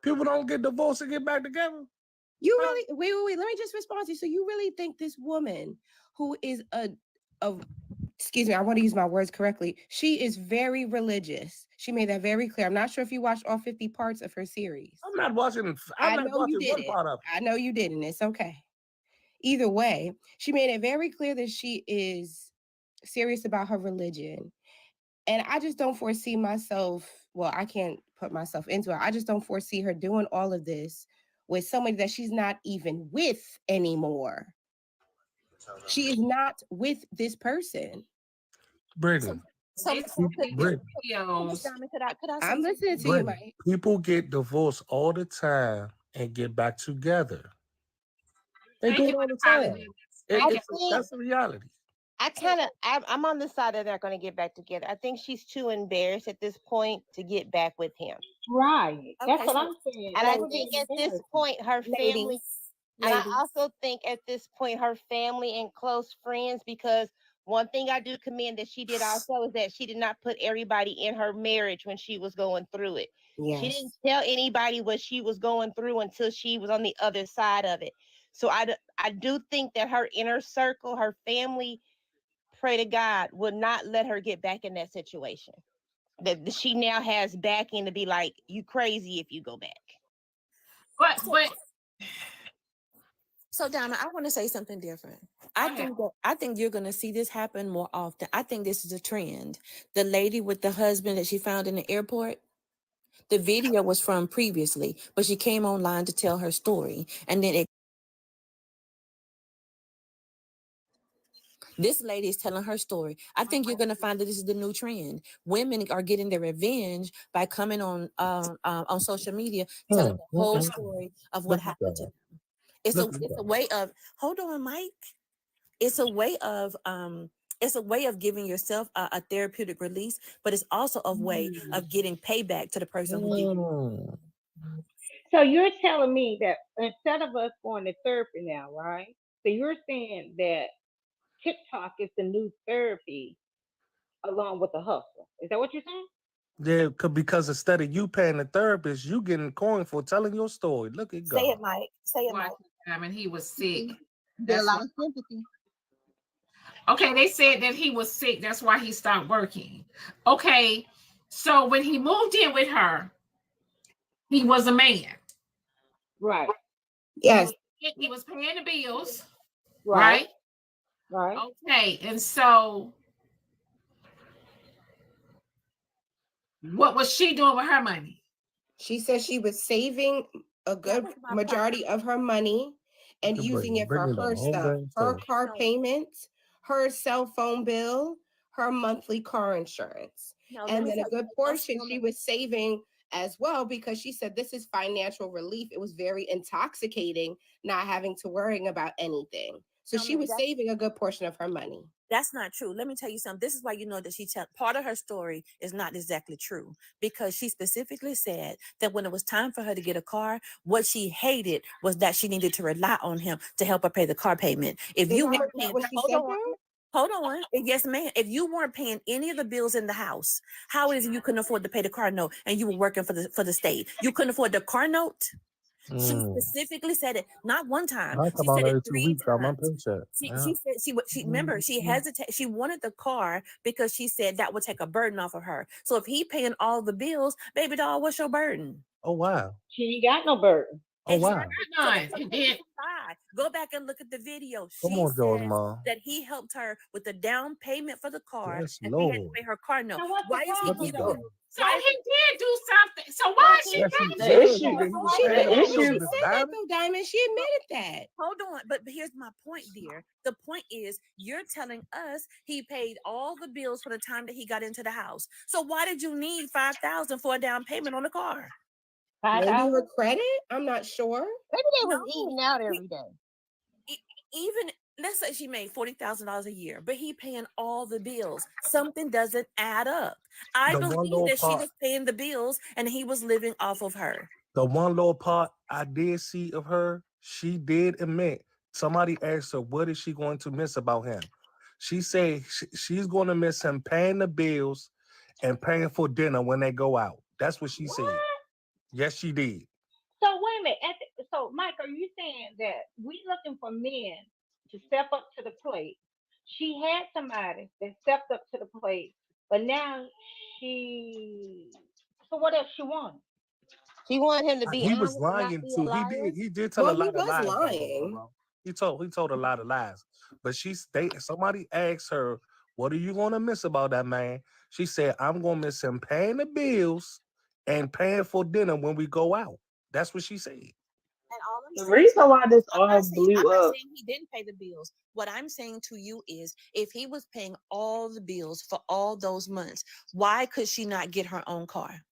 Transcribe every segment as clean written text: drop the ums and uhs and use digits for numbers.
People don't get divorced and get back together. You really wait. Let me just respond to you. So you really think this woman who is a excuse me, I want to use my words correctly. She is very religious. She made that very clear. I'm not sure if you watched all 50 parts of her series. I'm not watching. I I'm not know you watching one didn't. part of it. I know you didn't. It's okay. Either way, she made it very clear that she is serious about her religion. And I just don't foresee myself, well, I can't put myself into it. I just don't foresee her doing all of this with somebody that she's not even with anymore. She is not with this person. Brittany. I'm listening to you, Mike. People get divorced all the time and get back together. They do it all the time. That's the reality. I'm on the side that they're going to get back together. I think she's too embarrassed at this point to get back with him. Right. That's what I'm saying. And I think at this point, her family, and I also think at this point, her family and close friends, because one thing I do commend that she did also is that she did not put everybody in her marriage when she was going through it. Yes. She didn't tell anybody what she was going through until she was on the other side of it. So I do think that her inner circle, her family, pray to God, would not let her get back in that situation. That she now has backing to be like, you crazy if you go back. But so Donna, I want to say something different. I think you're going to see this happen more often. I think this is a trend. The lady with the husband that she found in the airport, the video was from previously, but she came online to tell her story, and then this lady is telling her story. I think you're going to find that this is the new trend. Women are getting their revenge by coming on social media, telling the whole story of what happened to them. It's a way of, hold on, Mike. It's a way of giving yourself a therapeutic release, but it's also a way of getting payback to the person who did you. So you're telling me that instead of us going to therapy now, right? So you're saying that TikTok is the new therapy along with the hustle. Is that what you're saying? Yeah, because instead of you paying the therapist, you getting coin for telling your story. Look at God. Say it, Mike. Say it, Mike. I mean, he was sick. There's a lot of sympathy. Okay, they said that he was sick. That's why he stopped working. Okay, so when he moved in with her, he was a man. Right. Yes. He was paying the bills. Right. Right. Okay, and so what was she doing with her money? She said she was saving a good majority of her money and using it for her stuff, her car payments, her cell phone bill, her monthly car insurance. And then a good portion she was saving as well, because she said this is financial relief. It was very intoxicating not having to worry about anything. So she was saving a good portion of her money. That's not true. Let me tell you something. This is why you know that part of her story is not exactly true, because she specifically said that when it was time for her to get a car, what she hated was that she needed to rely on him to help her pay the car payment. If you weren't paying, hold on. Yes, ma'am. If you weren't paying any of the bills in the house, how is it you couldn't afford to pay the car note and you were working for the state? You couldn't afford the car note? She specifically said it not one time. She said it 3 times. She said remember, she hesitated. She wanted the car because she said that would take a burden off of her. So if he paying all the bills, baby doll, what's your burden? Oh wow. She ain't got no burden. Oh wow. Go back and look at the video. Come on, George, Mom. That he helped her with the down payment for the car, yes, and Lord. he had to pay her car note. Why is he giving her? So he did do something. So why is she She said that though, Diamond. She admitted that. Hold on, but here's my point, dear. The point is, you're telling us he paid all the bills for the time that he got into the house. So why did you need $5,000 for a down payment on the car? Maybe her credit? I'm not sure. Maybe they was eating out every day. Even let's say she made $40,000 a year, but he paying all the bills. Something doesn't add up. I believe that she was paying the bills and he was living off of her. The one little part I did see of her, she did admit. Somebody asked her, what is she going to miss about him? She said she's going to miss him paying the bills and paying for dinner when they go out. That's what she said. Yes, she did. So, Mike, are you saying that we looking for men to step up to the plate? She had somebody that stepped up to the plate, but now she. So what else she wanted? She wanted him to be He honest was and not lying be a too. liar. He did tell a Well, he lot of was lies about her, lying. bro. He told a lot of lies. But somebody asked her, "What are you gonna miss about that man?" She said, "I'm gonna miss him paying the bills and paying for dinner when we go out." That's what she said. And all I'm The saying reason why this I'm all not saying blew up, he didn't pay the bills. What I'm saying to you is if he was paying all the bills for all those months, why could she not get her own car?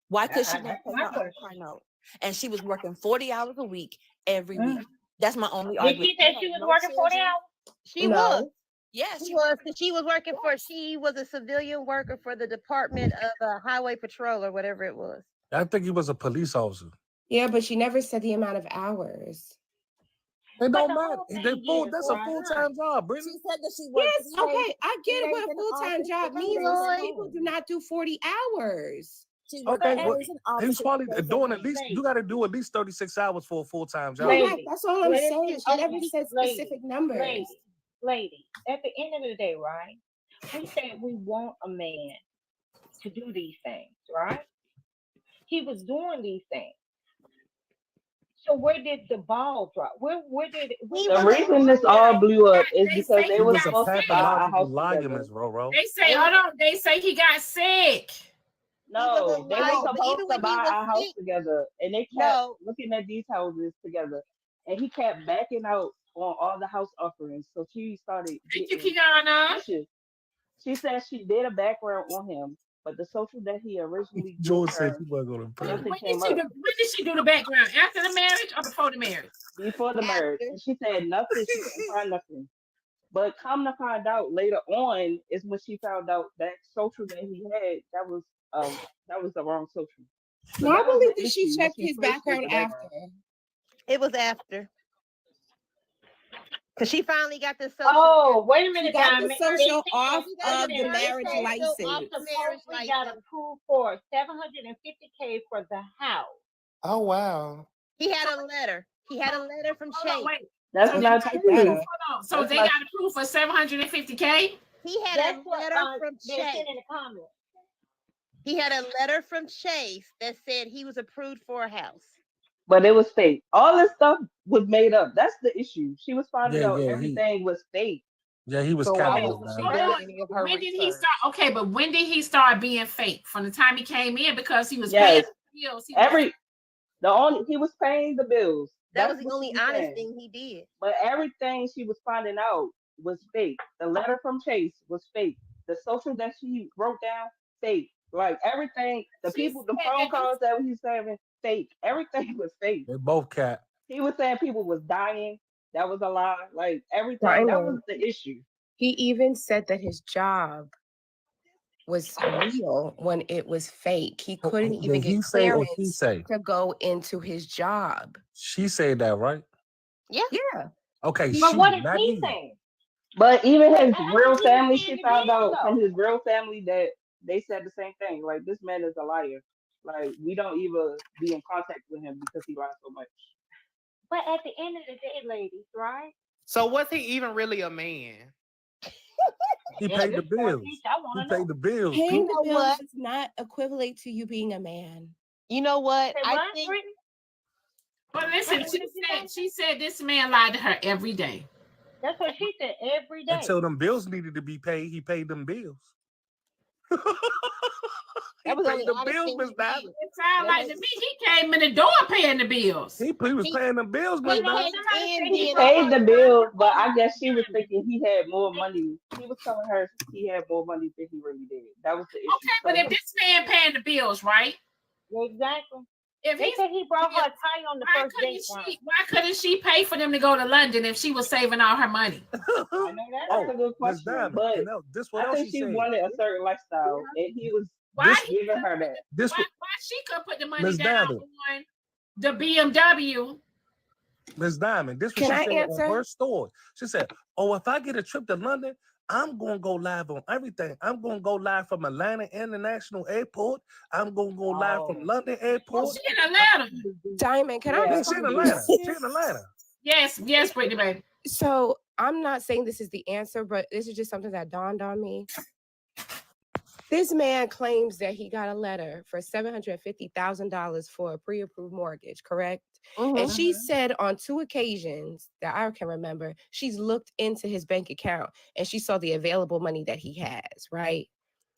Why could she not That's pay my her own car question. note? And she was working 40 hours a week every week. That's my only Did argument. she say she was working 40 hours? She was. No. Yes, She was. 'Cause she was working for. She was a civilian worker for the Department of Highway Patrol or whatever it was. I think he was a police officer. Yeah, but she never said the amount of hours. It But don't the matter. whole thing is, That's a right? full-time job, Brittany. She said that she worked Yes, 3 days. okay, I get 3 what days a in the full-time office, job 3 means. days But at some Lloyd. people home. do not do 40 hours. She's Okay, working 3 well, days in the he was office. probably 3 days at doing home. at least. You got to do at least 36 hours for a full-time job. Correct. Lady, That's all I'm let it saying. be- She never okay, said specific numbers. lady. At the end of the day, right? We said we want a man to do these things, right? He was doing these things. So where did the ball drop? Where did it? He the was a reason this liar. all blew up is They because say they He was was a supposed to buy a pathological house liar, together. Miss Roro. They say, hold on. They say he got sick. No, they were liar, but supposed even to when he buy was a house sick, together, and they kept no, looking at these houses together, and he kept backing out on all the house offerings. So she started Thank you, getting Kiana. suspicious. She said she did a background on him, but the social that he originally gave George said her, she wasn't going to pay. nothing When came up did she do the background? After the marriage or before the marriage? before the marriage. after. And she said nothing. She couldn't find nothing. But come to find out later on is when she found out that social that he had that was the wrong social. So No, I that was believe the that she issue when checked she his first did background the after. background. It was after. Because she finally got the social. Oh, wait a She minute, got the Diamond. social off She got of the the marriage social off license. the marriage Supposedly got license. approved for $750K for the house. Oh, wow. He had a letter. He had a letter from Hold on, Chase. wait. That's So not Type true. that hold up. on. So That's they not got approved for $750K? He had That's a what letter from they Chase. sent in the comments. He had a letter from Chase that said he was approved for a house. But it was fake. All this stuff was made up. That's the issue. She was finding Yeah, out yeah, everything was fake. he was So why capping. wasn't she Hold doing on. any of her When did he research? start? Okay, but when did he start being fake? From the time he came in, because he was Yes. paying the bills. He was paying the bills. That That's was the what only she was honest saying. thing he did. But everything she was finding out was fake. The letter from Chase was fake. The social that she wrote down, fake. Like everything, the phone calls that he's having, fake. Everything was fake. They both cap. He was saying people was dying. That was a lie. Like everything, that was the issue. He even said that his job was real when it was fake. He couldn't even Did he get say or she clearance say? to go into his job. She said that, right? Yeah. Yeah. Okay, But what is not he you. saying? But even But his how real is he family, paying she the found bills, out from though? his real family that they said the same thing. Like, this man is a liar. Like, we don't even be in contact with him because he lies so much. But at the end of the day, ladies, right? So was he even really a man? He At paid the this point, bills. Keisha, I want He to know. paid the bills. Paying You the know bills what? does not equivalent to you being a man. You know what? Say I what, think Brittany? But listen, What did you say? she said this man lied to her every day. That's what she said every day. Until them bills needed to be paid, he paid them bills. He that was the paid only the honest bills, thing Miss he Diamond. did. It sounded like to me he came in the door paying the bills. He was He- paying them bills, Miss he Diamond. paid Somebody in said being He a paid the man. bills, but I guess she was thinking he had more money. He was telling her he had more money than he really did. That was the issue. Okay, but if this man paying the bills, right? Exactly. If They he's said he brought her a tie on the why first couldn't date. Right? why couldn't she pay for them to go to London if she was saving all her money? I know that. That's a good Miss question. Diamond. But And this what I else think she she said. wanted a certain lifestyle, and he was Why just giving her that. This why she could put the money Miss down Diamond. on the BMW? Miss Diamond, this what Can she I said answer? on her story. She said, "Oh, if I get a trip to London, I'm going to go live on everything. I'm going to go live from Atlanta International Airport. I'm going to go live from London Airport. She in Atlanta. Diamond, can I Yeah, respond she in to Atlanta. this? She in Atlanta. Yes, Brittany, baby. So I'm not saying this is the answer, but this is just something that dawned on me. This man claims that he got a letter for $750,000 for a pre-approved mortgage, correct? And she said on 2 occasions that I can remember, she's looked into his bank account and she saw the available money that he has, right?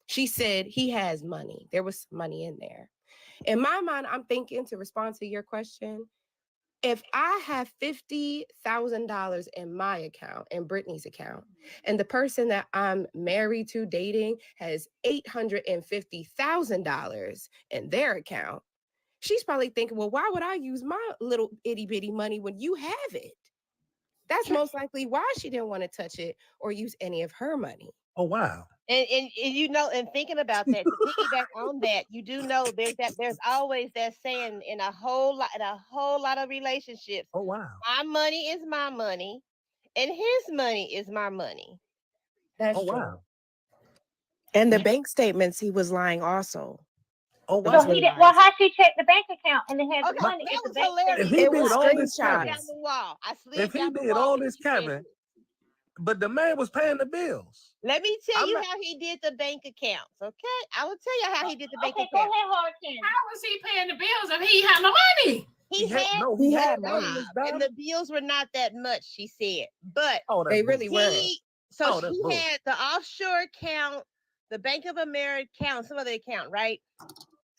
She said he has money. There was some money in there. In my mind, I'm thinking, to respond to your question, if I have $50,000 in my account, in Brittany's account, and the person that I'm married to, dating, has $850,000 in their account, she's probably thinking, well, why would I use my little itty bitty money when you have it? That's most likely why she didn't want to touch it or use any of her money. Oh, wow. And you know, and thinking about that, to piggyback on that, you do know there's always that saying in a whole lot of relationships. Oh, wow. My money is my money, and his money is my money. That's true. Wow. And the bank statements, he was lying also. Oh, wow. So how she checked the bank account and it had the Okay, money? that If the was bank hilarious. If he It did was all this, screenshots. Kevin, Down the wall. I slid if he down the did wall all and this, she said Kevin, it. but the man was paying the bills. Let me tell I'm you not- how he did the bank accounts, okay? I will tell you how he did the bank Okay, go accounts. ahead, Harkin. How was he paying the bills if he had no money? He had money, Miss and Donna. the bills were not that much, she said. But They really were. So that's she bull. had the offshore account, the Bank of America account, some other account, right?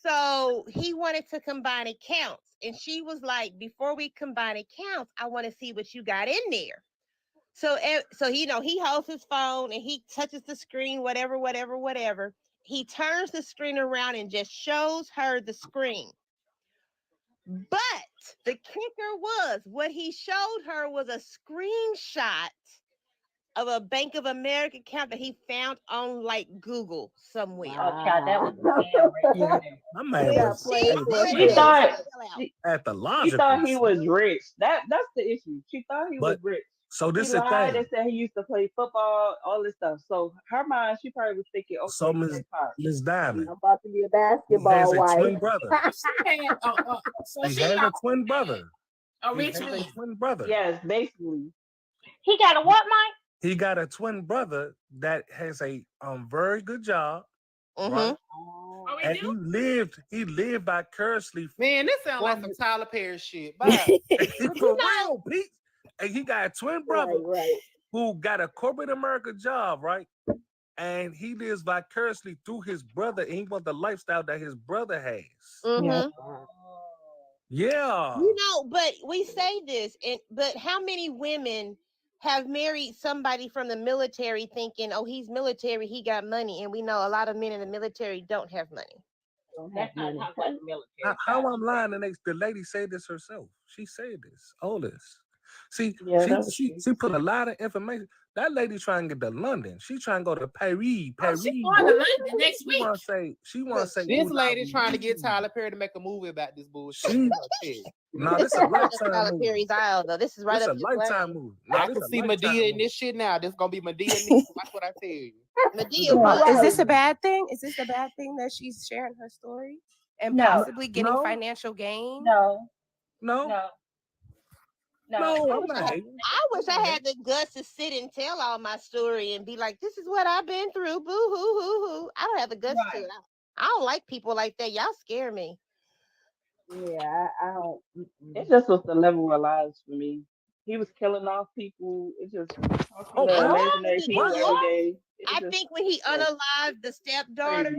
So he wanted to combine accounts. And she was like, before we combine accounts, I want to see what you got in there. So you know, he holds his phone and he touches the screen, whatever. He turns the screen around and just shows her the screen. But the kicker was what he showed her was a screenshot of a Bank of America account that he found on like Google somewhere. Oh, child, that was Yeah, my man was She thought at the she logical. thought he was rich. That's the issue. She thought he was But rich. so this He is the lied thing. and said he used to play football, all this stuff. So her mind, she probably was thinking, okay, So Miss Diamond, I'm about to be a he basketball has a wife. twin brother. So He she has a got twin brother. a He rich has a man. twin brother. Yes, basically. He got a what, Mike? He got a twin brother that has a very good job, right? Oh, And he lived vicariously. Man, this sounds like some Tyler Perry shit. Bye. For real, Pete. And he got a twin brother Right. who got a corporate America job, right? And he lives vicariously through his brother, and he wants the lifestyle that his brother has. Yeah. You know, but we say this, but how many women have married somebody from the military thinking, oh, he's military, he got money, and we know a lot of men in the military don't have money. That's not talking about the military. How I'm lying, and the lady said this herself. She said this, all this. See, she put a lot of information. That lady trying to get to London. She trying to go to Paris. She going to London next week. She want to say This lady trying to get Tyler Perry to make a movie about this bullshit. No, this is a lifetime Tyler movie. Perry's aisle, though. This is right This up a your lifetime lane. movie. No, I this can a see lifetime Medea in movie. this shit now. This gonna be Medea next. That's what I tell you. Medea, Is this a bad thing? Is this a bad thing that she's sharing her story and possibly getting financial gain? No. I'm not hating. I wish I had the guts to sit and tell all my story and be like, this is what I've been through. Boo hoo hoo hoo. I don't have the guts to. I don't like people like that. Y'all scare me. Yeah, I don't. It just was the level of lies for me. He was killing off people. It just talking to imaginary people every day. I think when he unalived the stepdaughter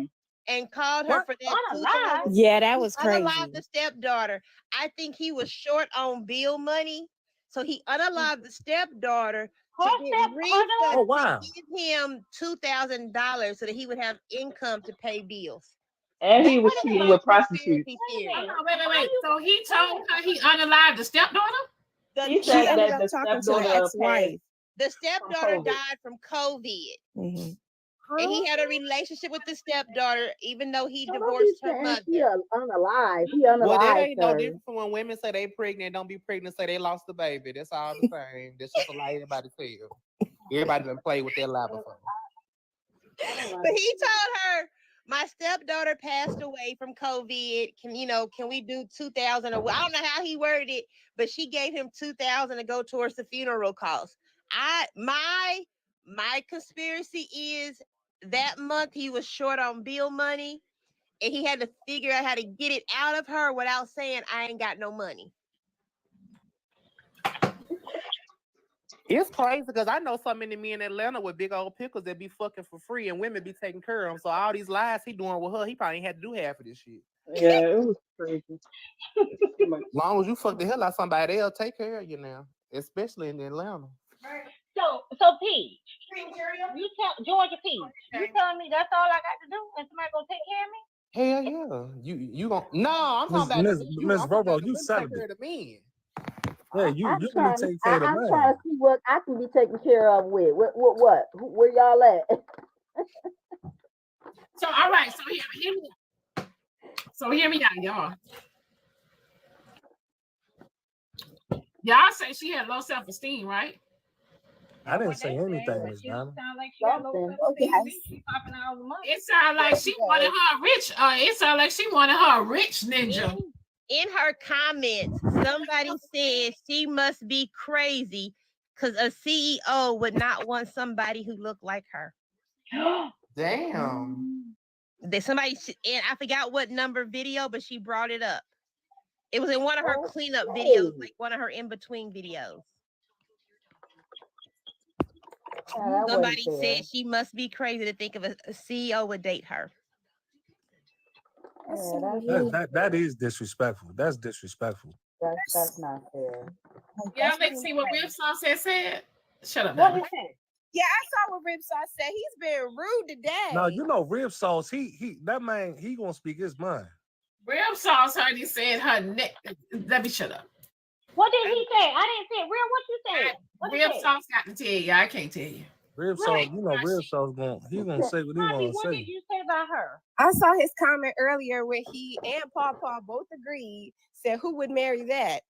and called her for that Unalive? Yeah, that was crazy. Unalived the stepdaughter. I think he was short on bill money. So he unalived the stepdaughter to get refunds to give him $2,000 so that he would have income to pay bills. And he was cheating with prostitutes. Wait. So he told her he unalived the stepdaughter? He She said ended that up the talking to the stepdaughter ex-wife. The stepdaughter COVID. died from COVID. Mm-hmm. And he had a relationship with the stepdaughter, even though he Don't be divorced her saying mother. she unalive. He unalive. Well, that ain't no her. different from when women say they pregnant, don't be pregnant, say they lost the baby. That's all the same. That's just a lie everybody tell. Everybody done play with that lie before. But he told her, my stepdaughter passed away from COVID. Can we do 2,000? I don't know how he worded it, but she gave him 2,000 to go towards the funeral costs. My conspiracy is that month he was short on bill money, and he had to figure out how to get it out of her without saying, I ain't got no money. It's crazy because I know so many men in Atlanta with big old pickles that be fucking for free and women be taking care of them. So all these lies he doing with her, he probably ain't had to do half of this shit. Yeah, it was crazy. As long as you fuck the hell out of somebody, they'll take care of you now, especially in Atlanta. So Peach, you tell Georgia Peach, you telling me that's all I got to do, and somebody gonna take care of me? Hell yeah, you gon' no. I'm talking about Miss Robo, you take celibate. care of the men. Yeah, you I'm really trying, take care of the I'm man. trying to see what I can be taken care of with. What? Where y'all at? So all right, hear me out, y'all. Y'all say she had low self-esteem, right? I didn't say anything, Miss Donna. Sound like she got low self-esteem. She popping all the money. It sounded like she wanted her rich. It sounded like she wanted her a rich ninja. In her comments, somebody said she must be crazy because a CEO would not want somebody who looked like her. Damn. Somebody, and I forgot what number video, but she brought it up. It was in one of her cleanup videos, like one of her in-between videos. Somebody said she must be crazy to think of a CEO would date her. That is disrespectful. That's disrespectful. That's not fair. Yeah, let's see what Rip Sauce said. Shut up. What he said? Yeah, I saw what Rip Sauce said. He's been rude today. No, you know Rib Sauce. That man. He gonna speak his mind. Rip Sauce heard he said her neck. Let me shut up. What did he say? I didn't say. Real, what you said? Rip Sauce got to tell you. I can't tell you. Rib Sauce, Rib Sauce gonna say what he want to What say. did you say about her? I saw his comment earlier when he and Paw both agreed, said who would marry that?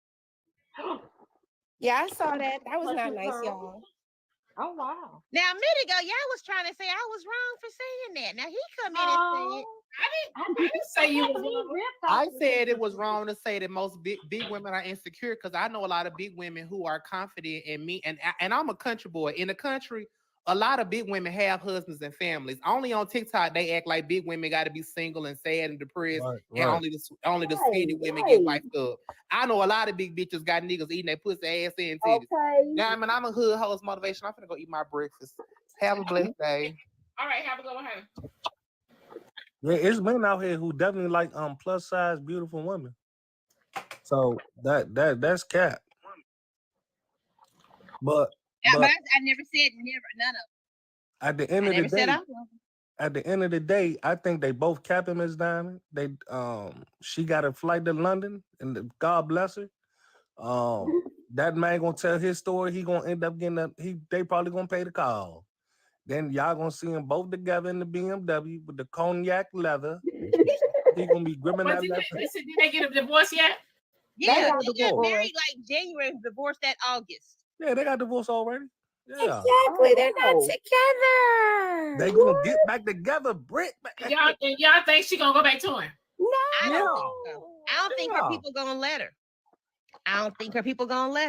Yeah, I saw that. That was not nice, y'all. Oh wow. Now a minute ago, y'all was trying to say I was wrong for saying that. Now he come in and said, I didn't say you was wrong. I said it was wrong to say that most big women are insecure because I know a lot of big women who are confident in me, and I'm a country boy. In the country, a lot of big women have husbands and families. Only on TikTok they act like big women got to be single and sad and depressed, and only the skinny women get wiped up. I know a lot of big bitches got niggas eating their pussy, ass, and titties. Yeah, I mean, I'm a hood host motivation. I'm finna go eat my breakfast. Have a blessed day. All right, have a good one. Yeah, it's men out here who definitely like plus size beautiful women. So that's cap. But I never said none of. At the end of the day, at the end of the day, I think they both capping Miss Diamond. They she got a flight to London, and God bless her. That man gonna tell his story. He gonna end up getting they probably gonna pay the call. Then y'all gonna see them both together in the BMW with the cognac leather. He gonna be gripping that leather. Did they get a divorce yet? Yeah, they got married like January, divorced that August. Yeah, they got divorced already. Yeah. Exactly. They're not together. They gonna get back together, Britt. Y'all think she gonna go back to him? No. I don't think so. I don't think her people gonna let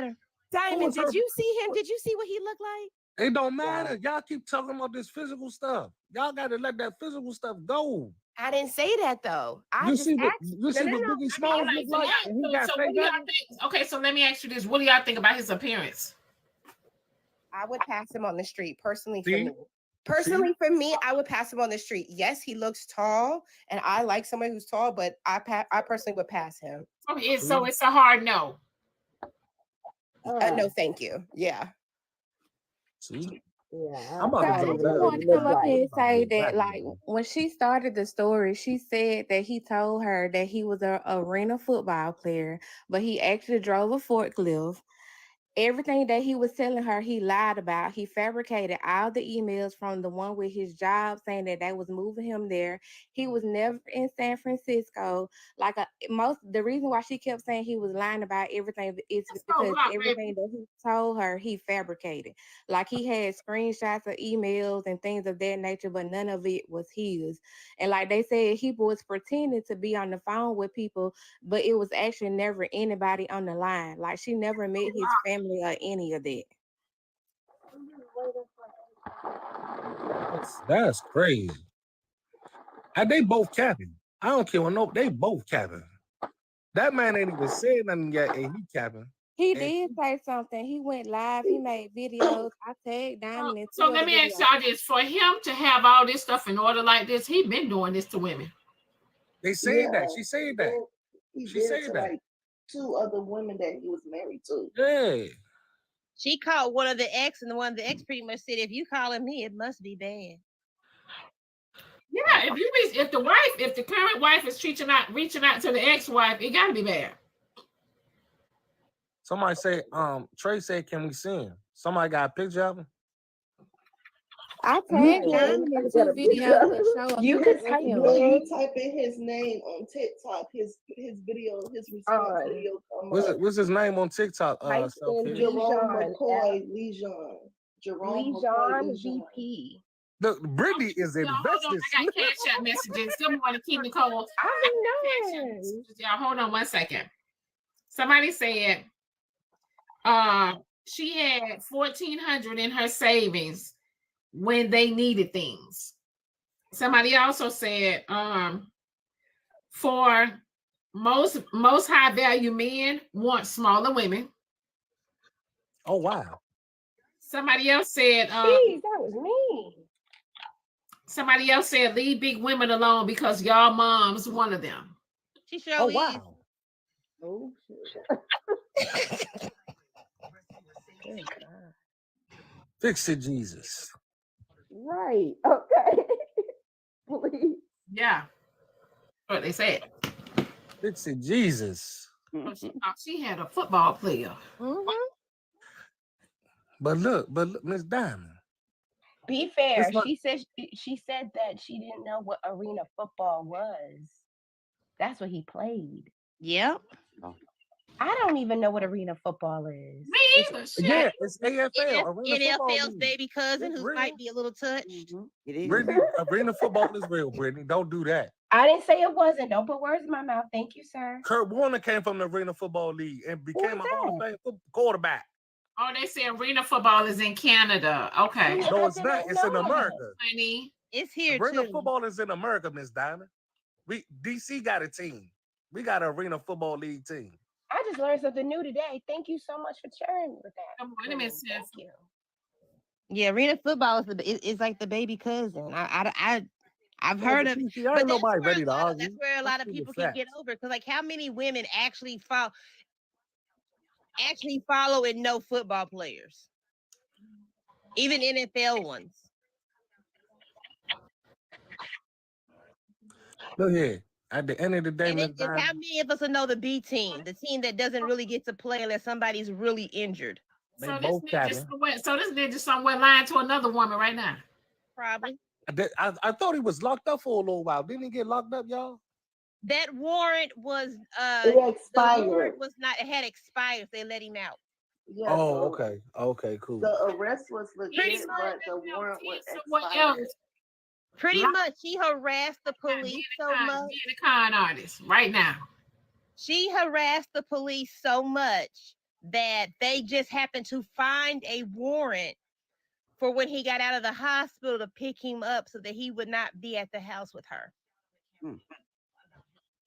her. Diamond, did you see him? Did you see what he looked like? It don't matter. Y'all keep talking about this physical stuff. Y'all got to let that physical stuff go. I didn't say that though. You see what Biggie Smalls look like? Okay, so let me ask you this: what do y'all think about his appearance? I would pass him on the street personally. For me, I would pass him on the street. Yes, he looks tall, and I like someone who's tall, but I personally would pass him. Okay, so it's a hard no. No, thank you. Yeah. See? Yeah, I want to come up here and say that, like, when she started the story, she said that he told her that he was an arena football player, but he actually drove a forklift. everything that he was telling her, he lied about. He fabricated all the emails from the one with his job saying that they was moving him there. He was never in San Francisco. Like the reason why she kept saying he was lying about everything is because everything that he told her, he fabricated. Like he had screenshots of emails and things of that nature, but none of it was his. And like they said, he was pretending to be on the phone with people, but it was actually never anybody on the line. Like she never met his family or any of that. That's crazy. And they both capping. I don't care what they both capping. That man ain't even said nothing yet, and he capping. He did say something. He went live. He made videos. I tagged Diamond in So let me ask y'all this: for him to have all this stuff in order like this, he been doing this to women. They said that. She said that. She said that. Like 2 other women that he was married to. Yeah. She called one of the ex, and the one of the ex pretty much said, "If you calling me, it must be bad." Yeah, if the current wife is reaching out to the ex-wife, it gotta be bad. Somebody say, Trey said, "Can we see him?" Somebody got a picture of him. I tagged Diamond in 2 videos to show him. You can type you type in his name on TikTok. His video, his response video. What's his name on TikTok? Jerome McCoy, Lejean. Jerome Lejean VP. Look, Brittany is invested. I got CashApp messages. Good morning, King Nicole. I know. Y'all, hold on 1 second. Somebody said she had $1,400 in her savings when they needed things. Somebody also said for most high value men want smaller women. Oh wow. Somebody else said Jeez, that was me. Somebody else said leave big women alone because y'all mom's one of them. She sure is. Wow. Oh shit. Fix it, Jesus. Right. Okay. Please. Yeah. What they said. Fix it, Jesus. She had a football player. Mm-hmm. But look, Miss Diamond. Be fair. She said that she didn't know what arena football was. That's what he played. Yep. I don't even know what arena football is. Me either. Yeah, it's AFL. NFL's baby cousin who might be a little touched. Mm-hmm. It is. Brittany, arena football is real, Brittany. Don't do that. I didn't say it wasn't. Don't put words in my mouth. Thank you, sir. Kurt Warner came from the Arena Football League and became a Hall of Fame quarterback. Oh, they say arena football is in Canada. Okay. No, it's not. It's in America. Honey. It's here arena too. football is in America, Miss Diamond. DC got a team. We got an Arena Football League team. I just learned something new today. Thank you so much for sharing with that. Thank you. Yeah, arena football is like the baby cousin. I've heard of it, but nobody ready to argue. That's where a lot of people can get over because, like, how many women actually follow and know football players, even NFL ones? Look here. At the end of the day, and how many of us know the B team, the team that doesn't really get to play unless somebody's really injured? So this nigga somewhere lying to another woman right now. Probably. I thought he was locked up for a little while. Didn't he get locked up, y'all? That warrant was it expired. The warrant was not. It had expired. They let him out. Yeah, oh, okay. Okay, cool. The arrest was legit, but the warrant was expired. Pretty much, she harassed the police so much. Being a con artist right now. She harassed the police so much that they just happened to find a warrant for when he got out of the hospital to pick him up so that he would not be at the house with her.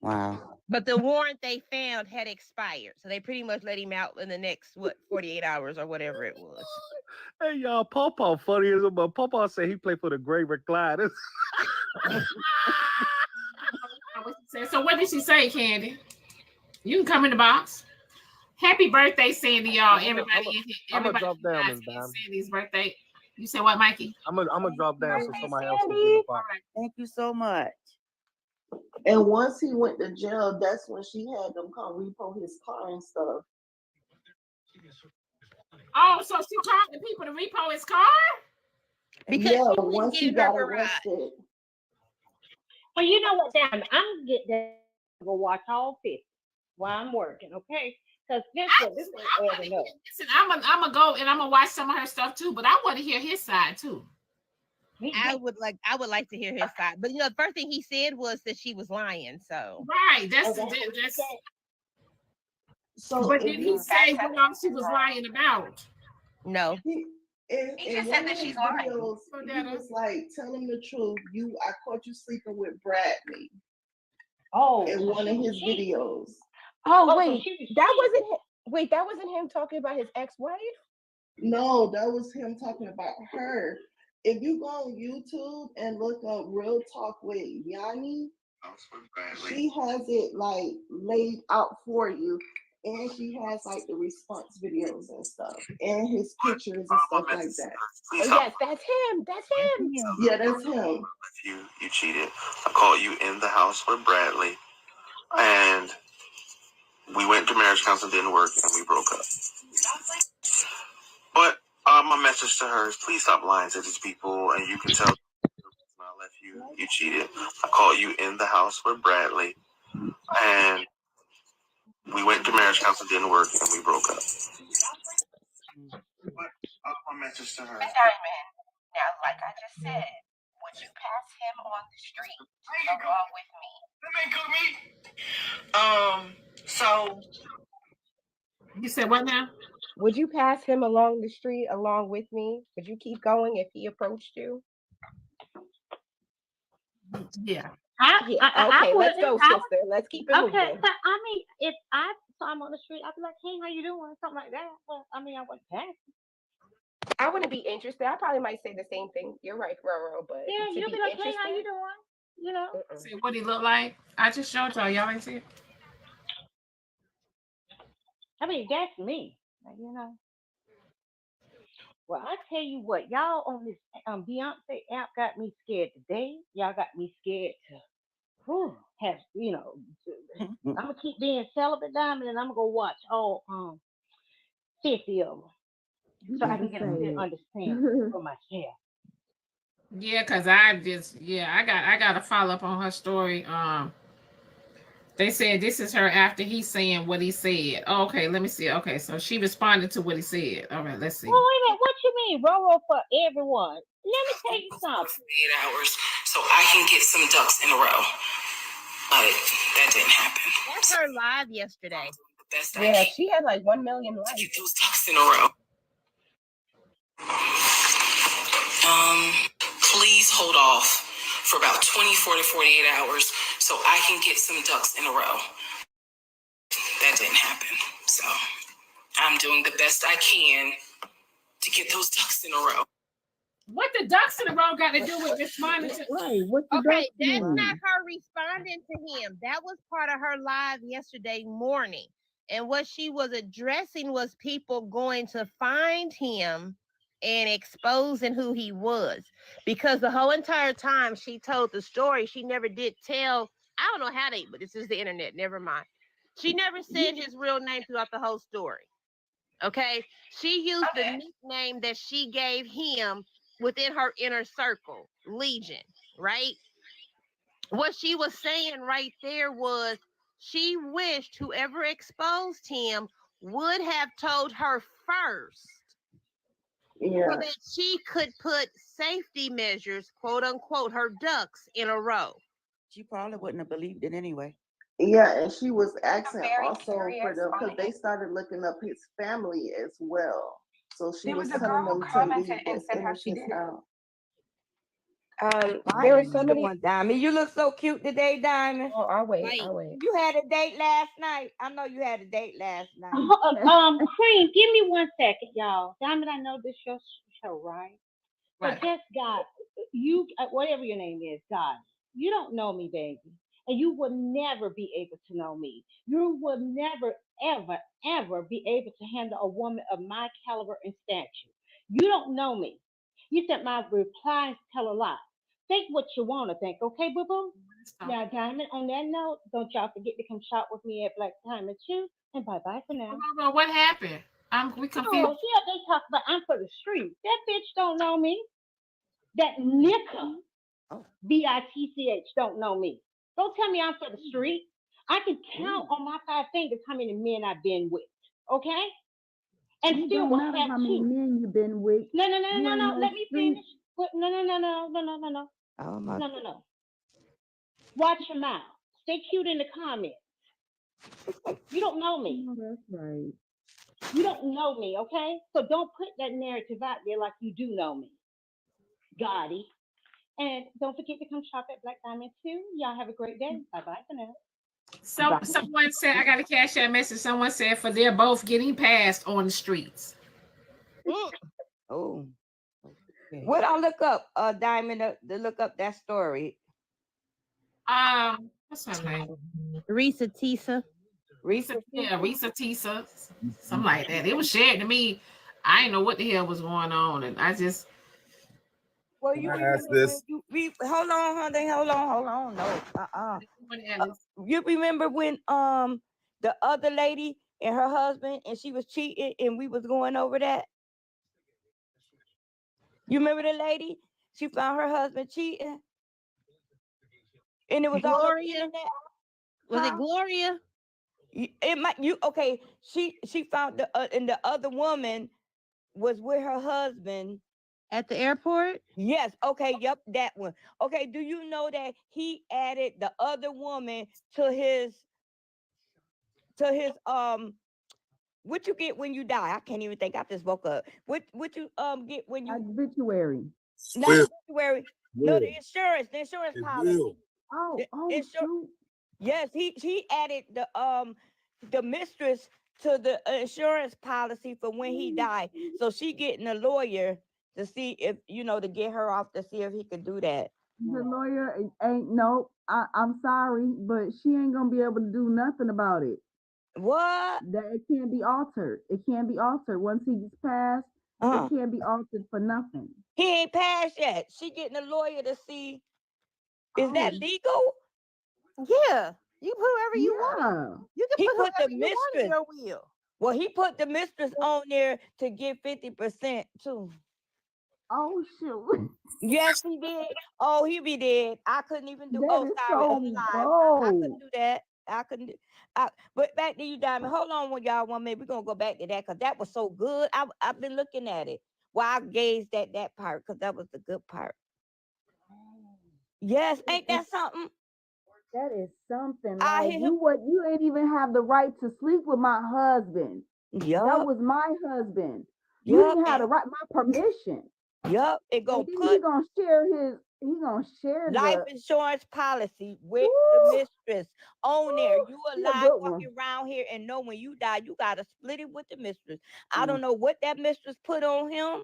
Wow. But the warrant they found had expired. So they pretty much let him out in the next, 48 hours or whatever it was. Hey, y'all, Pawpaw funny as but Pawpaw said he played for the Great Recliners. So what did she say, Candy? You can come in the box. Happy birthday, Sandy, y'all. Everybody I'm gonna drop down, Miss Sandy's birthday. You said what, Mikey? I'm gonna drop down so somebody else can do the box. Thank you so much. And once he went to jail, that's when she had them come repo his car and stuff. Oh, so she told the people to repo his car? Because Yeah, she wouldn't once he get her got garage. arrested. Well, you know what, Diamond? I'm gonna get that. Go watch all 50 while I'm working, okay? Because this ain't adding up. Listen, I'm gonna go and I'm gonna watch some of her stuff too, but I want to hear his side too. I would like to hear his side, but the first thing he said was that she was lying. So right, that's. So but did he say what else she was lying about? No. In one of his videos, he was like, "Tell him the truth. I caught you sleeping with Bradley." Oh, in one of his videos. Oh, wait, that wasn't him talking about his ex-wife? No, that was him talking about her. If you go on YouTube and look up Real Talk with Yanni, she has it like laid out for you. And she has like the response videos and stuff, and his pictures and stuff like that. Oh, yes, that's him. That's him. Yeah, that's him. You cheated. I caught you in the house with Bradley, and we went to marriage counseling, didn't work, and we broke up. But my message to her is, please stop lying to these people, and you can tell I left you cheated. I caught you in the house with Bradley, and we went to marriage counseling, didn't work, and we broke up. But my message to her. Diamond. Now, like I just said, would you pass him on the street along with me? So you said what now? Would you pass him along the street along with me? Would you keep going if he approached you? Yeah. Okay, let's go, sister. Let's keep it moving. Okay, but I mean, if I saw him on the street, I'd be like, "Hey, how you doing?" Something like that. Well, I mean, I wouldn't pass him. I wouldn't be interested. I probably might say the same thing. You're right, Roro, but yeah, you'll be like, "Hey, how you doing?" You know. See what he look like? I just showed y'all. Y'all ain't see it. I mean, that's me. You know. Well, I tell you what, y'all on this Beyonce app got me scared today. Y'all got me scared to have, I'm gonna keep being celibate, Diamond, and I'm gonna go watch all 50 of them so I can get a good understanding for myself. Yeah, cause I got to follow up on her story. They said this is her after he's saying what he said. Oh, okay, let me see. Okay, so she responded to what he said. All right, let's see. Well, wait a minute. What you mean, Roro for everyone? Let me tell you something. 8 hours so I can get some ducks in a row. But that didn't happen. That's her live yesterday. Yeah, she had like 1 million likes. Get those ducks in a row. Please hold off for about 24 to 48 hours so I can get some ducks in a row. That didn't happen. So I'm doing the best I can to get those ducks in a row. What the ducks in a row got to do with responding to? Okay, that's not her responding to him. That was part of her live yesterday morning. And what she was addressing was people going to find him and exposing who he was. Because the whole entire time she told the story, she never did tell. I don't know how but this is the internet. Never mind. She never said his real name throughout the whole story. Okay? She used the nickname that she gave him within her inner circle, Legion, right? What she was saying right there was she wished whoever exposed him would have told her first. Yeah. So that she could put safety measures, quote unquote, her ducks in a row. She probably wouldn't have believed it anyway. Yeah, and she was asking also for them because they started looking up his family as well. So she was telling them to leave this innocence out. There were so many. Diamond, you look so cute today, Diamond. Oh, I'll wait. I'll wait. You had a date last night. I know you had a date last night. Cream, give me 1 second, y'all. Diamond, I know this your show, right? But just God, you, whatever your name is, God, you don't know me, baby. And you will never be able to know me. You will never, ever, ever be able to handle a woman of my caliber and stature. You don't know me. You said my replies tell a lot. Think what you want to think, okay, boo-boo? Now, Diamond, on that note, don't y'all forget to come shop with me at Black Diamond Show. And bye-bye for now. What happened? We confused. Oh, yeah, they talk about I'm for the street. That bitch don't know me. That nigga, B-I-T-C-H, don't know me. Don't tell me I'm for the street. I can count on my 5 fingers how many men I've been with. Okay? And it still don't will matter have how many 2. men you've been with. No. No Let me street. finish. No. Oh my. No. Watch your mouth. Stay cute in the comments. You don't know me. Oh, that's right. You don't know me, okay? So don't put that narrative out there like you do know me. Gotti. And don't forget to come shop at Black Diamond too. Y'all have a great day. Bye-bye for now. Someone said, I got a CashApp message. Someone said for they're both getting passed on the streets. Oh. Okay. What I look up, Diamond, to look up that story. What's her name? Risa Tisa. Risa Tisa. Something like that. It was shared to me. I didn't know what the hell was going on, and I just. Well, you remember hold on, honey. Hold on. No. You remember when the other lady and her husband and she was cheating and we was going over that? You remember the lady? She found her husband cheating. And it was Gloria. Was it Huh? Gloria? It might okay. She found and the other woman was with her husband at the airport. Yes. Okay. Yep. That one. Okay. Do you know that he added the other woman to his what you get when you die? I can't even think. I just woke up. What you get when you obituary? Not obituary. No, the insurance policy. Shoot. Yes, he added the mistress to the insurance policy for when he died. So she getting a lawyer to see if to get her off to see if he could do that. The lawyer ain't I'm sorry, but she ain't gonna be able to do nothing about it. What? That it can't be altered. It can't be altered. Once he's passed, it can't be altered for nothing. He ain't passed yet. She getting a lawyer to see. Is that legal? Yeah. You put whoever you want. You can put the whoever you want in your will. Well, he put the mistress on there to get 50% too. Oh shoot. Yes, he did. Oh, he be dead. I couldn't even do. That is so I couldn't do that. I couldn't do. But back to you, Diamond. Hold on, when y'all want me, we're gonna go back to that because that was so good. I've been looking at it. Well, I gazed at that part because that was the good part. Yes, ain't that something? That is something. Like you ain't even have the right to sleep with my husband. Yeah, that was my husband. You didn't have the right, my permission. Yep, he gonna share life insurance policy with the mistress on there. You alive walking around here and know when you die, you gotta split it with the mistress. I don't know what that mistress put on him,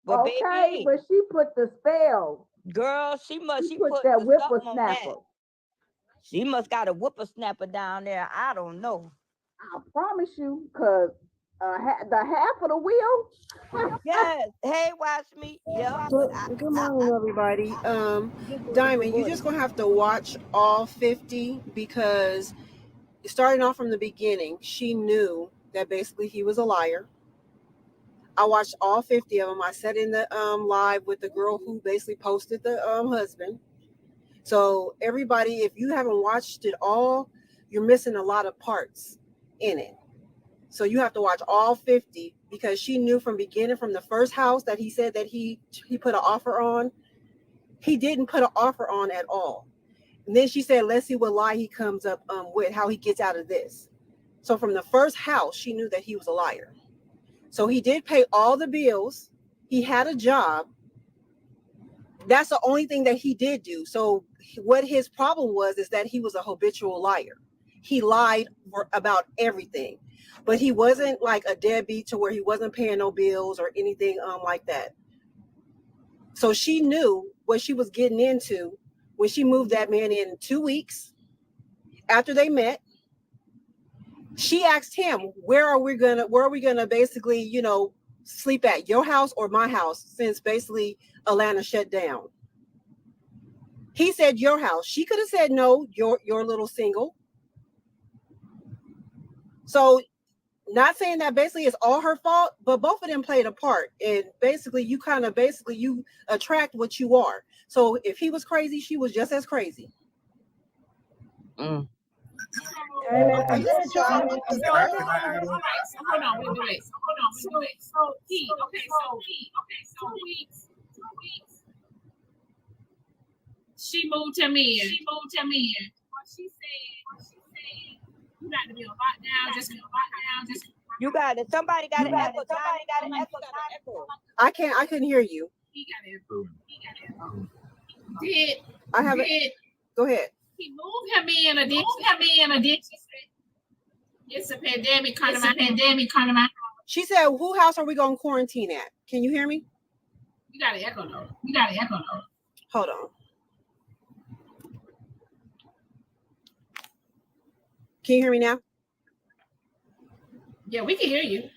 but baby, but she put the spell. Girl, she put that the whippersnapper. She must got a whippersnapper down there. I don't know. I promise you, cause the half of the wheel. Yes. Hey, watch me. Yeah. Good morning, everybody. Diamond, you're just gonna have to watch all 50 because starting off from the beginning, she knew that basically he was a liar. I watched all 50 of them. I sat in the live with the girl who basically posted the husband. So everybody, if you haven't watched it all, you're missing a lot of parts in it. So you have to watch all 50 because she knew from beginning, from the first house that he said that he put an offer on. He didn't put an offer on at all. And then she said, let's see what lie he comes up with, how he gets out of this. So from the first house, she knew that he was a liar. So he did pay all the bills. He had a job. That's the only thing that he did do. So what his problem was is that he was a habitual liar. He lied about everything, but he wasn't like a deadbeat to where he wasn't paying no bills or anything like that. So she knew what she was getting into when she moved that man in 2 weeks after they met. She asked him, where are we gonna basically, sleep at, your house or my house, since basically Atlanta shut down. He said your house. She could have said no, your little single. So Not saying that basically it's all her fault, but both of them played a part. And basically you attract what you are. So if he was crazy, she was just as crazy. Mm. Hold on, Okay. wait. So he, okay, so 2 weeks. She moved him in. What she said, you got to be on lockdown. Just You got it. Somebody got an echo. Somebody got an echo. I couldn't hear you. He got it. Did I haven't. Go ahead. he moved him in, or did she say it's a pandemic kind of my She said, "Who house are we going to quarantine at?" Can you hear me? You got an echo though. Hold on. Can you hear me now? Yeah, we can hear you.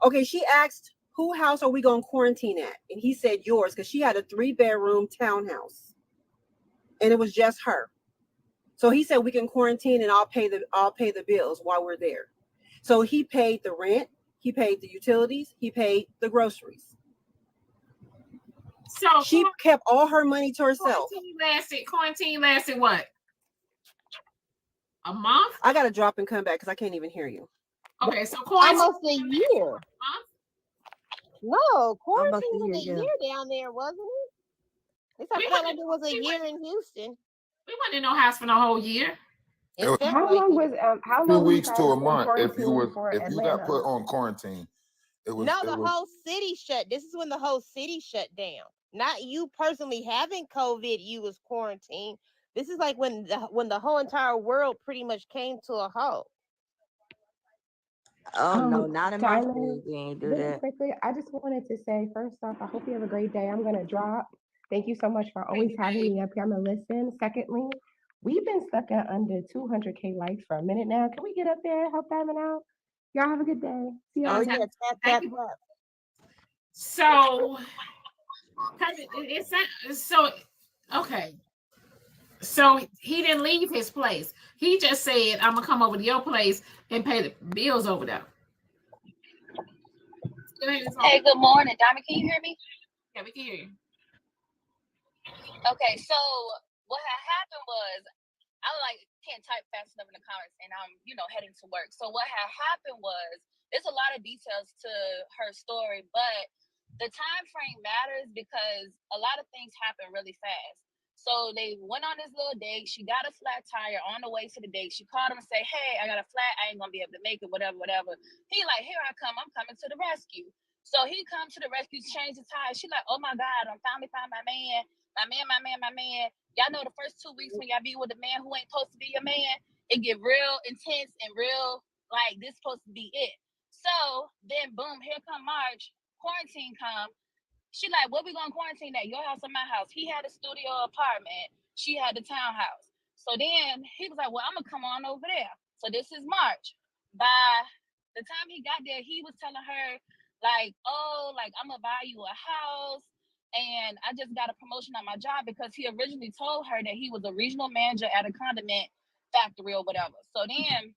Okay, she asked, "Who house are we going to quarantine at?" And he said yours, because she had a 3-bedroom townhouse. And it was just her. So he said we can quarantine and I'll pay the bills while we're there. So he paid the rent, he paid the utilities, he paid the groceries. So she kept all her money to herself. Quarantine lasted what? A month? I gotta drop and come back because I can't even hear you. Okay, so quarantine almost a year. No, quarantine was a year down there, wasn't it? It's felt like it was a year in Houston. We wasn't in no house for the whole year. How long was 2 weeks to a month if you got put on quarantine. The whole city shut. This is when the whole city shut down. Not you personally having COVID, you was quarantined. This is like when the whole entire world pretty much came to a halt. Oh no, not in my Diamond, city. We ain't do really that. quickly, I just wanted to say, first off, I hope you have a great day. I'm gonna drop. Thank you so much for always having me up here. I'm gonna listen. Secondly, we've been stuck at under 200K likes for a minute now. Can we get up there and help Diamond out? Y'all have a good day. See you later. Tap. So, okay. So he didn't leave his place. He just said, "I'm gonna come over to your place and pay the bills over there." Hey, good morning, Diamond. Can you hear me? Yeah, we can hear you. Okay, so what had happened was I can't type fast enough in the comments, and I'm heading to work. So what had happened was there's a lot of details to her story, but the time frame matters because a lot of things happen really fast. So they went on this little date. She got a flat tire on the way to the date. She called him and said, "Hey, I got a flat. I ain't gonna be able to make it. Whatever." He like, "Here I come. I'm coming to the rescue." So he comes to the rescue, change the tire. She like, "Oh my God, I finally found my man. My man. Y'all know the first 2 weeks when y'all be with a man who ain't supposed to be your man, it get real intense and real like this supposed to be it." So then boom, here come March, quarantine come. She like, "What we gonna quarantine at? Your house or my house?" He had a studio apartment. She had the townhouse. So then he was like, "Well, I'm gonna come on over there." So this is March. By the time he got there, he was telling her like, "Oh, like I'm gonna buy you a house. And I just got a promotion on my job," because he originally told her that he was a regional manager at a condiment factory or whatever. So then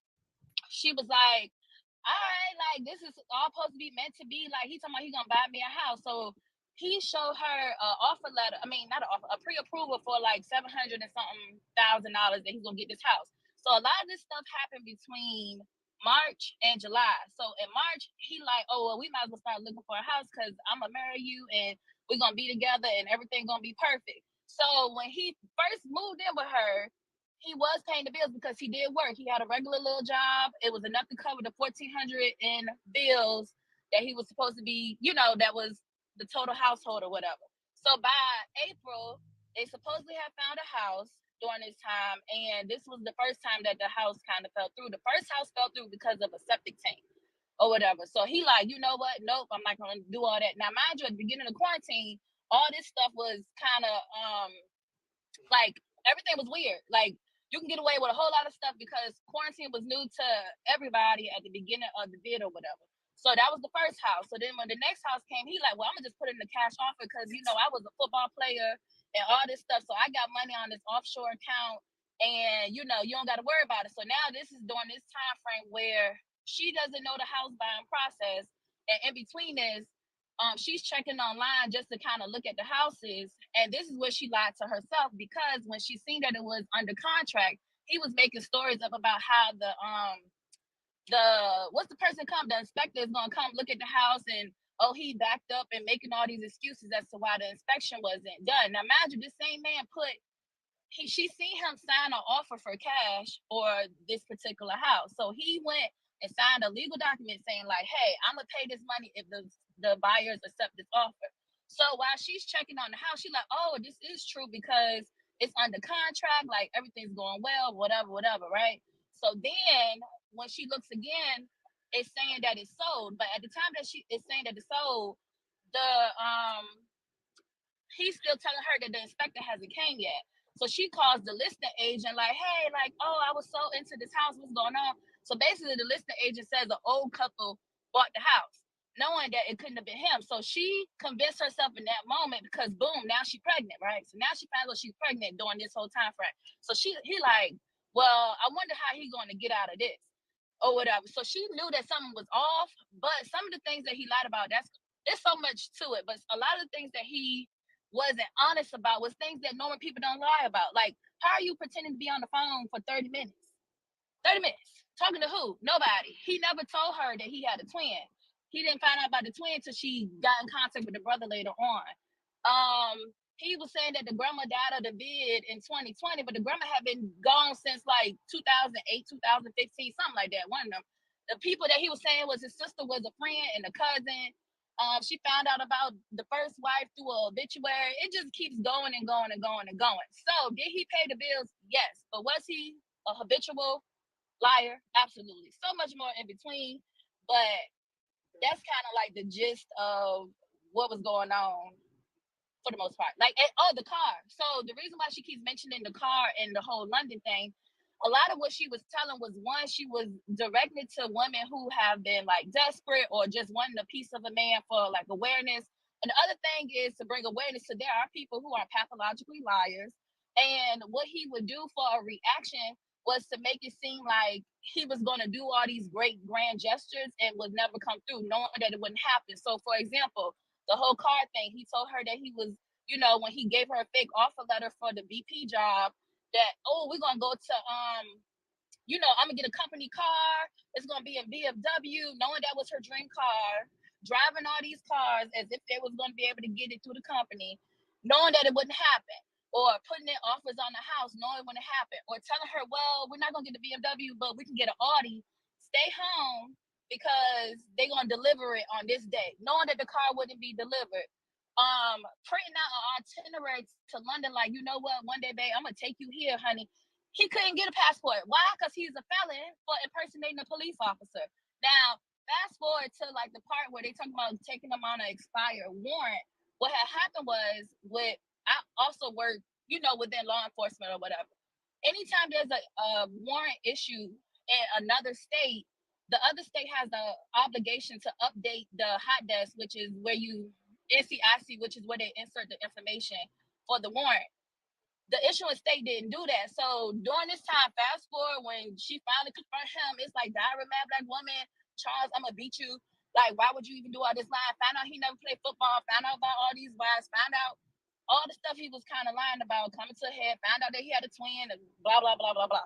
she was like, "All right, like this is all supposed to be meant to be." Like he talking about he gonna buy me a house. So he showed her an offer letter. I mean, not an offer, a pre-approval for like $700 and something thousand that he's gonna get this house. So a lot of this stuff happened between March and July. So in March, he like, "Oh well, we might as well start looking for a house because I'm gonna marry you and we're gonna be together and everything gonna be perfect." So when he first moved in with her, he was paying the bills because he did work. He had a regular little job. It was enough to cover the $1,400 in bills that he was supposed to be, that was the total household or whatever. So by April, they supposedly have found a house during this time, and this was the first time that the house kind of fell through. The first house fell through because of a septic tank or whatever. So he like, "You know what? Nope, I'm not gonna do all that." Now, mind you, at the beginning of quarantine, all this stuff was kind of like everything was weird. Like you can get away with a whole lot of stuff because quarantine was new to everybody at the beginning of the bid or whatever. So that was the first house. So then when the next house came, he like, "Well, I'm gonna just put it in the cash offer because I was a football player and all this stuff. So I got money on this offshore account, and you don't got to worry about it." So now this is during this time frame where she doesn't know the house buying process. And in between this, she's checking online just to kind of look at the houses. And this is where she lied to herself, because when she seen that it was under contract, he was making stories up about how the what's the person come, the inspector is gonna come look at the house, and oh, he backed up and making all these excuses as to why the inspection wasn't done. Now imagine this same man she seen him sign an offer for cash for this particular house. So he went and signed a legal document saying like, hey, I'm gonna pay this money if the buyers accept this offer. So while she's checking on the house, she's like, oh, this is true because it's under contract, like everything's going well, whatever, right? So then when she looks again, it's saying that it's sold. But at the time that she is saying that it's sold, the he's still telling her that the inspector hasn't came yet. So she calls the listing agent like, hey, like, oh, I was so into this house. What's going on? So basically the listing agent says an old couple bought the house, knowing that it couldn't have been him. So she convinced herself in that moment because boom, now she's pregnant, right? So now she finds out she's pregnant during this whole time frame. So he like, well, I wonder how he's going to get out of this or whatever. So she knew that something was off, but some of the things that he lied about, there's so much to it. But a lot of the things that he wasn't honest about was things that normal people don't lie about. Like, how are you pretending to be on the phone for 30 minutes? 30 minutes. Talking to who? Nobody. He never told her that he had a twin. He didn't find out about the twin until she got in contact with the brother later on. He was saying that the grandma died of the vid in 2020, but the grandma had been gone since like 2008, 2015, something like that. One of them. The people that he was saying was his sister was a friend and a cousin. She found out about the first wife through an obituary. It just keeps going and going and going and going. So did he pay the bills? Yes. But was he a habitual liar? Absolutely. So much more in between. But that's kind of like the gist of what was going on for the most part. Like, the car. So the reason why she keeps mentioning the car and the whole London thing, a lot of what she was telling was, one, she was directed to women who have been like desperate or just wanting a piece of a man for like awareness. And the other thing is to bring awareness to there are people who are pathologically liars. And what he would do for a reaction was to make it seem like he was going to do all these great grand gestures and would never come through, knowing that it wouldn't happen. So for example, the whole car thing, he told her that he was, when he gave her a fake offer letter for the BP job, that, oh, we're gonna go to I'm gonna get a company car, it's gonna be a BMW, knowing that was her dream car, driving all these cars as if they was gonna be able to get it through the company, knowing that it wouldn't happen, or putting in offers on the house knowing it wouldn't happen, or telling her, well, we're not gonna get the BMW, but we can get an Audi, stay home because they're gonna deliver it on this day, knowing that the car wouldn't be delivered. Printing out an itinerary to London, like, you know what, one day, babe, I'm gonna take you here, honey. He couldn't get a passport. Why? Because he's a felon for impersonating a police officer. Now, fast forward to like the part where they talk about taking them on an expired warrant. What had happened was, I also work, within law enforcement or whatever. Anytime there's a warrant issue in another state, the other state has the obligation to update the hot desk, which is where NCIC, which is where they insert the information for the warrant. The issuing state didn't do that. So during this time, fast forward, when she finally confronted him, it's like, diary mad black woman, Charles, I'm gonna beat you. Like, why would you even do all this lying? Found out he never played football, found out about all these wives, found out all the stuff he was kind of lying about coming to a head, found out that he had a twin, and blah, blah, blah, blah, blah.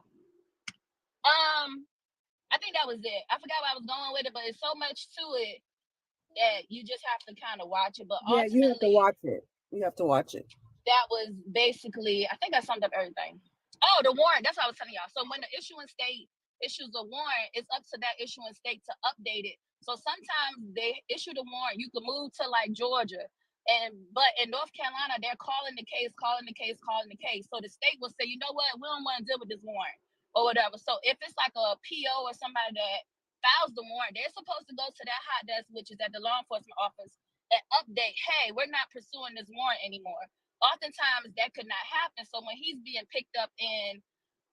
I think that was it. I forgot where I was going with it, but it's so much to it that you just have to kind of watch it. But yeah, you have to watch it. You have to watch it. That was basically, I think I summed up everything. Oh, the warrant. That's what I was telling y'all. So when the issuing state issues a warrant, it's up to that issuing state to update it. So sometimes they issue the warrant, you can move to like Georgia. But in North Carolina, they're calling the case. So the state will say, you know what, we don't want to deal with this warrant or whatever. So if it's like a PO or somebody that files the warrant, they're supposed to go to that hot desk, which is at the law enforcement office, and update, hey, we're not pursuing this warrant anymore. Oftentimes that could not happen. So when he's being picked up in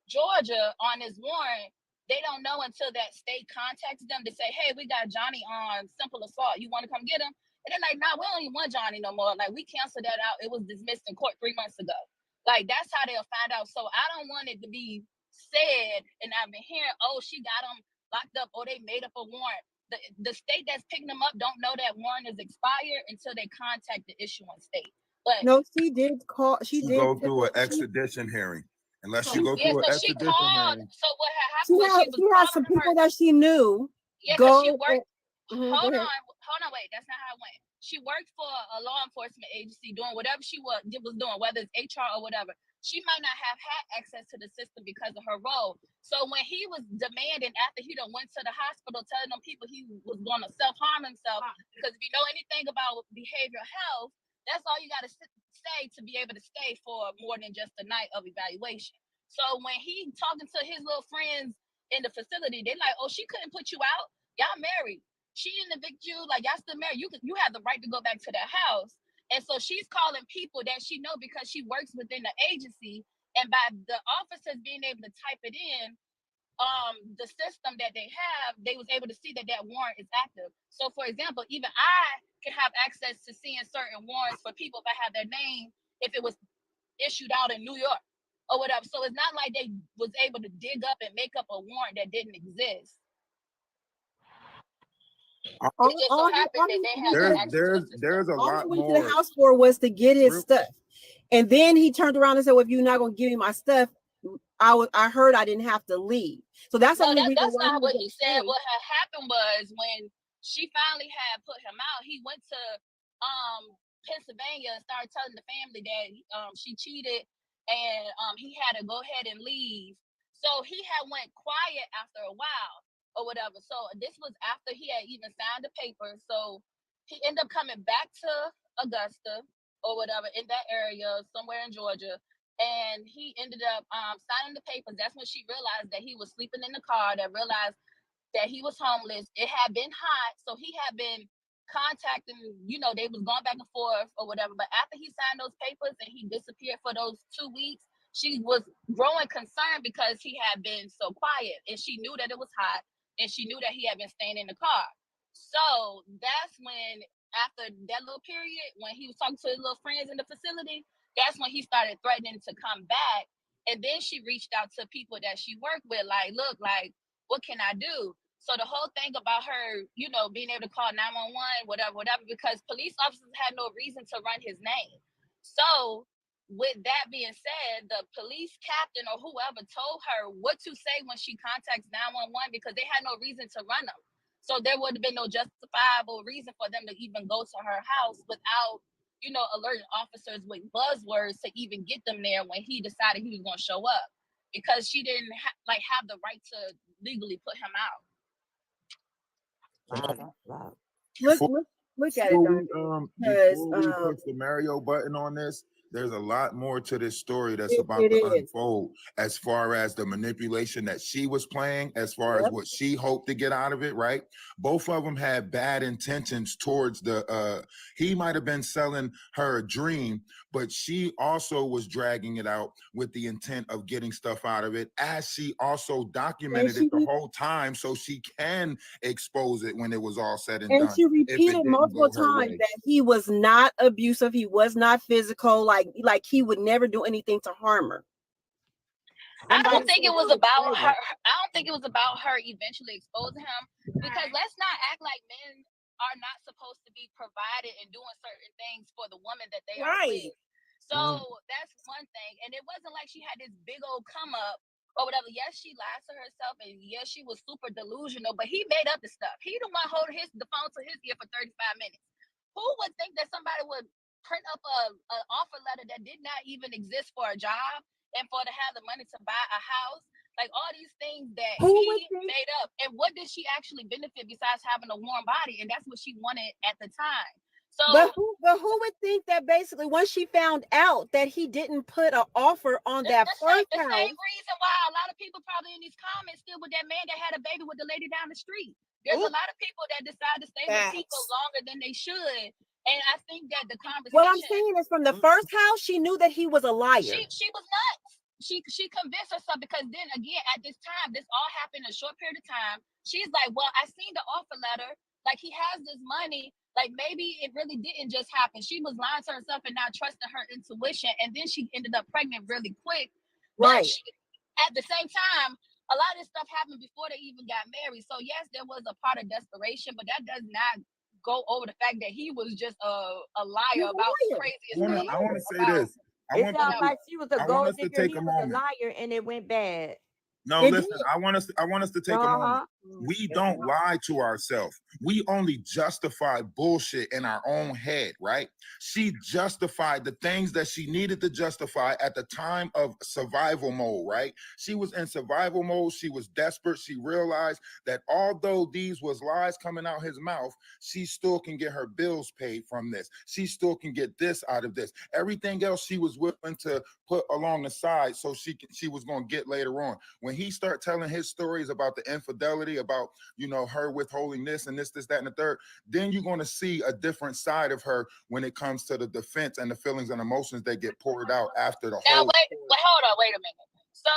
Georgia on his warrant, they don't know until that state contacts them to say, hey, we got Johnny on simple assault. You want to come get him? And they're like, nah, we don't even want Johnny no more. Like, we canceled that out. It was dismissed in court 3 months ago. Like, that's how they'll find out. So I don't want it to be said, and I've been hearing, oh, she got him locked up or they made up a warrant. The state that's picking them up don't know that warrant is expired until they contact the issuing state. But no, she did call. She did go through an extradition hearing. Unless you go yeah, through an so she extradition called. hearing. So what had happened was she had some people that she knew. Yeah, because she worked. Hold on, wait. That's not how it went. She worked for a law enforcement agency doing whatever she was doing, whether it's HR or whatever. She might not have had access to the system because of her role. So when he was demanding after he done went to the hospital telling them people he was going to self-harm himself, because if you know anything about behavioral health, that's all you got to say to be able to stay for more than just a night of evaluation. So when he talking to his little friends in the facility, they're like, oh, she couldn't put you out. Y'all married. She didn't evict you. Like, y'all still married. You have the right to go back to that house. And so she's calling people that she know because she works within the agency. And by the officers being able to type it in, the system that they have, they was able to see that warrant is active. So, for example, even I can have access to seeing certain warrants for people if I have their name, if it was issued out in New York or whatever. So it's not like they was able to dig up and make up a warrant that didn't exist. It just so happened that they had there's a lot went more. to the house for was to get his stuff, and then he turned around and said, "Well, if you're not going to give me my stuff, I heard I didn't have to leave." So that's the only reason that's why not what he said. What had happened was when she finally had put him out, he went to Pennsylvania and started telling the family that she cheated and he had to go ahead and leave. So he had went quiet after a while or whatever. So this was after he had even signed the paper. So he ended up coming back to Augusta or whatever in that area, somewhere in Georgia. And he ended up signing the papers. That's when she realized that he was sleeping in the car, that realized that he was homeless. It had been hot. So he had been contacting, they was going back and forth or whatever. But after he signed those papers and he disappeared for those 2 weeks, she was growing concerned because he had been so quiet. And she knew that it was hot. And she knew that he had been staying in the car. So that's when, after that little period, when he was talking to his little friends in the facility, that's when he started threatening to come back. And then she reached out to people that she worked with, like, look, like, what can I do? So the whole thing about her, being able to call 911, whatever, because police officers had no reason to run his name. So with that being said, the police captain or whoever told her what to say when she contacts 911 because they had no reason to run them. So there would have been no justifiable reason for them to even go to her house without, alerting officers with buzzwords to even get them there when he decided he was going to show up, because she didn't have the right to legally put him out. Look at it, Before we push the Mario button on this, there's a lot more to this story that's about to unfold as far as the manipulation that she was playing, as far as what she hoped to get out of it, right? Both of them had bad intentions towards he might have been selling her a dream, but she also was dragging it out with the intent of getting stuff out of it, as she also documented it the whole time so she can expose it when it was all said and done. And she repeated multiple times that he was not abusive, he was not physical, like he would never do anything to harm her. I don't think it was about her. I don't think it was about her eventually exposing him, because let's not act like men are not supposed to be provided and doing certain things for the woman that they are with. So that's one thing. And it wasn't like she had this big old come up or whatever. Yes, she lied to herself, and yes, she was super delusional, but he made up the stuff. He the one holding the phone to his ear for 35 minutes. Who would think that somebody would print up an offer letter that did not even exist for a job and for to have the money to buy a house? Like all these things that he made up. And what did she actually benefit besides having a warm body? And that's what she wanted at the time. So, but who would think that basically once she found out that he didn't put an offer on that first the house? Same reason why a lot of people probably in these comments still with that man that had a baby with the lady down the street. There's a lot of people that decide to stay with people longer than they should. And I think that the conversation. What I'm saying is, from the first house, she knew that he was a liar. She was nuts. She convinced herself, because then again, at this time, this all happened in a short period of time. She's like, well, I seen the offer letter. Like, he has this money. Like, maybe it really didn't just happen. She was lying to herself and not trusting her intuition. And then she ended up pregnant really quick. Right. But at the same time, a lot of this stuff happened before they even got married. So yes, there was a part of desperation, but that does not go over the fact that he was just a liar about the craziest thing. I want to say this. It sounds like she was a gold digger. Take He a was a moment. liar, and it went bad. No, listen, I want us to take a moment. We don't lie to ourselves. We only justify bullshit in our own head, right? She justified the things that she needed to justify at the time of survival mode, right? She was in survival mode. She was desperate. She realized that although these was lies coming out his mouth, she still can get her bills paid from this. She still can get this out of this. Everything else she was willing to put along the side so she was going to get later on. When he start telling his stories about the infidelity, about, you know, her withholding this and this, that, and the third, then you're going to see a different side of her when it comes to the defense and the feelings and emotions that get poured out after the now, whole. hold on, wait a minute. So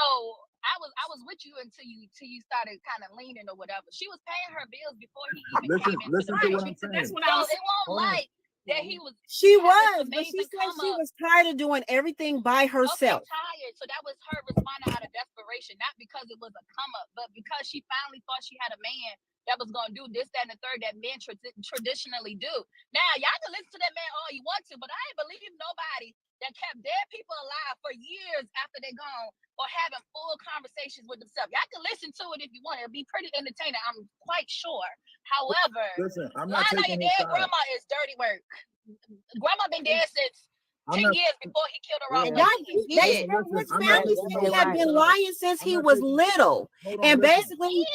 I was with you until you started kind of leaning or whatever. She was paying her bills before he even came into listen the to what picture. I'm saying. So they won't like that he was. She had was, this but she amazing said come she up. was tired of doing everything by herself. Okay, tired. So that was her responding out of desperation, not because it was a come up, but because she finally thought she had a man that was gonna do this, that, and the third that men traditionally do. Now y'all can listen to that man all you want to, but I ain't believe nobody that kept dead people alive for years after they're gone or having full conversations with themselves. Y'all can listen to it if you want. It'll be pretty entertaining, I'm quite sure. However, Listen, I'm not lying on taking your his dead side. grandma is dirty work. Grandma been dead since 10 years before he killed her off. His family said he had been lying since he was little. And basically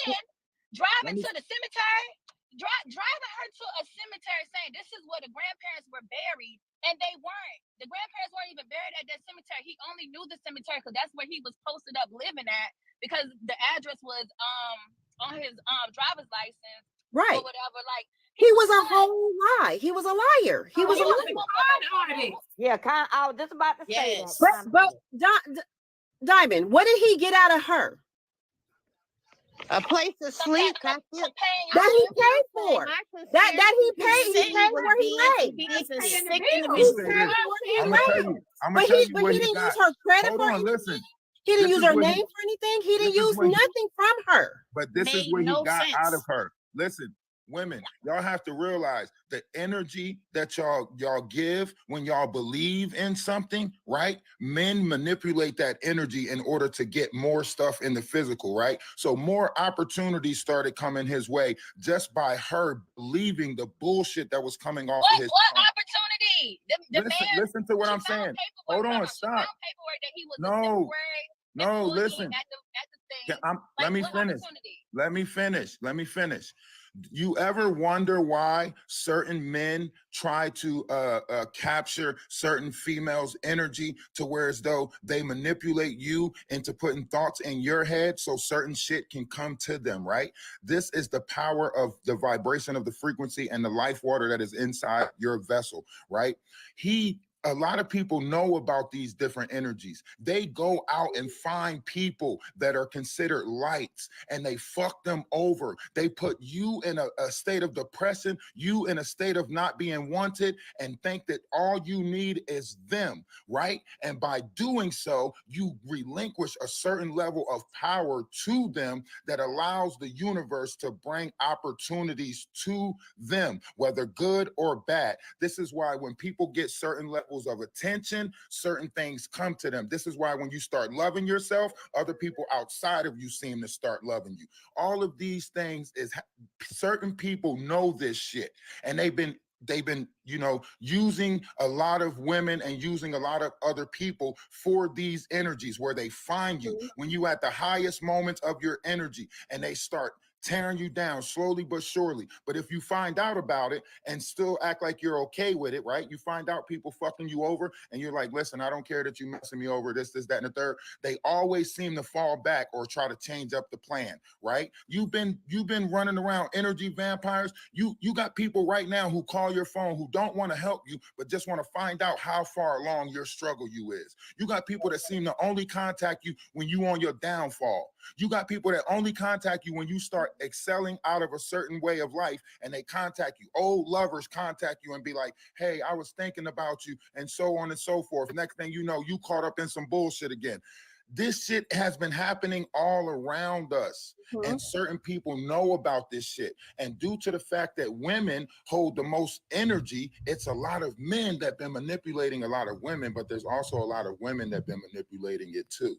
driving to the cemetery, driving her to a cemetery saying this is where the grandparents were buried, and they weren't. The grandparents weren't even buried at that cemetery. He only knew the cemetery because that's where he was posted up living at, because the address was on his driver's license, right, or whatever. Like he was a whole lie. He was a liar. He was a liar. Yeah, I was just about to say that. But Diamond, what did he get out of her? A place to sleep. That he paid for. That he paid. He paid where he laid. But he didn't use her credit for anything. He didn't use her name for anything. He didn't use nothing from her. But this is what he got out of her. Listen, women, y'all have to realize the energy that y'all give when y'all believe in something, right? Men manipulate that energy in order to get more stuff in the physical, right? So more opportunities started coming his way just by her believing the bullshit that was coming off of his. What opportunity? Listen to what I'm saying. Hold on, stop. No, listen. Let me finish. You ever wonder why certain men try to capture certain females' energy to where as though they manipulate you into putting thoughts in your head so certain shit can come to them, right? This is the power of the vibration of the frequency and the life water that is inside your vessel, right? A lot of people know about these different energies. They go out and find people that are considered lights and they fuck them over. They put you in a state of depression, you in a state of not being wanted, and think that all you need is them, right? And by doing so, you relinquish a certain level of power to them that allows the universe to bring opportunities to them, whether good or bad. This is why when people get certain levels of attention, certain things come to them. This is why when you start loving yourself, other people outside of you seem to start loving you. All of these things is certain people know this shit, and they've been, you know, using a lot of women and using a lot of other people for these energies where they find you when you at the highest moments of your energy, and they start tearing you down slowly but surely. But if you find out about it and still act like you're okay with it, right? You find out people fucking you over and you're like, listen, I don't care that you messing me over, this, that, and the third. They always seem to fall back or try to change up the plan, right? You've been running around energy vampires. You got people right now who call your phone who don't want to help you, but just want to find out how far along your struggle you is. You got people that seem to only contact you when you on your downfall. You got people that only contact you when you start excelling out of a certain way of life, and they contact you. Old lovers contact you and be like, hey, I was thinking about you, and so on and so forth. Next thing you know, you caught up in some bullshit again. This shit has been happening all around us. And certain people know about this shit. And due to the fact that women hold the most energy, it's a lot of men that been manipulating a lot of women, but there's also a lot of women that been manipulating it too.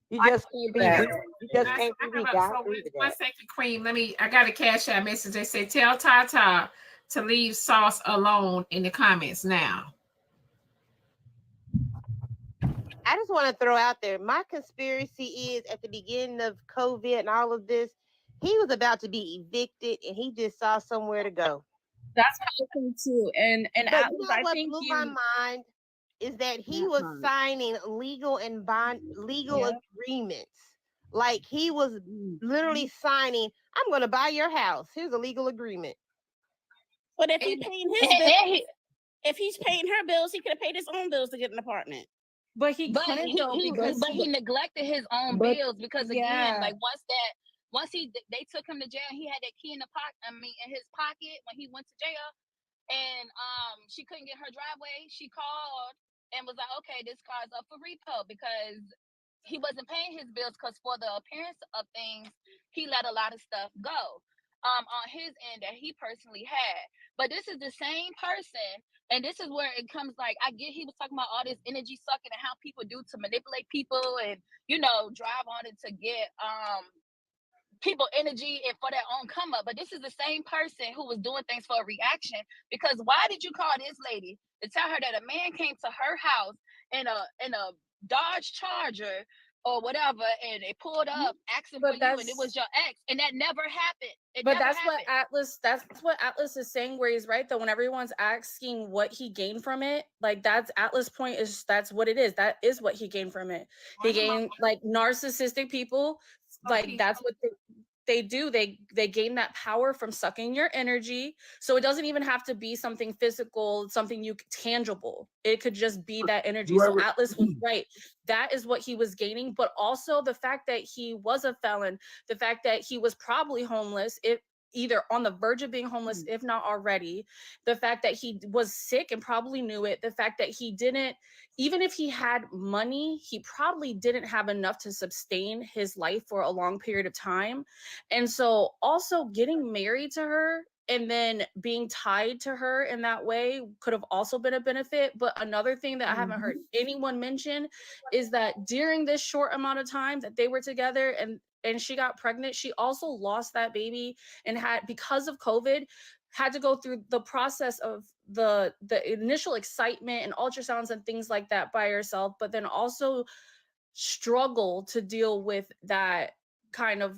You just can't be weak. You just can't be weak. I agree with One that. second, Queen. I got a cash out message. They say, tell Tata to leave Sauce alone in the comments now. I just want to throw out there, my conspiracy is at the beginning of COVID and all of this, he was about to be evicted and he just saw somewhere to go. That's what I think too. And but Atlas, you know I what think blew you my mind is that he was signing legal and legal agreements. Like he was literally signing, I'm going to buy your house. Here's a legal agreement. But if he's paying his bills, if he's paying her bills, he could have paid his own bills to get an apartment. But he couldn't though because he neglected his own bills because again, like once they took him to jail, he had that key in the pocket. I mean, in his pocket when he went to jail, and she couldn't get her driveway. She called and was like, "Okay, this car's up for repo," because he wasn't paying his bills. Because for the appearance of things, he let a lot of stuff go on his end that he personally had. But this is the same person. And this is where it comes like, I get he was talking about all this energy sucking and how people do to manipulate people and, you know, drive on it to get people energy and for their own come up. But this is the same person who was doing things for a reaction. Because why did you call this lady to tell her that a man came to her house in a Dodge Charger or whatever, and they pulled up asking for you, and it was your ex, and that never happened. But that's what Atlas is saying, where he's right though. When everyone's asking what he gained from it, like that's Atlas' point is that's what it is. That is what he gained from it. He gained like narcissistic people, like that's what they do. They gain that power from sucking your energy. So it doesn't even have to be something physical, something tangible. It could just be that energy. So Atlas was right. That is what he was gaining. But also the fact that he was a felon, the fact that he was probably homeless, either on the verge of being homeless, if not already, the fact that he was sick and probably knew it, the fact that he didn't, even if he had money, he probably didn't have enough to sustain his life for a long period of time. And so also getting married to her and then being tied to her in that way could have also been a benefit. But another thing that I haven't heard anyone mention is that during this short amount of time that they were together and she got pregnant, she also lost that baby and had, because of COVID, had to go through the process of the initial excitement and ultrasounds and things like that by herself, but then also struggle to deal with that kind of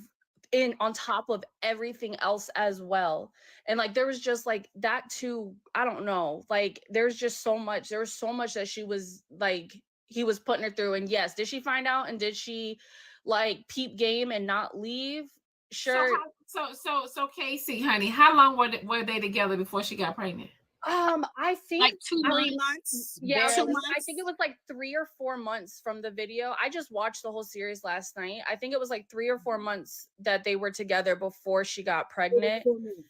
on top of everything else as well. And like there was just like that too, I don't know, like there was so much that she was like, he was putting her through. And yes, did she find out and did she like peep game and not leave? Sure. So Casey, honey, how long were they together before she got pregnant? I think like 3 months. Yeah, 2 months. I think it was like 3 or 4 months from the video. I just watched the whole series last night. I think it was like 3 or 4 months that they were together before she got pregnant.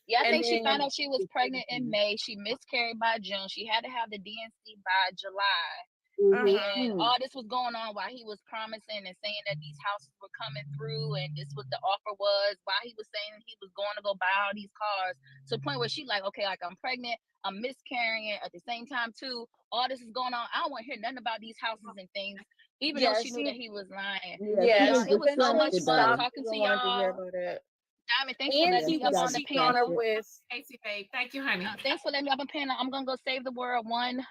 Yeah, I think she found out she was pregnant in May. She miscarried by June. She had to have the DNC by July. And all this was going on while he was promising and saying that these houses were coming through and this was the offer was, while he was saying he was going to go buy all these cars, to the point where she like, okay, like I'm pregnant, I'm miscarrying. At the same time too, all this is going on, I don't want to hear nothing about these houses and things, even though she knew that he was lying. It was so much fun talking to y'all. Diamond, thanks for letting me up on the panel with Casey, babe. Thank you, honey. Thanks for letting me up on the panel. I'm gonna go save the world one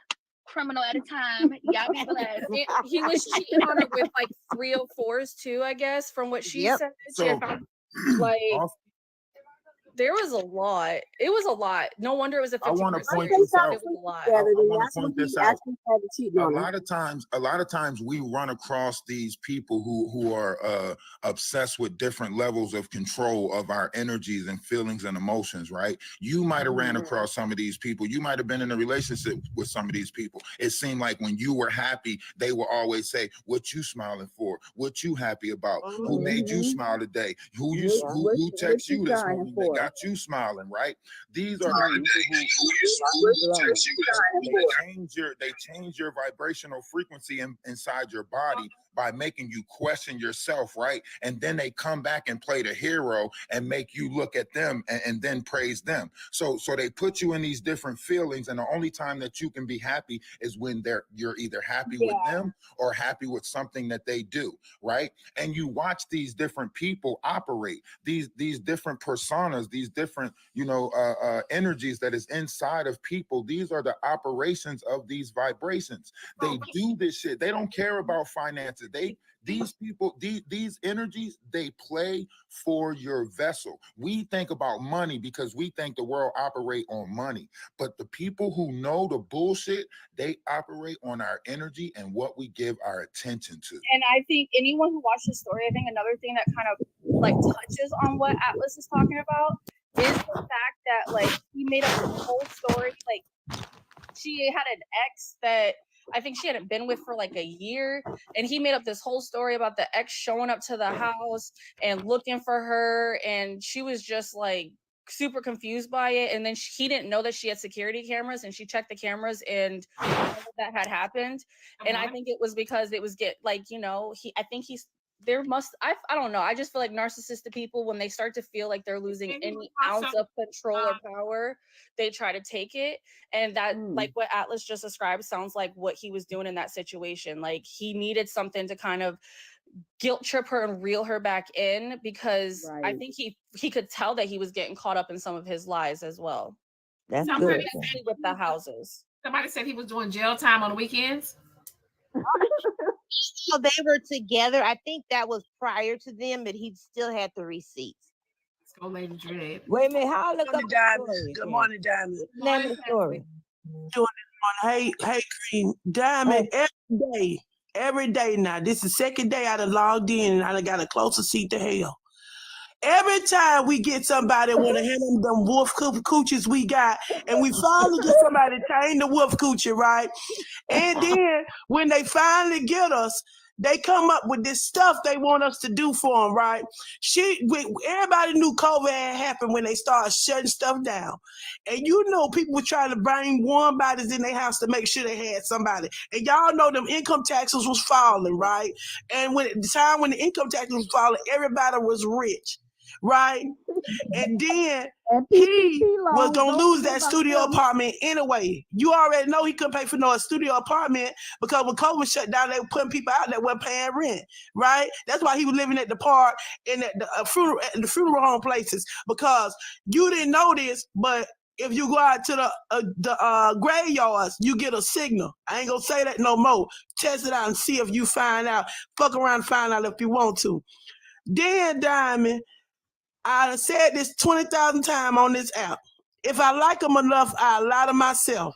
criminal at a time. Y'all be blessed. He was cheating on her with like 304s too, I guess, from what she said. So, like there was a lot. It was a lot. No wonder it was a 15. I want to point this out. I want to point this out. A lot of times we run across these people who are obsessed with different levels of control of our energies and feelings and emotions, right? You might have ran across some of these people. You might have been in a relationship with some of these people. It seemed like when you were happy, they will always say, what you smiling for? What you happy about? Who made you smile today? Who texted you this morning that got you smiling, right? These are the people who they change your vibrational frequency inside your body by making you question yourself, right? And then they come back and play the hero and make you look at them and then praise them. So they put you in these different feelings, and the only time that you can be happy is when you're either happy with them or happy with something that they do, right? And you watch these different people operate, these different personas, these different, energies that is inside of people. These are the operations of these vibrations. They do this shit. They don't care about finances. These people, these energies, they play for your vessel. We think about money because we think the world operate on money. But the people who know the bullshit, they operate on our energy and what we give our attention to. And I think anyone who watched the story, I think another thing that kind of like touches on what Atlas is talking about is the fact that like he made up this whole story. Like she had an ex that I think she hadn't been with for like a year, and he made up this whole story about the ex showing up to the house and looking for her, and she was just like super confused by it. And then he didn't know that she had security cameras, and she checked the cameras and that had happened. And I think it was because it was I don't know. I just feel like narcissistic people, when they start to feel like they're losing any ounce of control or power, they try to take it. And that, like what Atlas just described, sounds like what he was doing in that situation. Like he needed something to kind of guilt trip her and reel her back in, because I think he could tell that he was getting caught up in some of his lies as well. That's good. good. Especially with the houses. Somebody said he was doing jail time on the weekends. So they were together. I think that was prior to them, but he still had the receipts. Let's go, Lady Dread. Wait a minute, how look up the Diamond. story? Good morning, Diamond. Name the story. Hey, Cream. Diamond, every day now. This is the second day I done logged in and I done got a closer seat to hell. Every time we get somebody that want to handle them wolf coochies we got, and we finally get somebody to tame the wolf coochie, right? And then when they finally get us, they come up with this stuff they want us to do for them, right? Everybody knew COVID had happened when they started shutting stuff down. And people were trying to bring warm bodies in their house to make sure they had somebody. And y'all know them income taxes was falling, right? And when the time when the income taxes was falling, everybody was rich, right? And then he was going to lose that studio apartment anyway. You already know he couldn't pay for no studio apartment because when COVID shut down, they were putting people out that weren't paying rent, right? That's why he was living at the park and at the funeral home places, because you didn't know this, but if you go out to the graveyards, you get a signal. I ain't going to say that no more. Test it out and see if you find out. Fuck around and find out if you want to. Then, Diamond, I said this 20,000 times on this app. If I like him enough, I lie to myself.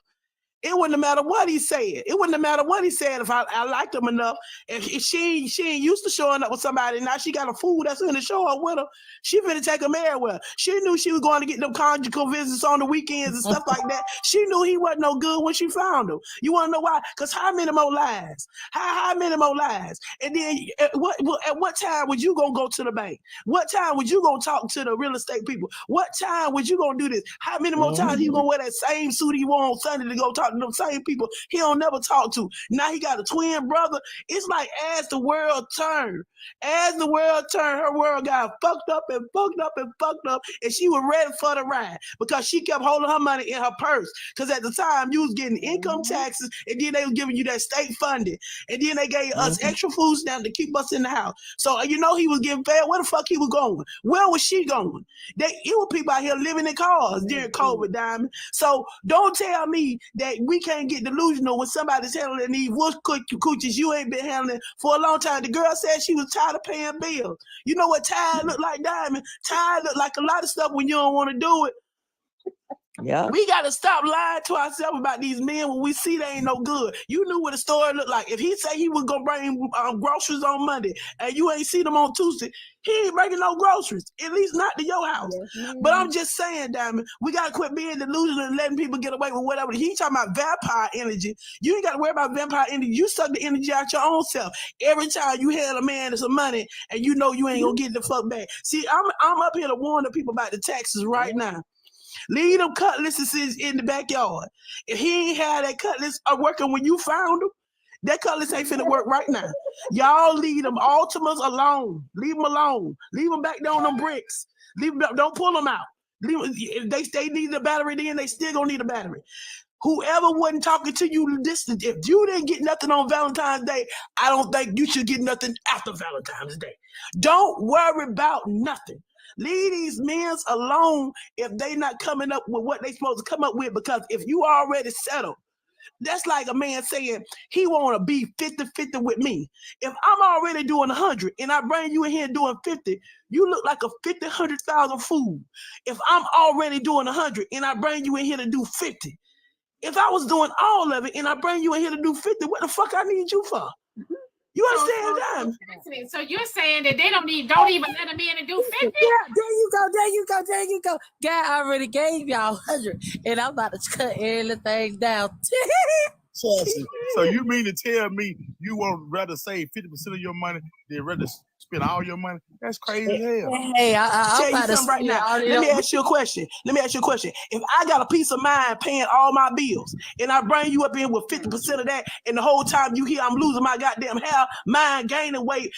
It wouldn't matter what he said. It wouldn't matter what he said if I liked him enough. If she ain't used to showing up with somebody, now she got a fool that's going to show up with her. She finna take him everywhere. She knew she was going to get them conjugal visits on the weekends and stuff like that. She knew he wasn't no good when she found him. You want to know why? Because how many more lies? How many more lies? And then at what time would you going to go to the bank? What time would you going to talk to the real estate people? What time would you going to do this? How many more times you going to wear that same suit he wore on Sunday to go talk to them same people he don't never talk to? Now he got a twin brother. It's like as the world turned, her world got fucked up and fucked up and fucked up, and she was ready for the ride because she kept holding her money in her purse. Because at the time you was getting income taxes, and then they was giving you that state funding, and then they gave us extra food stamps to keep us in the house. So he was getting fed. Where the fuck he was going? Where was she going? It was people out here living in cars during COVID, Diamond. So don't tell me that we can't get delusional when somebody's handling these wolf coochies you ain't been handling for a long time. The girl said she was tired of paying bills. You know what tired look like, Diamond? Tired look like a lot of stuff when you don't want to do it. Yeah. We got to stop lying to ourselves about these men when we see they ain't no good. You knew what the story looked like. If he say he was going to bring groceries on Monday and you ain't see them on Tuesday, he ain't bringing no groceries, at least not to your house. Yes, but I'm just saying, Diamond, we got to quit being delusional and letting people get away with whatever. He talking about vampire energy. You ain't got to worry about vampire energy. You suck the energy out your own self. Every time you hand a man some money and you know you ain't going to get the fuck back. See, I'm up here to warn the people about the taxes right now. Leave them cutlasses in the backyard. If he ain't had that cutlass working when you found him, That cutlass ain't finna work right now. Y'all leave them Altimas alone. Leave them alone. Leave them back there on them bricks. Leave them, don't pull them out. If they need the battery, then they still gonna need a battery. Whoever wasn't talking to you, if you didn't get nothing on Valentine's Day, I don't think you should get nothing after Valentine's Day. Don't worry about nothing. Leave these men alone if they not coming up with what they supposed to come up with, because if you already settled, that's like a man saying he want to be 50-50 with me. If I'm already doing 100 and I bring you in here doing 50, you look like a 50, 100,000 fool. If I'm already doing 100 and I bring you in here to do 50, if I was doing all of it and I bring you in here to do 50, what the fuck I need you for? You understand that? So you're saying that they don't even let them in and do 50? Yeah, there you go. God already gave y'all 100, and I'm about to cut everything down. Chelsea, so you mean to tell me you would rather save 50% of your money than rather spend all your money? That's crazy as hell. Hey, I'm tell you something right now. Let me ask you a question. If I got a peace of mind paying all my bills, and I bring you up in with 50% of that, and the whole time you hear I'm losing my goddamn hair, mind gaining weight,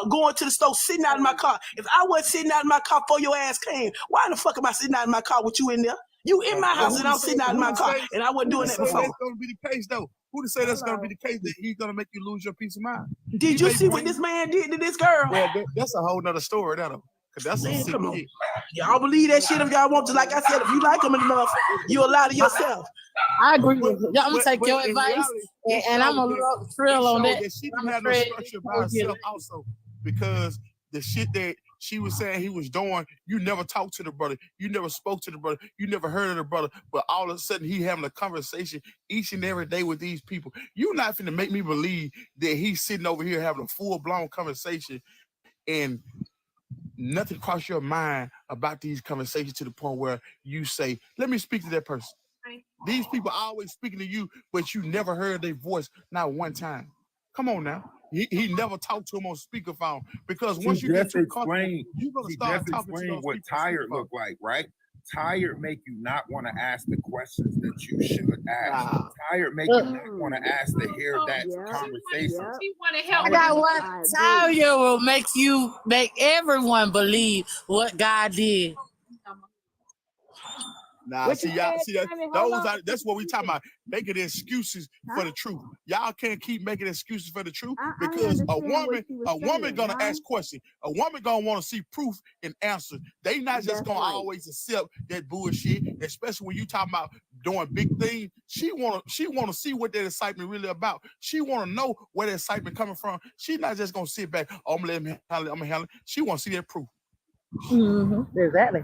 going to the store, sitting out in my car. If I wasn't sitting out in my car before your ass came, why the fuck am I sitting out in my car with you in there? You in my house and I'm sitting out in my car, and I wasn't doing that before. That's going to be the case, though. Who to say that's going to be the case, that he's going to make you lose your peace of mind? Did you see what this man did to this girl? Well, that's a whole nother story, though. Because that's a sick kid. Y'all believe that shit if y'all want to. Like I said, if you like him enough, you lie to yourself. I agree with you. I'm going to take your advice, and I'm going to thrill on that. She didn't have no structure by herself also, because the shit that she was saying he was doing, you never talked to the brother, you never spoke to the brother, you never heard of the brother, but all of a sudden he having a conversation each and every day with these people. You're not finna make me believe that he's sitting over here having a full-blown conversation and nothing crossed your mind about these conversations to the point where you say, let me speak to that person. These people are always speaking to you, but you never heard their voice, not one time. Come on now. He never talked to him on speakerphone, because once you get too comfortable, you're going to start talking to those what tired look like, right? Tired make you not want to ask the questions that you should ask. Tired make you not want to ask to hear that conversation. I got one. Tired will make everyone believe what God did. Nah, that's what we talking about, making excuses for the truth. Y'all can't keep making excuses for the truth, because a woman gonna ask questions. A woman gonna want to see proof and answer. They not just gonna always accept that bullshit, especially when you talking about doing big things. She wanna see what that excitement really about. She wanna know where that excitement coming from. She not just gonna sit back, oh, I'm gonna let him handle it, I'm gonna handle it. She wanna see that proof. Exactly.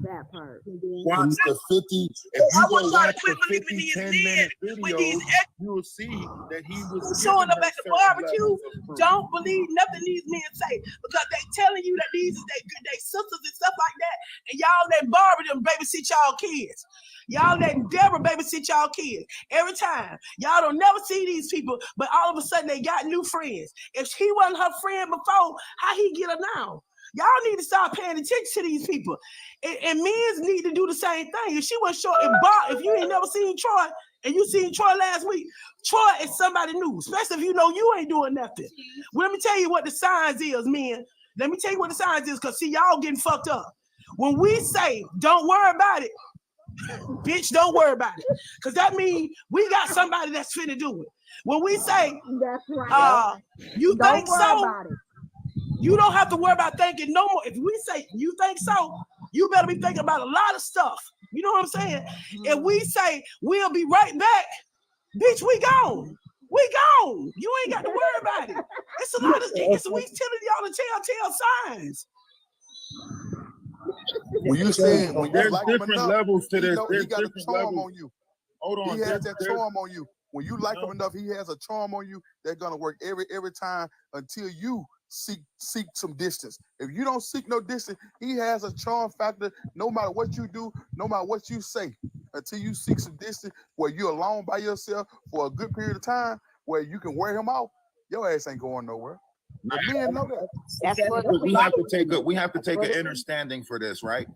That part. Watch the 50. If you go watch the 50, 10-minute video, you will see that he was showing up at the barbecue. Don't believe nothing these men say, because they telling you that these is they sisters and stuff like that, and y'all that Barbara them babysit y'all kids. Y'all that Deborah babysit y'all kids. Every time. Y'all don't never see these people, but all of a sudden they got new friends. If he wasn't her friend before, how he get her now? Y'all need to start paying attention to these people. And men need to do the same thing. If she wasn't sure, if you ain't never seen Troy, and you seen Troy last week, Troy is somebody new, especially if you know you ain't doing nothing. Well, let me tell you what the signs is, men. Let me tell you what the signs is, because see, y'all getting fucked up. When we say, don't worry about it, bitch, don't worry about it. Because that means we got somebody that's finna do it. When we say, that's right. You don't think worry so? About it. You don't have to worry about thinking no more. If we say you think so, you better be thinking about a lot of stuff. You know what I'm saying? If we say we'll be right back, bitch, we gone. We gone. You ain't got to worry about it. It's a lot of things. We telling y'all the telltale signs. When you say there's different levels to this, he got a charm levels. on you. Hold on, he has that charm on you. When you like him enough, he has a charm on you that's gonna work every time until you seek some distance. If you don't seek no distance, he has a charm factor no matter what you do, no matter what you say, until you seek some distance where you're alone by yourself for a good period of time where you can wear him out. Your ass ain't going nowhere. The men know that. We have to take an understanding for this, right?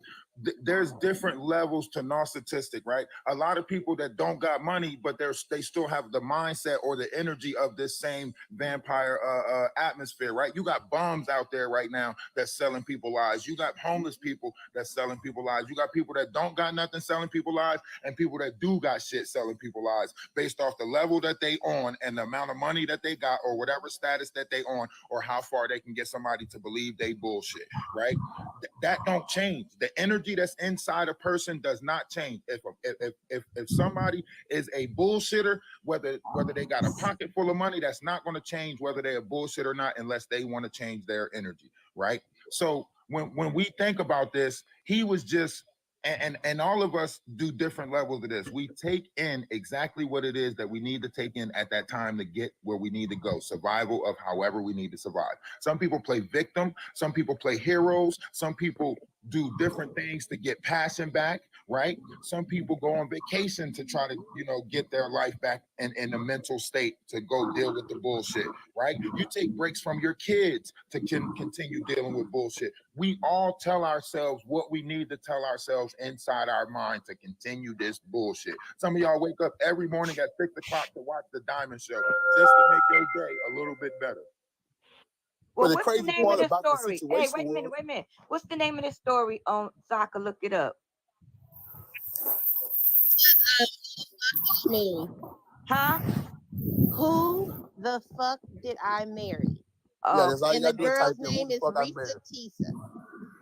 there's different levels to narcissistic, right? A lot of people that don't got money, but they still have the mindset or the energy of this same vampire atmosphere, right? You got bums out there right now that's selling people lies. You got homeless people that's selling people lies. You got people that don't got nothing selling people lies, and people that do got shit selling people lies based off the level that they on and the amount of money that they got or whatever status that they on or how far they can get somebody to believe they bullshit, right? That don't change. The energy that's inside a person does not change. If somebody is a bullshitter, whether they got a pocket full of money, that's not going to change whether they're a bullshit or not, unless they want to change their energy, right? So when we think about this, he was just, and all of us do different levels of this. We take in exactly what it is that we need to take in at that time to get where we need to go. Survival of however we need to survive. Some people play victim, some people play heroes, some people do different things to get passion back, right? Some people go on vacation to try to, get their life back in the mental state to go deal with the bullshit, right? You take breaks from your kids to continue dealing with bullshit. We all tell ourselves what we need to tell ourselves inside our mind to continue this bullshit. Some of y'all wake up every morning at 6 o'clock to watch The Diamond Show just to make your day a little bit better. Well, what's the name of the story? Hey, wait a minute. What's the name of the story so I can look it up? Me. Huh? Who the fuck did I marry? Yeah, that's all you And gotta the do. girl's Type in, name who is the fuck I Rita married? Tisa.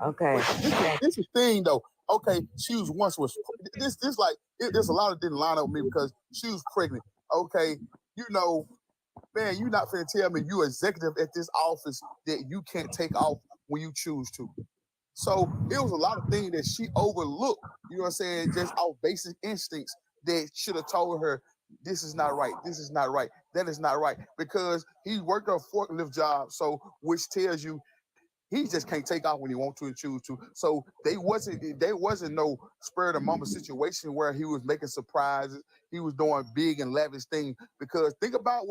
Okay. This is the thing though. Okay, she was this like there's a lot of didn't line up with me because she was pregnant. Okay, man, you're not finna tell me you executive at this office that you can't take off when you choose to. So it was a lot of things that she overlooked, you know what I'm saying, just off basic instincts that should have told her, this is not right, this is not right, that is not right. Because he worked a forklift job, so which tells you he just can't take off when he wants to and choose to. So there wasn't no spur of the moment situation where he was making surprises. He was doing big and lavish things. Because think about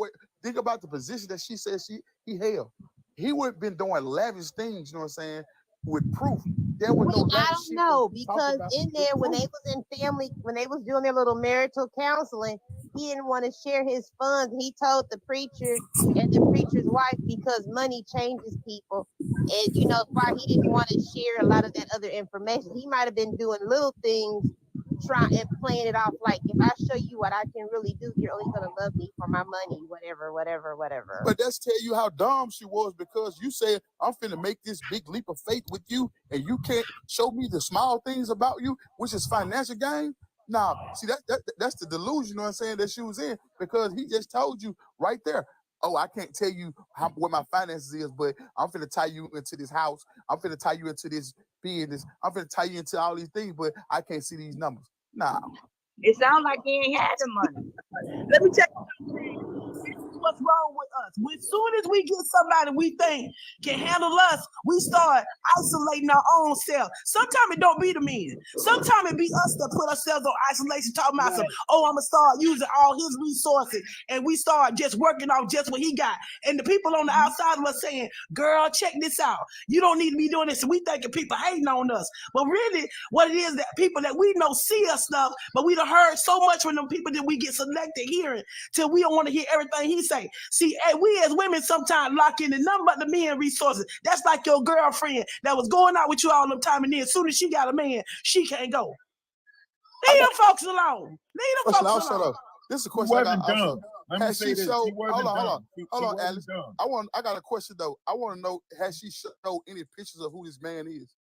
the position that she said he held. He would have been doing lavish things, you know what I'm saying, with proof. There was no I lavish don't know, because in there when they was in family, when they was doing their little marital counseling, he didn't want to share his funds. He told the preacher and the preacher's wife because money changes people. And why he didn't want to share a lot of that other information. He might have been doing little things, trying and playing it off like, if I show you what I can really do, you're only gonna love me for my money, whatever. But that's tell you how dumb she was, because you said, I'm finna make this big leap of faith with you, and you can't show me the small things about you, which is financial gain. Now, see, that's the delusion, you know what I'm saying, that she was in, because he just told you right there, oh, I can't tell you what my finances is, but I'm finna tie you into this house. I'm finna tie you into this business. I'm finna tie you into all these things, but I can't see these numbers. Nah. It sounds like he ain't had the money. Let me tell you, this is what's wrong with us. As soon as we get somebody we think can handle us, we start isolating our own self. Sometimes it don't be the men. Sometimes it be us that put ourselves on isolation, talking about some, I'm gonna start using all his resources, and we start just working off just what he got. And the people on the outside of us saying, girl, check this out. You don't need to be doing this. And we thinking people hating on us. But really, what it is that people that we know see us stuff, but we done heard so much from them people that we get selected hearing till we don't want to hear everything he say. See, we as women sometimes lock in and nothing but the men resources. That's like your girlfriend that was going out with you all the time, and then as soon as she got a man, she can't go. Leave them folks alone. Leave them folks alone. This is a question I got. Dumb. Let me has say she this. showed? She wasn't Hold on, Alice. dumb. I got a question though. I want to know, has she showed any pictures of who this man is?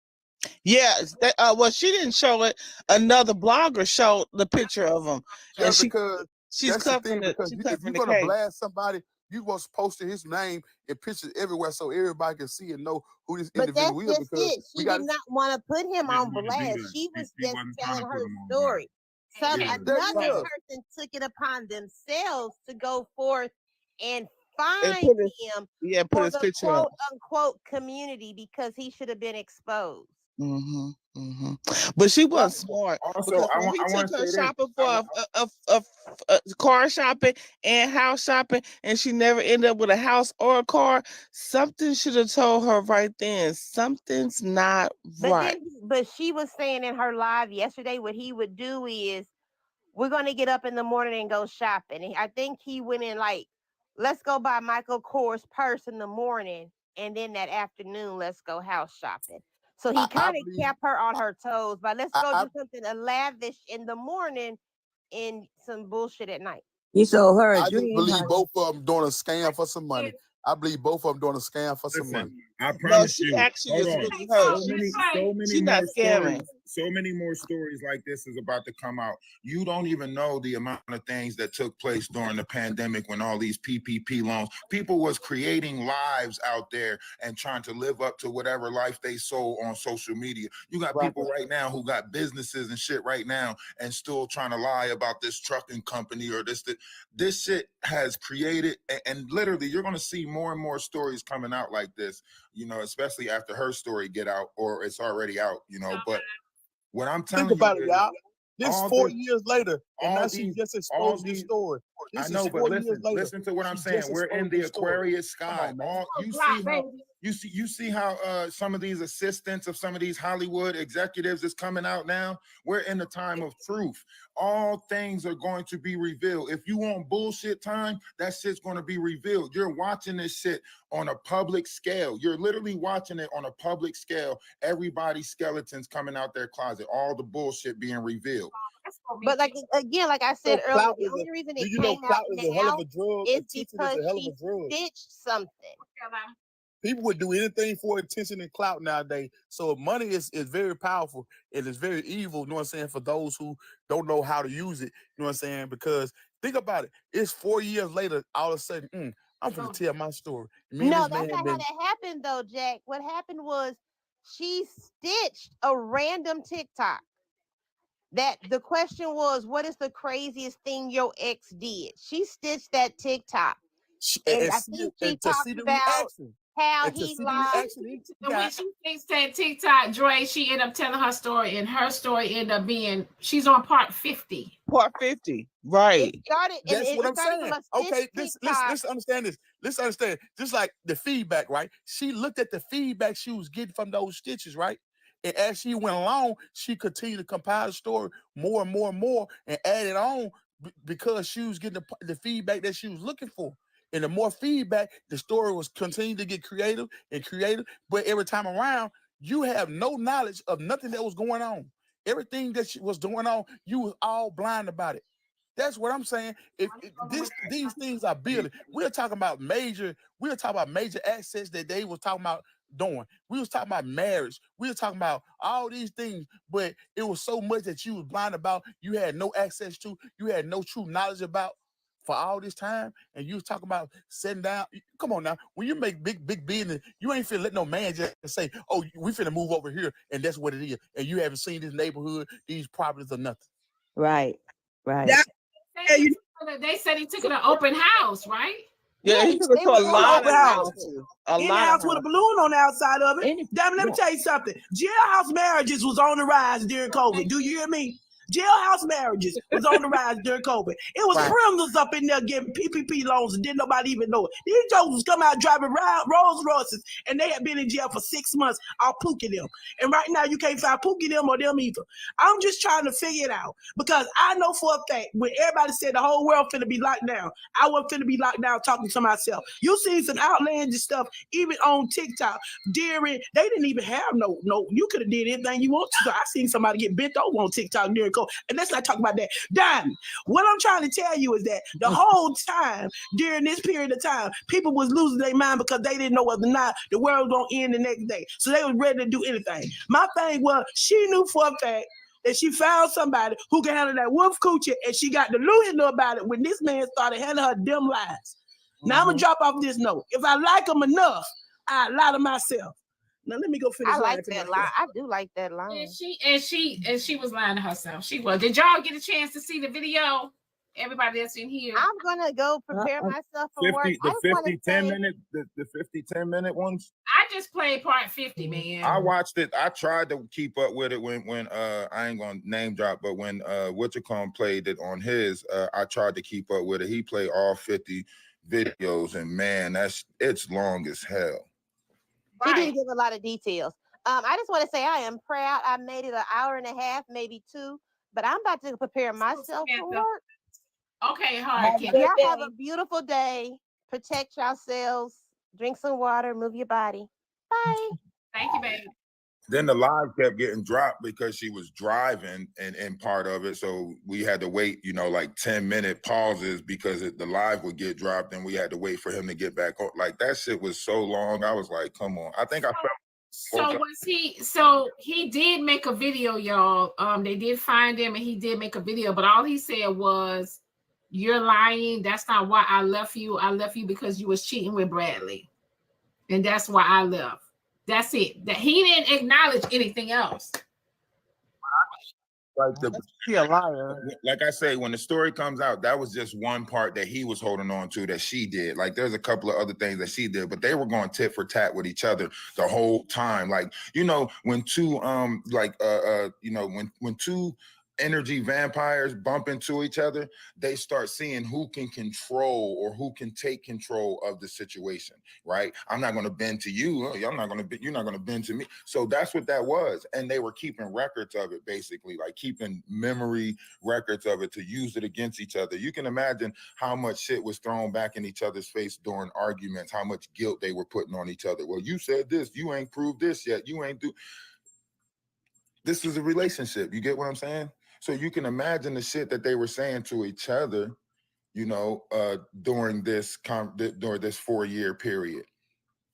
Yeah, well, she didn't show it. Another blogger showed the picture of him, Yeah, and because she's that's the covering thing. it. Because if you're gonna blast somebody, you was posting his name and pictures everywhere so everybody can see and know who this But that's individual is. just Because it. She did not want to put him on blast. She was just telling her story. Another person took it upon themselves to go forth and find him put for his the picture quote up. unquote community because he should have been exposed. Mm-hmm. But she wasn't smart. Also, because I when he want took to her say shopping for a car shopping and house shopping, and she never ended up with a house or a car. Something should have told her right then. Something's not right. But she was saying in her live yesterday, what he would do is, we're gonna get up in the morning and go shopping. And I think he went in like, let's go buy Michael Kors purse in the morning, and then that afternoon, let's go house shopping. So he kind of kept her on her toes, but let's go do something lavish in the morning and some bullshit at night. He sold her a I dream. just believe both of them doing a scam for some money. I believe both of them doing a scam for some money. I promise she you. actually Hold is on. really hurt. So many She's more not scamming. stories. So many more stories like this is about to come out. You don't even know the amount of things that took place during the pandemic when all these PPP loans. People was creating lives out there and trying to live up to whatever life they sold on social media. You got people right now who got businesses and shit right now and still trying to lie about this trucking company or this. This shit has created, and literally you're going to see more and more stories coming out like this, you know, especially after her story get out, or it's already out, you know. But what I'm telling Think about you it, is, y'all. This 4 years later, and now she just exposed the story. I This know, is but 4 years listen, later. listen to what I'm She saying. just We're in exposed the the story. Aquarius Come sky. on, man. You see how some of these assistants of some of these Hollywood executives is coming out now. We're in the time of truth. All things are going to be revealed. If you want bullshit time, that shit's going to be revealed. You're watching this shit on a public scale. You're literally watching it on a public scale. Everybody's skeletons coming out their closet. All the bullshit being revealed. But like again, like I said earlier, the only reason it came out now is because she stitched something. People would do anything for attention and clout nowadays. So money is very powerful and it's very evil, you know what I'm saying, for those who don't know how to use it, you know what I'm saying? Because think about it, it's 4 years later, all of a sudden, I'm gonna tell my story. No, that's not how that happened though, Jack. What happened was she stitched a random TikTok. That the question was, what is the craziest thing your ex did? She stitched that TikTok. And I think she talked about how he lied. And when she fixed that TikTok, Dre, she ended up telling her story, and her story ended up being, she's on part 50. Part 50, right. That's what I'm saying. Okay, let's understand this. Let's understand. Just like the feedback, right? She looked at the feedback she was getting from those stitches, right? And as she went along, she continued to compile the story more and more and more and add it on because she was getting the feedback that she was looking for. And the more feedback, the story was continuing to get creative and creative. But every time around, you have no knowledge of nothing that was going on. Everything that was going on, you was all blind about it. That's what I'm saying. These things are building. We're talking about major assets that they were talking about doing. We was talking about marriage. We were talking about all these things, but it was so much that you was blind about, you had no access to, you had no true knowledge about for all this time, and you was talking about sitting down. Come on now, when you make big business, you ain't finna let no man just say, oh, we finna move over here, and that's what it is, and you haven't seen this neighborhood, these properties or nothing. Right. They said he took it to an open house, right? Yeah, he took it to a lot of houses. In the house with a balloon on the outside of it. Damn, let me tell you something. Jailhouse marriages was on the rise during COVID. Do you hear me? Jailhouse marriages was on the rise during COVID. It was criminals up in there getting PPP loans and didn't nobody even know it. These jokers was coming out driving Rolls Royces and they had been in jail for 6 months all Pookie them. And right now you can't find Pookie them or them either. I'm just trying to figure it out because I know for a fact when everybody said the whole world finna be locked down, I wasn't finna be locked down talking to myself. You seen some outlandish stuff even on TikTok. They didn't even have no, you could have did anything you want to. So I seen somebody get bent over on TikTok during COVID. And let's not talk about that. Diamond, what I'm trying to tell you is that the whole time during this period of time, people was losing their mind because they didn't know whether or not the world was going to end the next day. So they was ready to do anything. My thing was, she knew for a fact that she found somebody who can handle that wolf coochie, and she got delusional about it when this man started handling her dim lies. Now I'm going to drop off this note. If I like him enough, I lie to myself. Now let me go finish. I like that line. I do like that line. And she was lying to herself. She was. Did y'all get a chance to see the video? everybody that's in here. I'm gonna go prepare myself for work. I just want to say, The 10-minute ones. I just played part 50, man. I watched it. I tried to keep up with it when I ain't gonna name drop, but when Whatchacom played it on his, I tried to keep up with it. He played all 50 videos, and man, it's long as hell. He didn't give a lot of details. I just want to say I am proud. I made it an hour and a half, maybe 2, but I'm about to prepare myself for work. Okay, hard. Y'all have a beautiful day. Protect yourselves. Drink some water. Move your body. Bye. Thank you, baby. Then the live kept getting dropped because she was driving and part of it. So we had to wait, like 10-minute pauses because the live would get dropped and we had to wait for him to get back on. Like that shit was so long. I was like, come on. I think I felt. So he did make a video, y'all. They did find him and he did make a video, but all he said was, "You're lying. That's not why I left you. I left you because you was cheating with Bradley. And that's why I left." That's it. That he didn't acknowledge anything else. He a liar. Like I say, when the story comes out, that was just one part that he was holding on to that she did. Like there's a couple of other things that she did, but they were going tit for tat with each other the whole time. Like, when two when two energy vampires bump into each other, they start seeing who can control or who can take control of the situation, right? I'm not going to bend to you. You're not going to bend to me. So that's what that was. And they were keeping records of it, basically, like keeping memory records of it to use it against each other. You can imagine how much shit was thrown back in each other's face during arguments, how much guilt they were putting on each other. Well, you said this, you ain't proved this yet. You ain't do. This is a relationship. You get what I'm saying? So you can imagine the shit that they were saying to each other, during this 4-year period.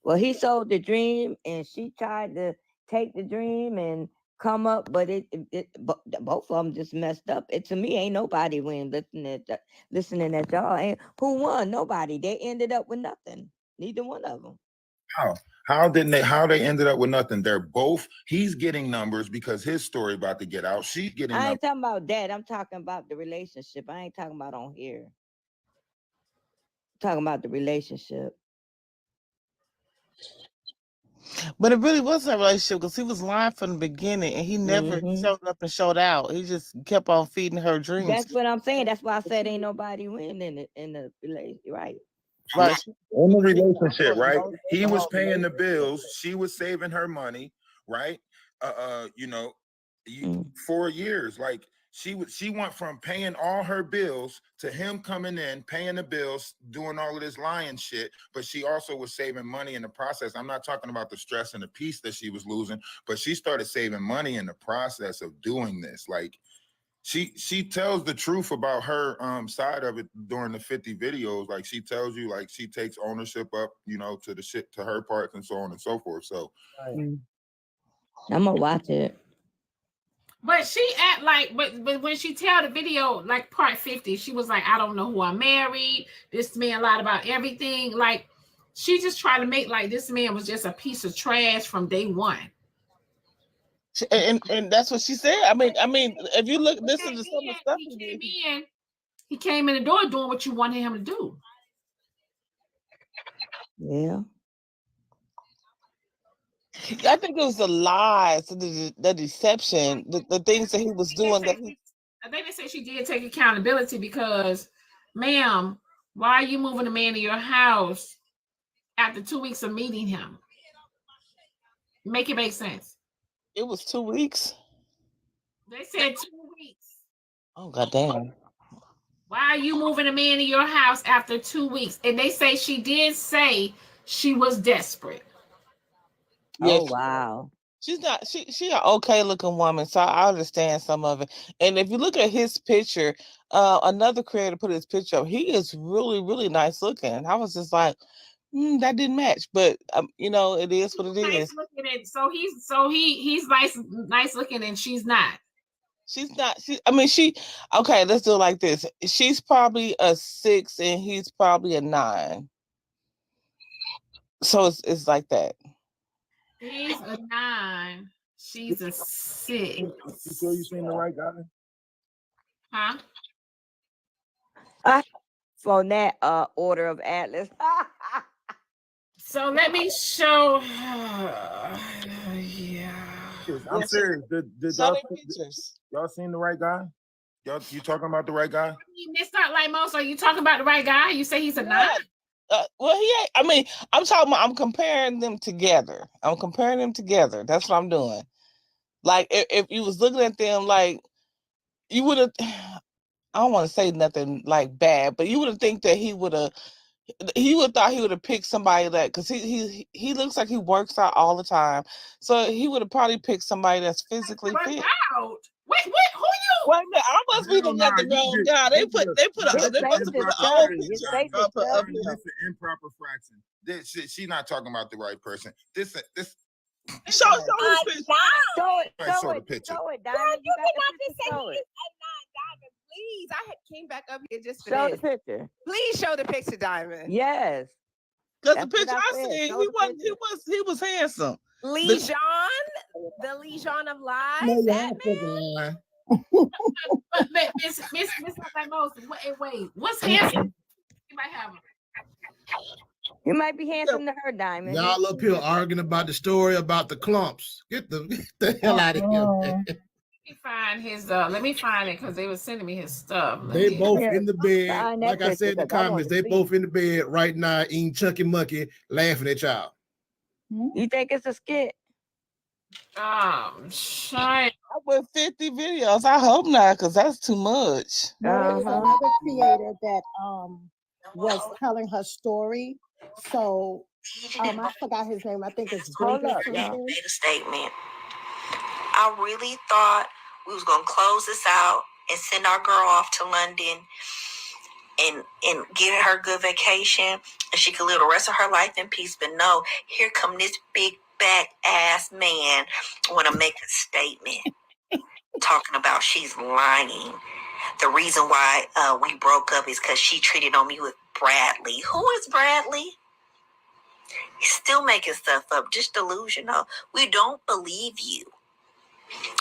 Well, he sold the dream, and she tried to take the dream and come up, but both of them just messed up. To me, ain't nobody win listening at y'all. Who won? Nobody. They ended up with nothing. Neither one of them. How they ended up with nothing? He's getting numbers because his story about to get out. She's getting I ain't talking about that. I'm talking about the relationship. I ain't talking about on here. I'm talking about the relationship. But it really wasn't a relationship because he was lying from the beginning and he never showed up and showed out. He just kept on feeding her dreams. That's what I'm saying. That's why I said ain't nobody win in the relationship, right? Right. In the relationship, right? He was paying the bills. She was saving her money, right? 4 years. Like she went from paying all her bills to him coming in, paying the bills, doing all of this lying shit, but she also was saving money in the process. I'm not talking about the stress and the peace that she was losing, but she started saving money in the process of doing this. Like she tells the truth about her side of it during the 50 videos. Like she tells you, like she takes ownership up, to the shit, to her parts and so on and so forth. So I'm gonna watch it. But she act like, but when she tell the video, like part 50, she was like, I don't know who I married. This man lied about everything. Like she just tried to make like this man was just a piece of trash from day one. And that's what she said. I mean, if you listen to some of the stuff he came in the door doing what you wanted him to do. Yeah. I think it was the lies, the deception, the things that he was doing. I think they say she did take accountability because, ma'am, why are you moving a man to your house after 2 weeks of meeting him? Make it make sense. It was 2 weeks. They said 2 weeks. Oh, goddamn. Why are you moving a man to your house after 2 weeks? And they say she did say she was desperate. Yeah, oh, wow. She's not. She an okay looking woman, so I understand some of it. And if you look at his picture, another creator put his picture up. He is really, really nice looking. I was just like, that didn't match, but it is what it is. So he's nice looking, and she's not. She's not. Okay, let's do it like this. She's probably a 6, and he's probably a 9. So it's like that. He's a 9. She's a 6. You sure you seen the right guy? Huh? from that order of Atlas. So let me show. Yeah. I'm serious. Did y'all seen the right guy? You talking about the right guy? It's not like most. Are you talking about the right guy? You say he's a 9? Well, he ain't. I mean, I'm talking about. I'm comparing them together. That's what I'm doing. Like, if you was looking at them, like, you would have. I don't want to say nothing like bad, but you would have think that he would have thought he would have picked somebody that, because he looks like he works out all the time, so he would have probably picked somebody that's physically fit. Out. Wait, who you? Wait a minute, I must be looking at the wrong guy. They must have put an old picture up. It's an improper fraction. She's not talking about the right person. This. Show the picture. Show the picture. Diamond. You cannot just say Diamond, please. I came back up here just for show this. the picture. Please show the picture, Diamond. Yes. Because the picture I seen, he was handsome. Legion, the Legion of Lies. No, Batman. But Miss wait, what's handsome? You might have him. You might be handsome to her, Diamond. Y'all up here arguing about the story about the clumps. Get the hell out of here. Let me find his. Let me find it because they were sending me his stuff. They both in the bed. Like I said in the comments, they both in the bed right now eating Chunky Monkey, laughing at y'all. You think it's a skit? Shy. I put 50 videos. I hope not, because that's too much. No, there was another creator that was telling her story. So I forgot his name. I think it's Hold up, y'all. Made a statement. I really thought we was gonna close this out and send our girl off to London and get her a good vacation and she could live the rest of her life in peace. But no, here come this big back ass man want to make a statement talking about she's lying. The reason why we broke up is because she cheated on me with Bradley. Who is Bradley? He's still making stuff up, just delusional. We don't believe you.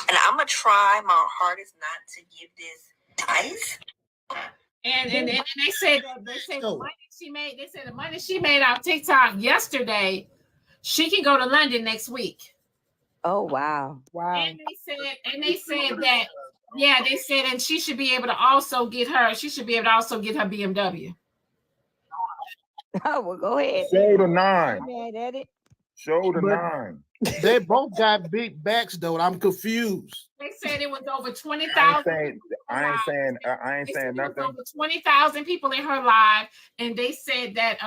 And I'm going to try my hardest not to give this dice. And they said the money she made. They said the money she made off TikTok yesterday, she can go to London next week. Oh wow! And they said that they said, and she should be able to also get her. She should be able to also get her BMW. Oh well, go ahead. Show the 9. Edit. Show the 9. They both got big backs though. I'm confused. They said it was over 20,000. I ain't saying nothing. Over 20,000 people in her live, and they said that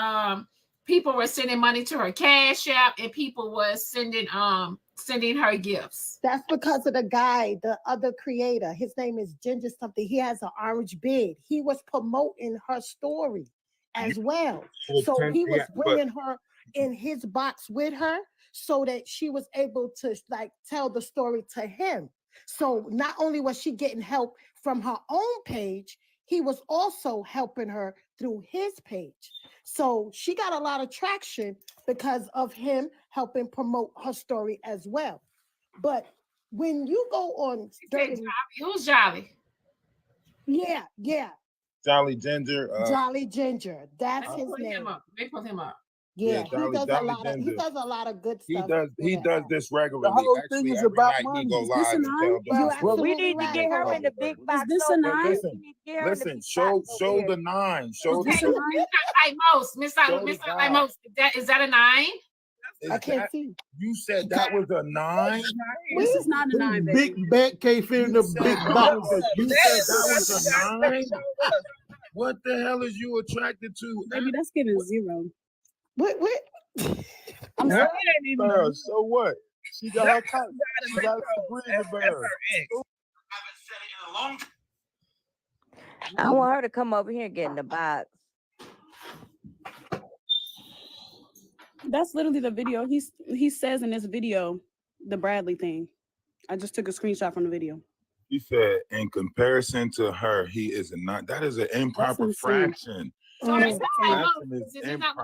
people were sending money to her Cash App, and people was sending her gifts. That's because of the guy, the other creator. His name is Ginger something. He has an orange beard. He was promoting her story as well. So he was bringing her in his box with her so that she was able to like tell the story to him. So not only was she getting help from her own page, he was also helping her through his page. So she got a lot of traction because of him helping promote her story as well. But when you go on who's Jolly? Yeah. Jolly Ginger. Jolly Ginger. That's his name. They put him up. Yeah, Jolly he does a lot of good stuff. He does this regularly. The whole Actually, thing is every about night money. he go Is live this a and 9? tell the Well, we need to get her in the big box. Is this a 9? Listen, show the 9. Show this the a 9? Like most, Miss like most. Is that a 9? I can't see. You said that was a 9? This is not a 9, baby. Big back can't fit in the big box. You said that was a 9? What the hell is you attracted to? Baby, that's getting 0. What? I'm sorry. So what? She got her type. She got a bird. I want her to come over here and get in the box. That's literally the video. He says in this video, the Bradley thing. I just took a screenshot from the video. He said, in comparison to her, he is a 9. That is an improper fraction. So it's not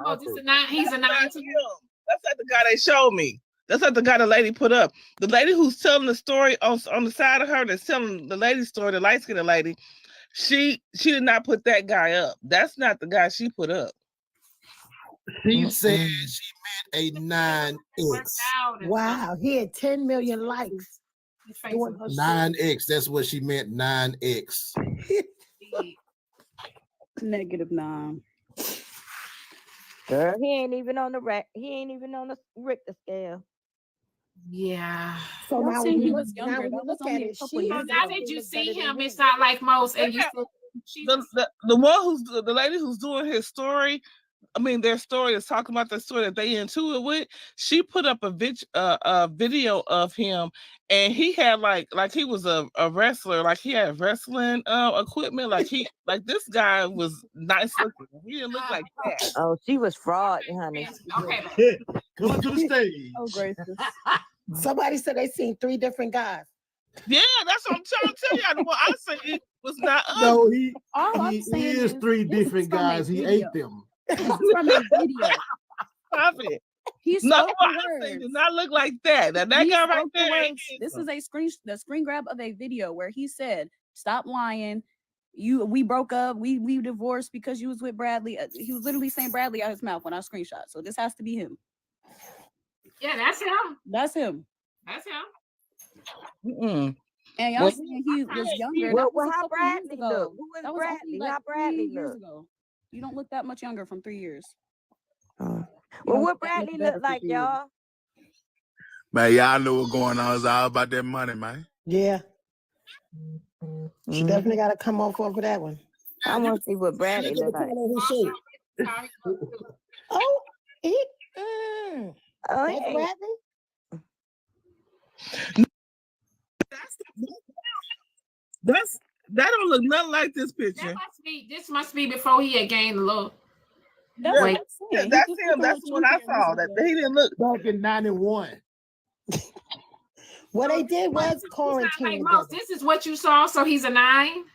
like he's a 9 to you. That's not the guy they showed me. That's not the guy the lady put up. The lady who's telling the story on the side of her that's telling the lady's story, the light-skinned lady, She did not put that guy up. That's not the guy she put up. She said she meant a 9X. Wow, he had 10 million likes. 9X. That's what she meant. 9X. -9. Girl, he ain't even on the Richter scale. Yeah. So Y'all now saying when he you was look, younger. now when That you was look at only a it, couple she So years now ago. that you see him, it's not like most. And you said The one who's the lady who's doing his story. I mean, their story is talking about the story that they into it with. She put up a video of him, and he had like he was a wrestler, like he had wrestling equipment, like this guy was nice looking. He didn't look like that. Oh, she was fraud, honey. Okay. Come to the stage. Oh, gracious. Somebody said they seen 3 different guys. Yeah, that's what I'm trying to tell y'all. The one I seen was not ugly. No, All I'm he saying is 3 this is different from a guys. He video. ate them. This is from a video. Stop it. He No, spoke what the I words. seen did not look like that. Now, that He guy right spoke the there. words. This is the screen grab of a video where he said, "Stop lying. We broke up. We divorced because you was with Bradley." He was literally saying Bradley out his mouth when I screenshot. So this has to be him. Yeah, that's him. That's him. That's him. Mm-mm. And y'all saying he was younger. Well, That was a how couple years Bradley ago. look? Who is That was Bradley? only like How Bradley 3 years look? ago. You don't look that much younger from 3 years. Well, what Bradley look like, y'all? Man, y'all know what's going on. It's all about that money, man. Yeah. She definitely got to come off over that one. I want to see what Bradley look like. Oh, he, that's hey. Bradley? That don't look nothing like this picture. This must be before he had gained a little. That's weight. That's him. That's what I saw. That he didn't look back in 91. What they did was Like quarantine. most, this is what you saw. So he's a 9.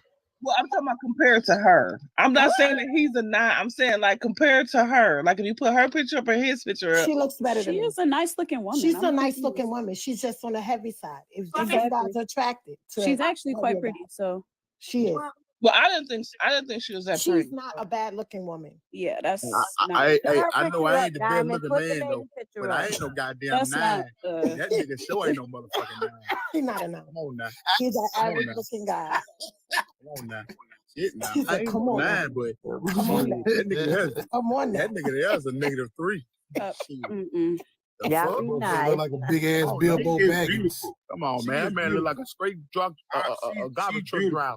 Well, I'm talking about compared to her. I'm not saying that he's a 9. I'm saying like compared to her. Like if you put her picture up or his picture up. She looks better She than me. is a nice looking woman. She's I'm a nice confused. looking woman. She's just on the heavy side. If Exactly. these guys are attracted to She's actually quite heavier pretty. guys. So She is. Well, I didn't think she was that pretty. She's not a bad looking woman. yeah, that's I Put know her I ain't picture the up, best Diamond. looking Put the man lady though, picture but up. I ain't no goddamn That's 9. not. That nigga show ain't no motherfucking 9. He's not a 9. Come on now. He's an Come on average now. looking guy. Come on now. Shit now. He I said, ain't come no on 9, now. but Come on now. that nigga there's Come on now. that nigga there's a -3. Mm-mm. The Y'all fuck? be Look nice. like a big ass Oh, Bilbo she is Baggins. beautiful. Come on, She man. is That man look like a straight drug a garbage truck beautiful. driver.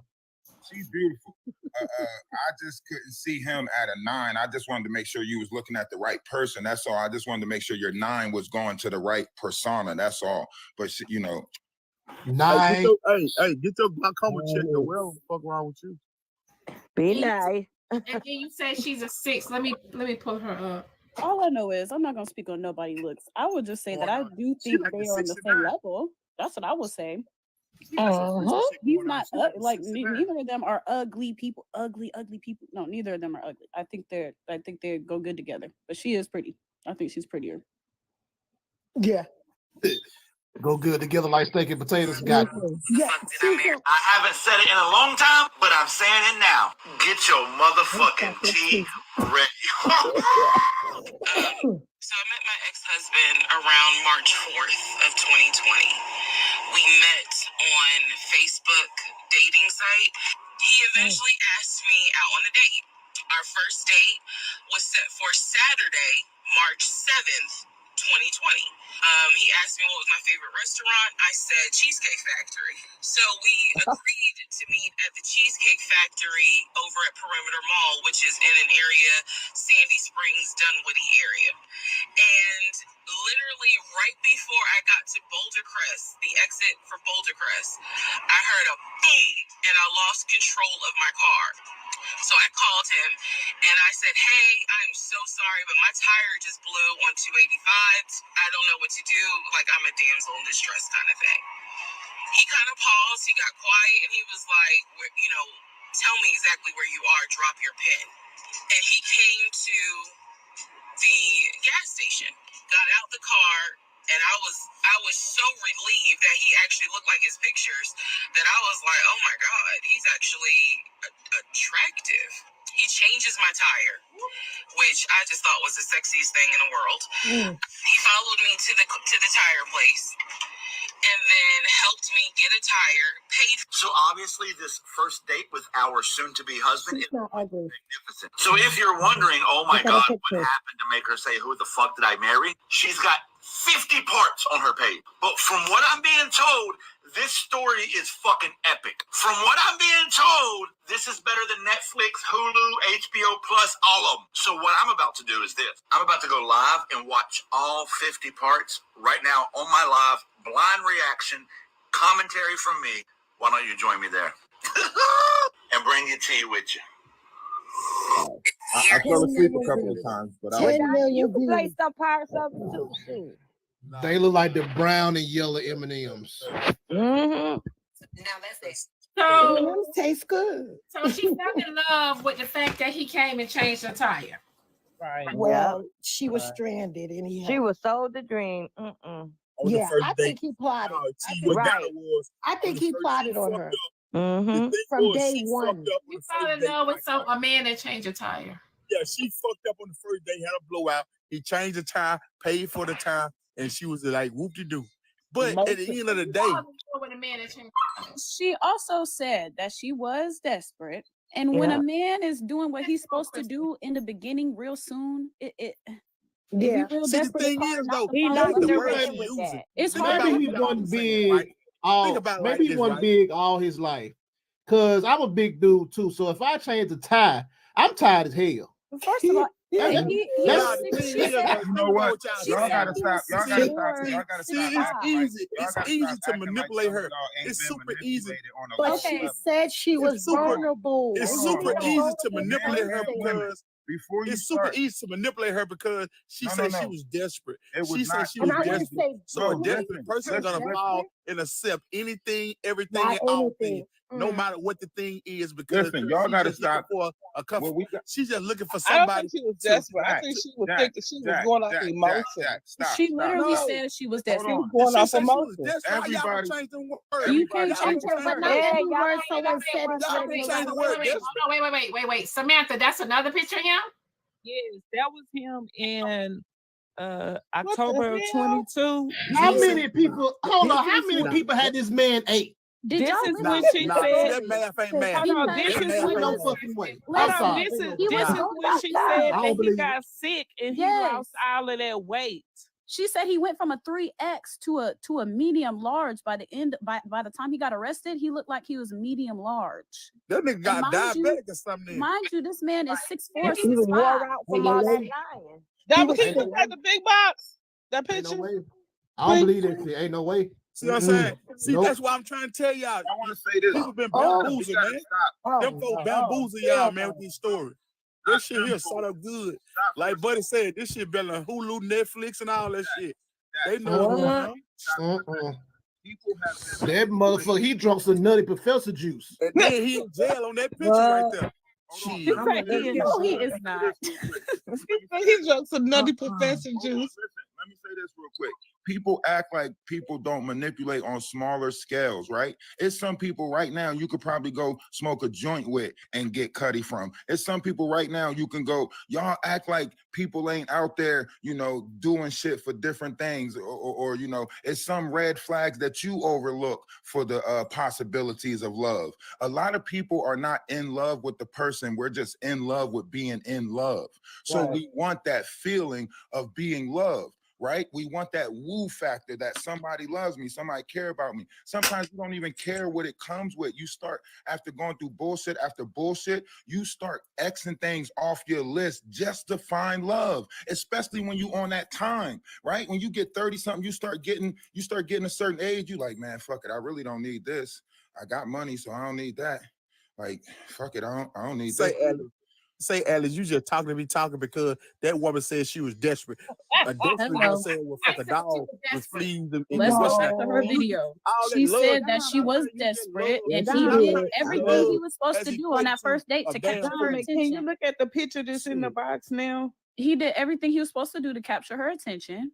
She's beautiful. I just couldn't see him at a 9. I just wanted to make sure you was looking at the right person. That's all. I just wanted to make sure your 9 was going to the right persona. That's all. But you know, 9. Get your glaucoma checked. Though. What the fuck wrong with you? Be nice. And then you say she's a 6. Let me pull her up. All I know is I'm not gonna speak on nobody looks. I would just say that I do She think like they a are on the 69. same level. That's what I would say. He's She not like a like 69. neither of them are ugly people. Ugly people. No, neither of them are ugly. I think they go good together. But she is pretty. I think she's prettier. Yeah. Go good together like steak and potatoes. Got it. Yeah. I haven't said it in a long time, but I'm saying it now. Get your motherfucking tea ready. So I met my ex-husband around March 4th of 2020. We met on Facebook dating site. He eventually asked me out on a date. Our first date was set for Saturday, March 7th, 2020. He asked me what was my favorite restaurant. I said Cheesecake Factory. So we agreed to meet at the Cheesecake Factory over at Perimeter Mall, which is in an area, Sandy Springs, Dunwoody area. And literally right before I got to Boulder Crest, the exit for Boulder Crest, I heard a boom and I lost control of my car. So I called him and I said, hey, I'm so sorry, but my tire just blew on 285. I don't know what to do. Like, I'm a damsel in distress kind of thing. He kind of paused. He got quiet and he was like, tell me exactly where you are. Drop your pin. And he came to the gas station, got out the car, And I was so relieved that he actually looked like his pictures that I was like, oh my God, he's actually attractive. He changes my tire, which I just thought was the sexiest thing in the world. He followed me to the tire place and then helped me get a tire, paid. So obviously this first date with our soon-to-be husband is not ugly. magnificent. So if you're wondering, oh my God, what happened to make her say, who the fuck did I marry? She's got 50 parts on her page. But from what I'm being told, this story is fucking epic. From what I'm being told, this is better than Netflix, Hulu, HBO Plus, all of them. So what I'm about to do is this. I'm about to go live and watch all 50 parts right now on my live, blind reaction, commentary from me. Why don't you join me there? And bring your tea with you. I fell asleep a couple of times, but you can play some parts of it too. Shit. They look like the brown and yellow M&Ms. Now that's it. So tastes good. So she fell in love with the fact that he came and changed her tire. Right. Well, she was stranded and She was sold the dream. Yeah, I think he plotted. I think he plotted on her. From day one. You fell in love with a man that changed a tire. Yeah, she fucked up on the first day, had a blowout. He changed the tire, paid for the tire, and she was like, whoop-de-doo. But at the end of the day, she also said that she was desperate. And when a man is doing what he's supposed to do in the beginning real soon, yeah. See, the thing is, though, it's hard. Maybe he wasn't big maybe he wasn't big all his life. Cause I'm a big dude too. So if I change the tie, I'm tired as hell. First of all, you know what? Y'all gotta stop. Y'all gotta stop. See, it's easy. It's easy to manipulate her. It's super easy. But she said she was vulnerable. It's super easy to manipulate her because it's super easy to manipulate her because she said she was desperate. She said she was desperate. So a desperate person is gonna fall and accept anything, everything, and all things. No matter what the thing is, because y'all gotta stop. She's just looking for I don't somebody. think she was desperate. I think she was thinking she was going off emotion. She literally said she was desperate. She was going off emotion. Everybody, you can't change her, but not every word someone said is wait. Samantha, that's another picture of him? Yes, that was him in October of 22. How many people? Hold on. How many people had this man ate? This is when she said that math ain't math. This is when no fucking way. this is when she said that he got sick and he lost all of that weight. She said he went from a 3X to a medium large. By the end, by the time he got arrested, he looked like he was medium large. That nigga got diabetic or something. Mind you, this man is 6'4". He was wore out from all that lying. That was he had the big box. That picture. I don't believe that shit. Ain't no way. See what I'm saying? See, that's why I'm trying to tell y'all. I want to say this. People been bamboozled, man. Them folks bamboozle y'all, man, with these stories. This shit here sort of good. Like Buddy said, this shit better than Hulu, Netflix, and all that shit. They know what's going on. That motherfucker, he drunk some nutty professor juice. And then he in jail on that picture right there. No, he is not. He drunk some nutty professor juice. Let me say this real quick. People act like people don't manipulate on smaller scales, right? It's some people right now you could probably go smoke a joint with and get cutty from. It's some people right now you can go, y'all act like people ain't out there, you know, doing shit for different things or you know, it's some red flags that you overlook for the possibilities of love. A lot of people are not in love with the person. We're just in love with being in love. So we want that feeling of being loved. Right? We want that woo factor that somebody loves me, somebody care about me. Sometimes you don't even care what it comes with. You start, after going through bullshit after bullshit, you start Xing things off your list just to find love, especially when you on that time, right? When you get 30 something, you start getting a certain age, you like, man, fuck it. I really don't need this. I got money, so I don't need that. Like, fuck it. I don't need that. Say, Alice, you just talking to me because that woman said she was desperate. A desperate woman said, well, fuck a dog with fleas. Let's go back to her video. She said that she was desperate and he did everything he was supposed to do on that first date to capture her attention. Can you look at the picture that's in the box now? He did everything he was supposed to do to capture her attention.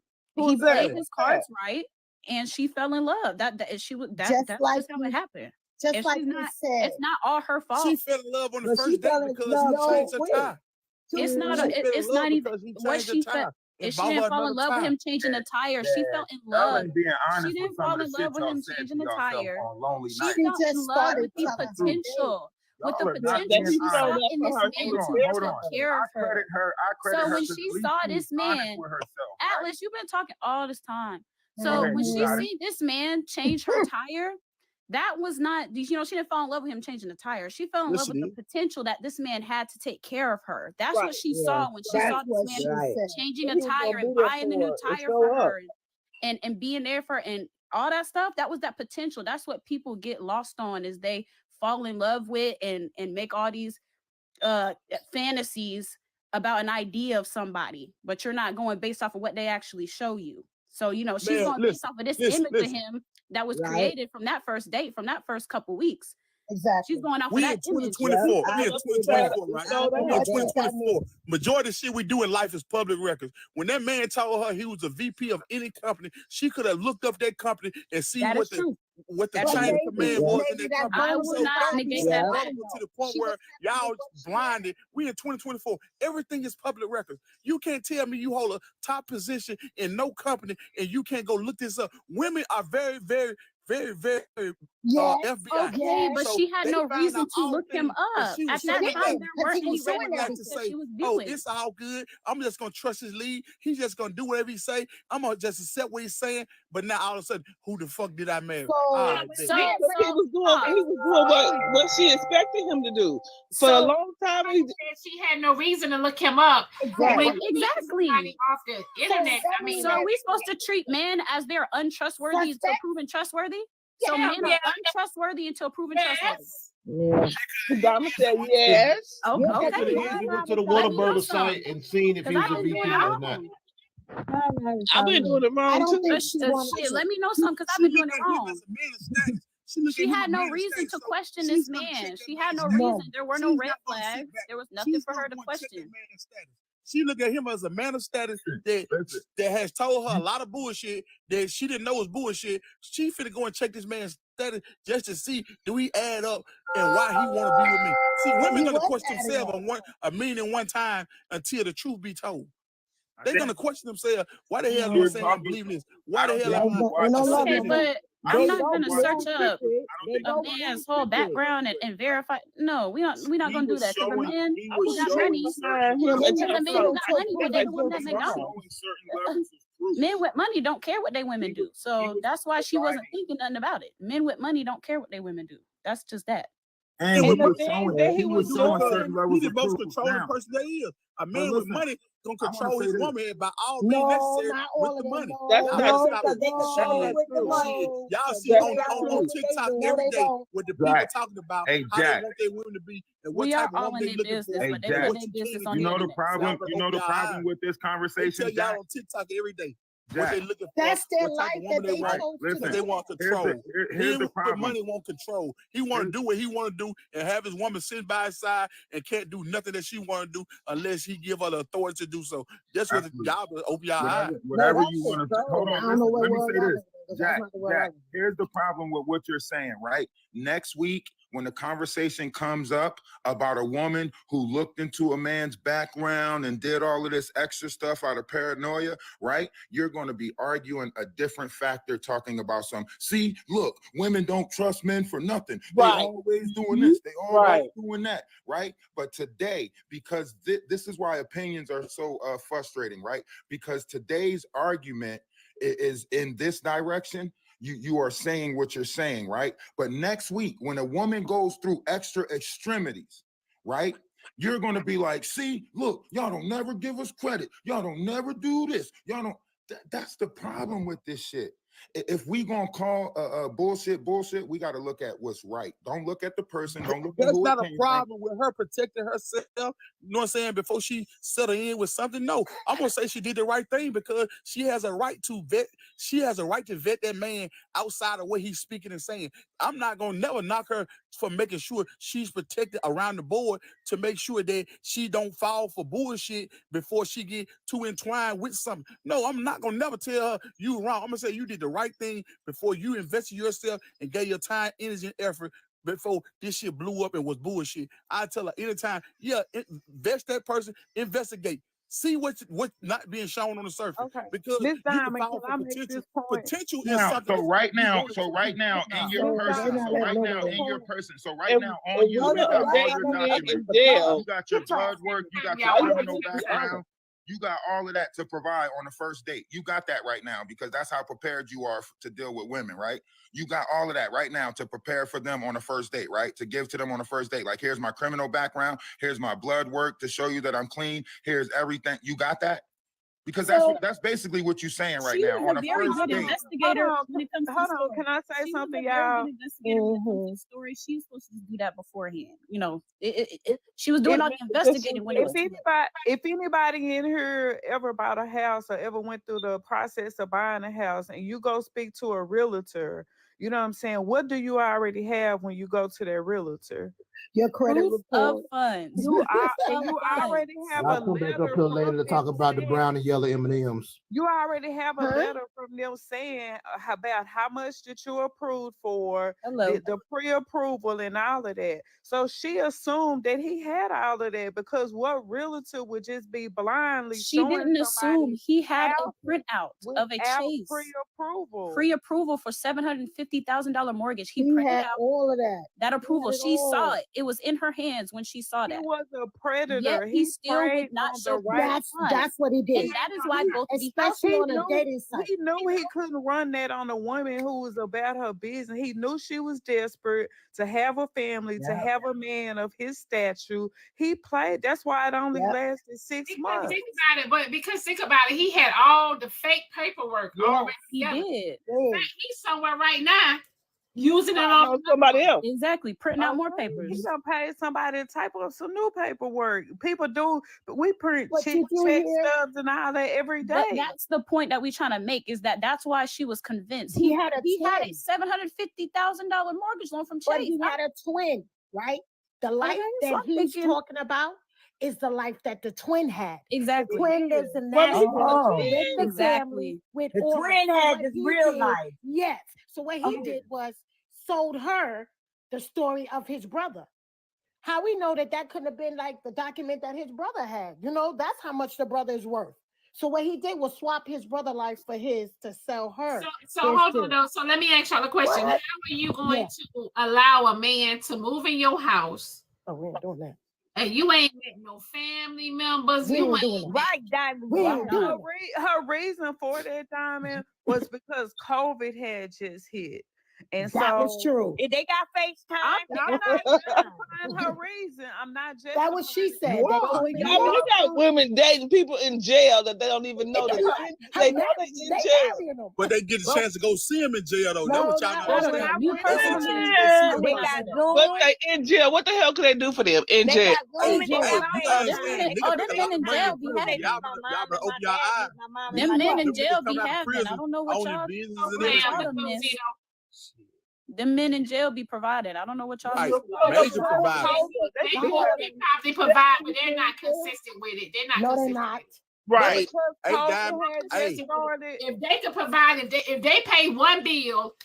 he played his cards right, and she fell in love. That's just how it happened. Just and like she's you not, said, it's not all her fault. She fell in love on the But she first date fell in because love he changed her quick. tire. It's not. She fell in It's love not even because he what changed her she tire felt. and If she bought didn't her fall in another love with tire. him changing the tire, she fell in Y'all love. ain't being She honest with didn't some fall of the in shit love with y'all him said changing to the yourself tire. on lonely She nights. fell just in love started with the telling her potential, with the Y'all are not potential being she saw honest. in this man to Hold take on. care I of her. credit her. I credit So her when because she at least saw she was this honest man, with herself. Atlas, you've been talking all this time. Go So ahead, when you she got it. seen this man change her tire, that was not, she didn't fall in love with him changing the tire. She fell in love with the potential that this man had to take care of her. That's what she saw when she saw this man changing a tire and buying a new tire for her and being there for her and all that stuff. That was that potential. That's what people get lost on, is they fall in love with and make all these fantasies about an idea of somebody, but you're not going based off of what they actually show you. So, she's going based off of this image of him that was created from that first date, from that first couple weeks. Exactly. She's going off We of in that image. 2024. We in 2024, right? We in 2024. That Majority of shit we do in life is public records. When that man told her he was a VP of any company, she could have looked up that company and see what the chain of command was in that company. I will not negate that. To the point where y'all blinded. We in 2024. Everything is public records. You can't tell me you hold a top position in no company and you can't go look this up. Women are very, very, very, very FBI. Okay, but she had no reason to look him up. At that time, there weren't any red flags that she was oh, viewing. it's all good. I'm just gonna trust his lead. He's just gonna do whatever he say. I'm gonna just accept what he's saying. But now all of a sudden, who the fuck did I marry? He was doing what she expected him to do for a long time. She had no reason to look him up. Exactly. Off the internet. So are we supposed to treat men as they're untrustworthy until proven trustworthy? So men are untrustworthy until proven trustworthy. Dama said yes. Okay. He went to the Whataburger site and seen if he was a VP or not. I've been doing it wrong too. Shit, let me know something because I've been doing it wrong. She had no reason to question this man. She had no reason. There were no red flags. There was nothing for her to question. She looked at him as a man of status that has told her a lot of bullshit that she didn't know was bullshit. She finna go and check this man's status just to see do he add up and why he want to be with me. See, women gonna question themselves on a million one time until the truth be told. They're gonna question themselves. Why the hell am I saying I believe this? Why the hell am I? Okay, but I'm not gonna search up a man's whole background and verify. No, we're not gonna do that. Because the man who got money, what they do at McDonald's. Men with money don't care what they women do. So that's why she wasn't thinking nothing about it. Men with money don't care what they women do. That's just that. And he was showing certain levels He's the of most proof. controlling person there is. A man with money gonna control his woman by all means necessary with the money. Y'all see on TikTok every day what the people talking about how they want their women to be and what type of woman they looking for. But they put their business on You know the the problem. You know the problem with this They conversation. tell y'all on TikTok every day what they looking for. That's their what type life of woman that they want. chose Because they want control. Here's the problem. Money want control. He want to do what he want to do and have his woman sit by his side and can't do nothing that she want to do unless he give her the authority to do so. That's what y'all open y'all eyes. Whatever you want to. Hold on. Let me say this, Jack. Here's the problem with what you're saying, right? Next week, when the conversation comes up about a woman who looked into a man's background and did all of this extra stuff out of paranoia, right? You're going to be arguing a different factor, talking about see, look, women don't trust men for nothing. They always doing this. They always doing that, right? But today, because this is why opinions are so frustrating, right? Because today's argument is in this direction. You are saying what you're saying, right? But next week, when a woman goes through extra extremities, right? You're going to be like, see, look, y'all don't never give us credit. Y'all don't never do this. Y'all don't. That's the problem with this shit. If we gonna call bullshit, we got to look at what's right. Don't look at the person. Don't look at That's who not it a came problem with her protecting herself. You know what I'm saying? Before she settle in with something. No, I'm gonna say she did the right thing because she has a right to vet. She has a right to vet that man outside of what he's speaking and saying. I'm not gonna never knock her for making sure she's protected around the board to make sure that she don't fall for bullshit before she get too entwined with something. No, I'm not gonna never tell her you wrong. I'm gonna say you did the right thing before you invested yourself and gave your time, energy, and effort before this shit blew up and was bullshit. I tell her anytime, yeah, invest that person, investigate. See what's not being shown on the surface. Okay. Because Miss you can Diamond, fall can I for make potential. this point? Potential is now. something. So right now, in your person, so right now in your person, so right now on you, you got all your documents. You got your blood work, you got your criminal background. You got all of that to provide on the first date. You got that right now because that's how prepared you are to deal with women, right? You got all of that right now to prepare for them on the first date, right? To give to them on the first date. Like, here's my criminal background. Here's my blood work to show you that I'm clean. Here's everything. You got that? Because that's basically what you're saying right now on the first date. Investigator when it comes to Hold on, can I say something, y'all? Investigator when it comes to the story. She's supposed to do that beforehand. You know, she was doing all the investigating when it was. If anybody in here ever bought a house or ever went through the process of buying a house and you go speak to a realtor, you know what I'm saying? What do you already have when you go to that realtor? Your credit Proof of report. funds. You already have I'll a come back up letter here later to talk about the brown and yellow M&Ms. You already have a letter from them saying about how much that you approved for, the pre-approval and all of that. So she assumed that he had all of that because what realtor would just be blindly She didn't assume he had a printout of a chase. Pre-approval for $750,000 mortgage. He printed had out all of that. That approval. She saw it. It was in her hands when she saw that. He was a predator. Yet he still would not show That's what he did. And that is why both of these especially on a dating site. He knew he couldn't run that on a woman who was about her business. He knew she was desperate to have a family, to have a man of his stature. He played. That's why it only lasted 6 months. Think about it, but because think about it, he had all the fake paperwork already. He did. He's somewhere right now using it on somebody else. Exactly. Printing out more papers. He gonna pay somebody to type up some new paperwork. People do, but we print check stubs and all that every day. But that's the point that we're trying to make is that's why she was convinced. He had a $750,000 mortgage loan from Chase. But he had a twin, right? The life that he's talking about is the life that the twin had. Exactly. The twin lives in Nashville with the family. With the twin had this real life. Yes. So what he did was sold her the story of his brother. How we know that couldn't have been like the document that his brother had. You know, that's how much the brother is worth. So what he did was swap his brother life for his to sell her. So hold on though. So let me ask y'all a question. How are you going to allow a man to move in your house? Oh, we ain't doing that. And you ain't met no family members. You ain't doing right, Diamond. Her reason for that, Diamond, was because COVID had just hit. And that was true. If they got FaceTime, I'm not justifying her reason. I'm not just that what she said. You got women dating people in jail that they don't even know they're in jail. But they get a chance to go see him in jail though. That's what y'all know. They got but they in jail. What the hell could they do for them in jail? Them men in jail be having. Them men in jail be having. I don't know what y'all miss. Them men in jail be provided. I don't know what y'all major providers. They provide, but they're not consistent with it. They're not. No, consistent. they're not. Right. If they could provide, if they pay one bill,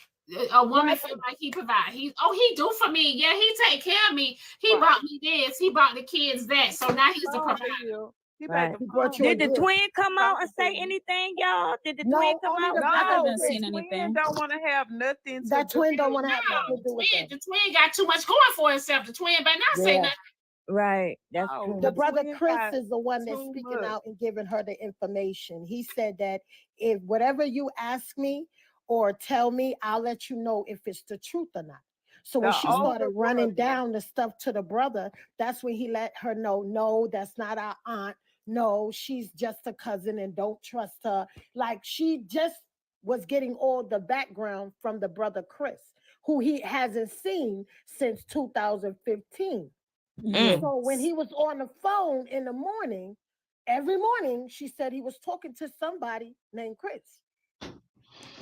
a woman feel like he provide. He do for me. Yeah, he take care of me. He bought me this. He bought the kids that. So now he's a provider. Did the twin come out and say anything, y'all? Did the twin come out? I haven't seen anything. Don't want to have nothing. That twin don't want to have nothing to do with it. The twin got too much going for himself. The twin better not say nothing. Right. That's true. The brother Chris is the one that's speaking out and giving her the information. He said that if whatever you ask me or tell me, I'll let you know if it's the truth or not. So when she started running down the stuff to the brother, that's when he let her know, no, that's not our aunt. No, she's just a cousin and don't trust her. Like she just was getting all the background from the brother Chris, who he hasn't seen since 2015. So when he was on the phone in the morning, every morning, she said he was talking to somebody named Chris.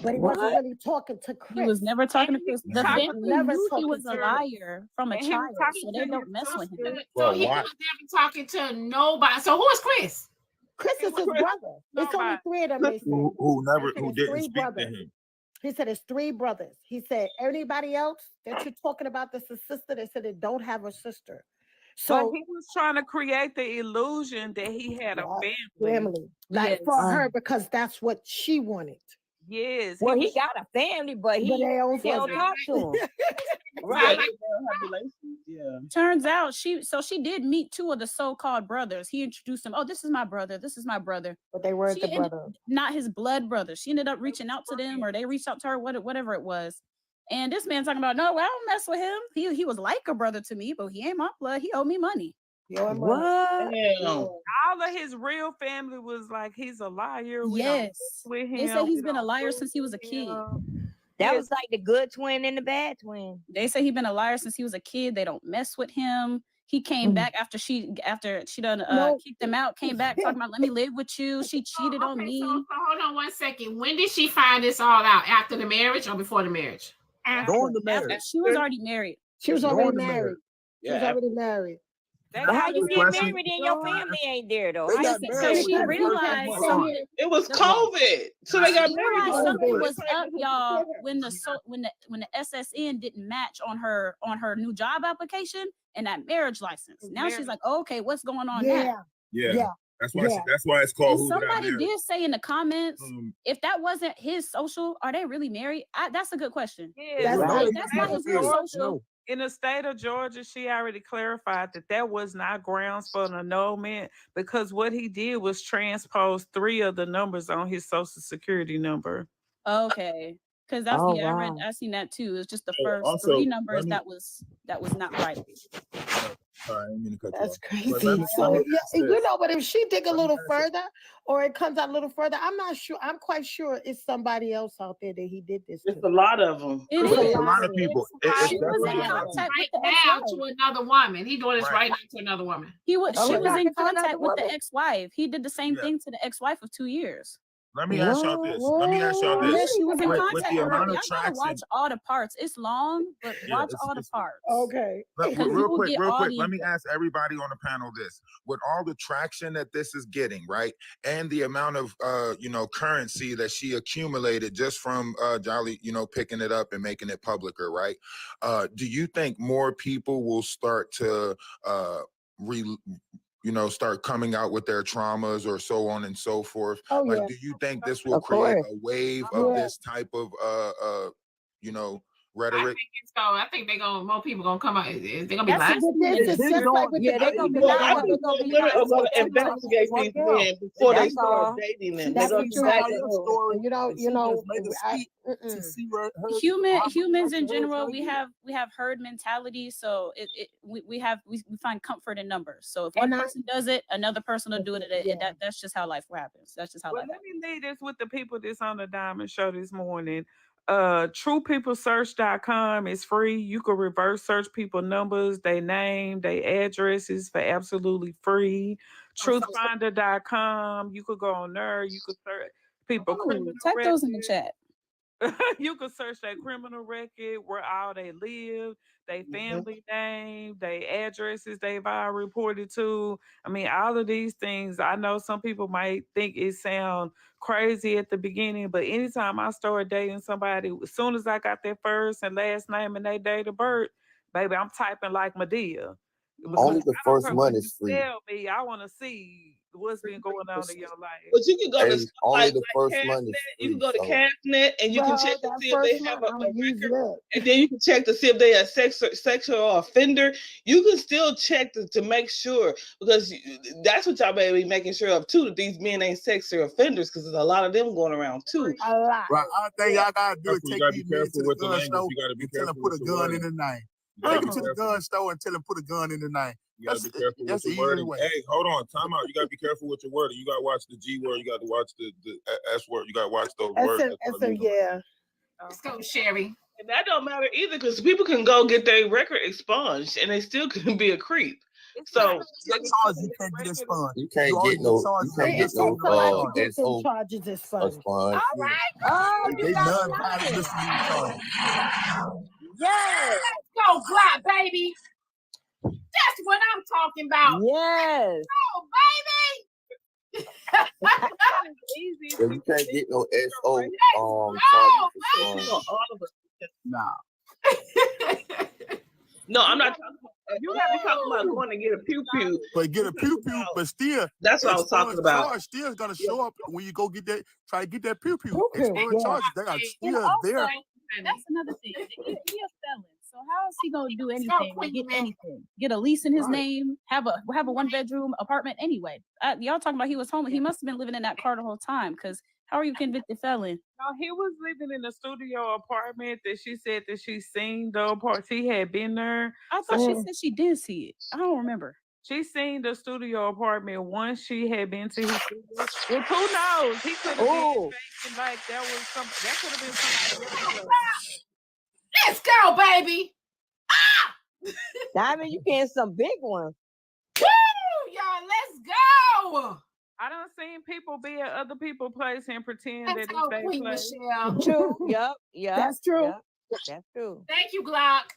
But he wasn't really talking to Chris. He was never talking to Chris. The family knew he was a to liar from a child, so they don't mess with him. So he was never talking to nobody. So who is Chris? Chris is his brother. It's only 3 of them. They said. Who didn't speak to him. He said it's 3 brothers. He said anybody else that you're talking about that's a sister, they said they don't have a sister. So he was trying to create the illusion that he had a family. Like for her, because that's what she wanted. Yes. Well, he got a family, but they don't talk to him. Right. Yeah. Turns out she did meet 2 of the so-called brothers. He introduced them. Oh, this is my brother. This is my brother. But they weren't the brother. Not his blood brother. She ended up reaching out to them, or they reached out to her, whatever it was. And this man talking about, no, I don't mess with him. He was like a brother to me, but he ain't my blood. He owed me money. What? All of his real family was like, he's a liar. Yes. With him. They say he's been a liar since he was a kid. That was like the good twin and the bad twin. They say he's been a liar since he was a kid. They don't mess with him. He came back after she done kicked him out, came back talking about, let me live with you. She cheated on me. So hold on one second. When did she find this all out? After the marriage or before the marriage? During the marriage. She was already married. She was already married. She was already married. But how you get married and your family ain't there though? So she realized it was COVID, so they got married. Something was up, y'all, when the SSN didn't match on her new job application and that marriage license. Now she's like, oh, okay, what's going on now? Yeah. That's why it's called. And somebody did say in the comments, if that wasn't his social, are they really married? That's a good question. Yeah, that's not his real social. In the state of Georgia, she already clarified that was not grounds for an annulment, because what he did was transpose 3 of the numbers on his social security number. Okay. Because that's I seen that too. It's just the first 3 numbers that was not right. Sorry, I didn't mean to cut That's you off. crazy. So, but if she dig a little further, or it comes out a little further, I'm not sure. I'm quite sure it's somebody else out there that he did this. It's a lot of them. It's a lot of people. She was in contact right now to another woman. He doing this right now to another woman. She was in contact with the ex-wife. He did the same thing to the ex-wife of 2 years. Let me ask y'all this. Yeah, she was in contact with the amount of y'all gotta watch all the parts. It's long, but watch all the parts. Okay. Real quick. Let me ask everybody on the panel this: with all the traction that this is getting, right, and the amount of currency that she accumulated just from Jolly, picking it up and making it publicer, right? Do you think more people will start to start coming out with their traumas or so on and so forth? Do you think this will create a wave of this type of rhetoric? I think more people gonna come out. They're gonna be lying. They're gonna be investigate these men before they start dating them. Humans in general, we have herd mentality, so we find comfort in numbers. So if one person does it, another person will do it. That's just how life happens. That's just how life happens. Let me leave this with the people that's on the Diamond Show this morning. TruePeopleSearch.com is free. You can reverse search people numbers, their name, their addresses for absolutely free. TruthFinder.com, you could go on there. You could search people. Type those in the chat. You can search their criminal record, where all they live, their family name, their addresses they've all reported to. I mean, all of these things, I know some people might think it sound crazy at the beginning, but anytime I started dating somebody, as soon as I got their first and last name and their date of birth, baby, I'm typing like Medea. Only the first one is free. Tell me, I want to see what's been going on in your life. But you can go to only the first one is you can go to CashApp and you can check to see if they have a record, and then you can check to see if they are sexual offender. You can still check to make sure, because that's what y'all may be making sure of too, that these men ain't sexual offenders, because there's a lot of them going around too. A lot. Right. I think y'all gotta do is take these men to the gun show and tell them put a gun in the name. Take him to the gun store and tell him put a gun in the name. You gotta be careful with your wording. Hey, hold on, time out. You gotta be careful with your wording. You gotta watch the G word. You gotta watch the S word. You gotta watch those words. Yeah. Let's go, Sherry. And that don't matter either because people can go get their record expunged and they still can be a creep. So you can't get expunged. You can't get no charges expunged. All right. Oh, they non-violent misdemeanor charges. Yes. Let's go, Black baby. That's what I'm talking about. Yes. Oh, baby. So you can't get no SO charges. No, I'm not talking about. You have to talk about going to get a pew pew. But get a pew pew, but still, that's what I was talking about. Still gonna show up when you go get that. Try to get that pew pew. Expunged charges, they are still there. That's another thing. He a felon. So how is he gonna do anything? Get anything? Get a lease in his name? Have a 1-bedroom apartment anyway? Y'all talking about he was homeless? He must have been living in that car the whole time. Because how are you convicted felon? No, he was living in a studio apartment that she said that she seen the apartment. She had been there. I thought she said she did see it. I don't remember. She seen the studio apartment once she had been to his studio. Well, who knows? He could have been faking like that was something. That could have been something. Let's go, baby. Diamond, you getting some big ones. Woo, y'all, let's go. I done seen people be at other people's place and pretend that it's their Queen place. Michelle. True. Yep. That's true. Yep. That's true. Thank you, Glock.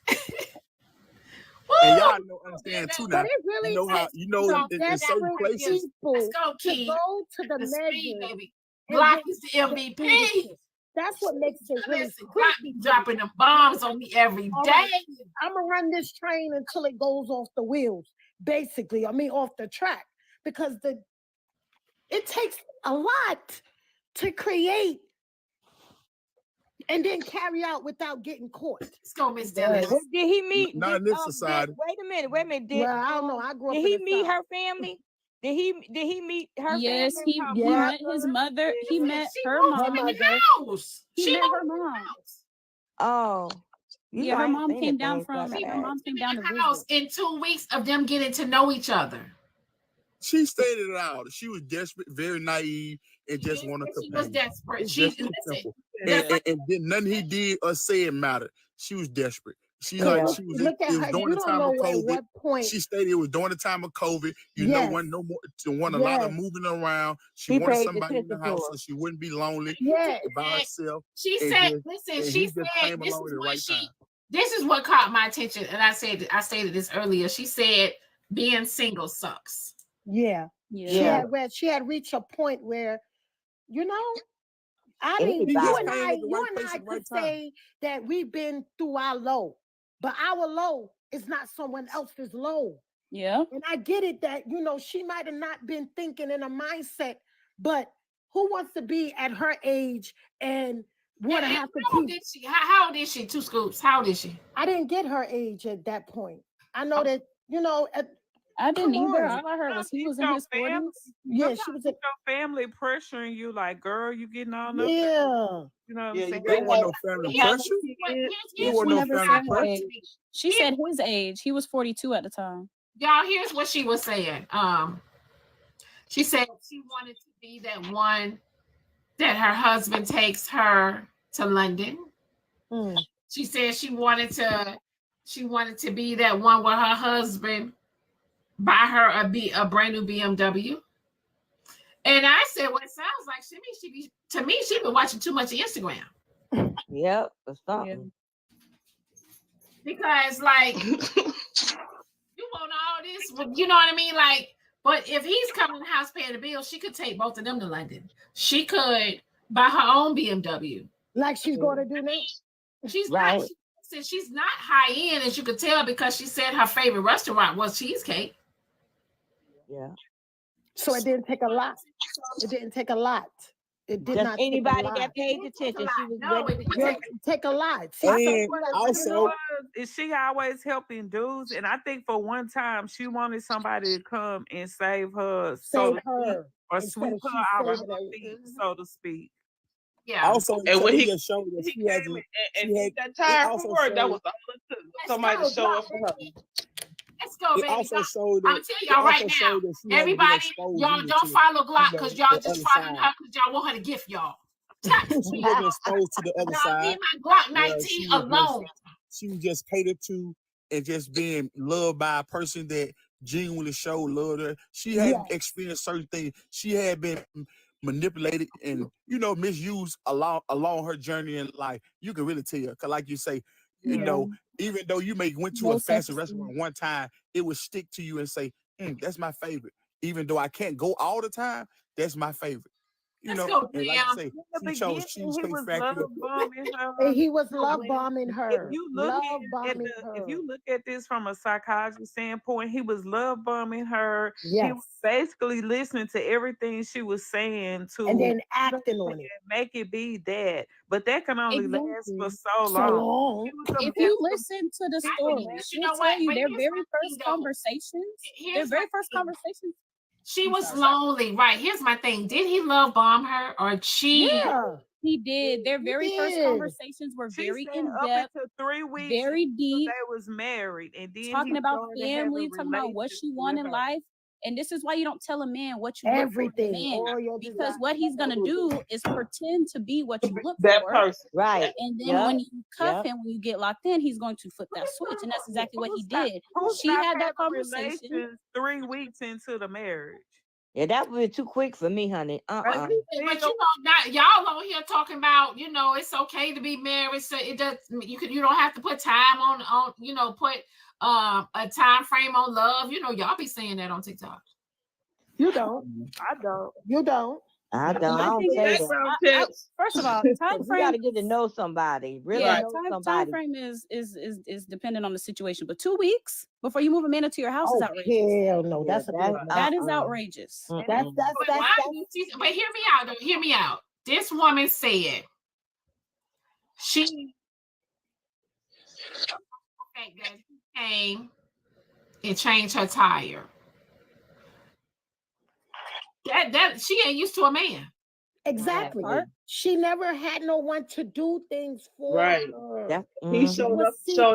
And y'all know, understand too now. But it really you know how in certain places. Let's go, Key. To go to the speed, measure. baby. Glock is the MVP. That's what makes it really creepy. Dropping the bombs on me every day. I'm gonna run this train until it goes off the wheels. Basically, I mean off the track, because it takes a lot to create and then carry out without getting caught. Let's go, Miss Dennis. Did he meet? Not in this society. Wait a minute. Well, I don't know. I grew up. Did he meet her family? Did he meet her? Yes, family? he met his mother. He met her mom. She met her mom. Oh. Yeah, her mom came down from. Her mom came down to house in 2 weeks of them getting to know each other. She stated it out. She was desperate, very naive, and just wanted to. She was desperate. And then nothing he did or said mattered. She was desperate. She was. It was during the time of COVID. She stated it was during the time of COVID. You know, wasn't no more. A lot of moving around. She wanted somebody in the house so she wouldn't be lonely by herself. She said, "Listen." She said, "This is what caught my attention." And I stated this earlier. She said, "Being single sucks." Yeah. She had reached a point where, you know, I mean, you and I could say that we've been through our low, but our low is not someone else's low. Yeah. And I get it that, you know, she might have not been thinking in a mindset, but who wants to be at her age and want to have to keep... How old is she? 2 scoops. How old is she? I didn't get her age at that point. I know that, you know... I didn't either. All I heard was he was in his 40s. Yeah, she was. Your family pressuring you, like, girl, you getting all up. Yeah. You know what I'm saying? There wasn't no family pressure. There wasn't no family pressure. She said his age. He was 42 at the time. Y'all, here's what she was saying. She said she wanted to be that one that her husband takes her to London. She said she wanted to be that one where her husband buy her a brand new BMW. And I said, well, it sounds like she been watching too much of Instagram. Yep, that's something. Because like you want all this, you know what I mean? Like, but if he's coming to the house paying the bill, she could take both of them to London. She could buy her own BMW. Like she's going to do now. She's right. Since she's not high end, as you could tell, because she said her favorite restaurant was cheesecake. Yeah. So it didn't take a lot. It didn't take a lot. It did not. Anybody that paid attention, she was ready. Take a lot. And also, is she always helping dudes? And I think for one time she wanted somebody to come and save her, or sweep her out of her feet, so to speak. Yeah. Also, And when he just showed that he she came hasn't. and She he had. got It tired also from work, that showed. was all it took. Somebody to show up for her. Let's go, It baby. also showed I'm that. telling It y'all right also now. showed that she hasn't been Everybody, exposed y'all either don't to, follow Glock because y'all the just other following side. her because y'all want her to gift y'all. She wasn't exposed to the other Y'all side. leave my Glock Where 19 she alone. was just catered to and just being loved by a person that genuinely showed love to her. She had experienced certain things. She had been manipulated and misused along her journey in life. You can really tell, because like you say, even though you may went to a fancy restaurant one time, it would stick to you and say, that's my favorite. Even though I can't go all the time, that's my favorite. Let's go, and like you say, she chose Cheesecake Factory. He was love bombing her. If you look at this from a psychology standpoint, he was love bombing her. Yes. He was basically listening to everything she was saying and then acting on it. Make it be that. But that can only last for so long. If you listen to the story, she'll tell you their very first conversations. She was lonely, right? Here's my thing. Did he love bomb her or she? Yeah, he did. Their very first conversations were very in depth, 3 weeks, very deep. They was married, and then talking about family, talking about what she want in life. And this is why you don't tell a man what you look for in a man, because what he's gonna do is pretend to be what you look that for. person, right? And then when you cuff him, when you get locked in, he's going to flip that switch, and that's exactly what he did. She had that conversation 3 weeks into the marriage. Yeah, that would be too quick for me, honey. But not y'all on here talking about, it's okay to be married. So it does. You don't have to put time on. Put a time frame on love. Y'all be saying that on TikTok. You don't. I don't. You don't. I don't say that. First of all, time frame. You got to get to know somebody. Really know somebody. Time frame is dependent on the situation. But 2 weeks before you move a man into your house is outrageous. Hell no, that is outrageous. That's. But hear me out. Though. Hear me out. This woman said she came and changed her tire. That she ain't used to a man. Exactly. She never had no one to do things for her. He showed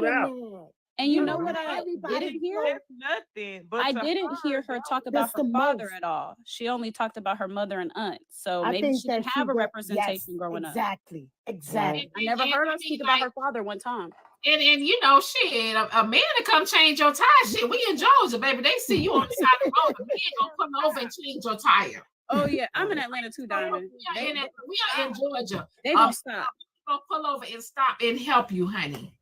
out. And you know what I didn't hear? Nothing. But I didn't hear her talk about her father at all. She only talked about her mother and aunt. So maybe she didn't have a representation growing up. Exactly. I never heard her speak about her father one time. And shit, a man to come change your tire. Shit, we in Georgia, baby. They see you on the side of the road. A man gonna come over and change your tire. Oh yeah, I'm in Atlanta too, Diamond. We are in Georgia. They don't stop. Gonna pull over and stop and help you, honey.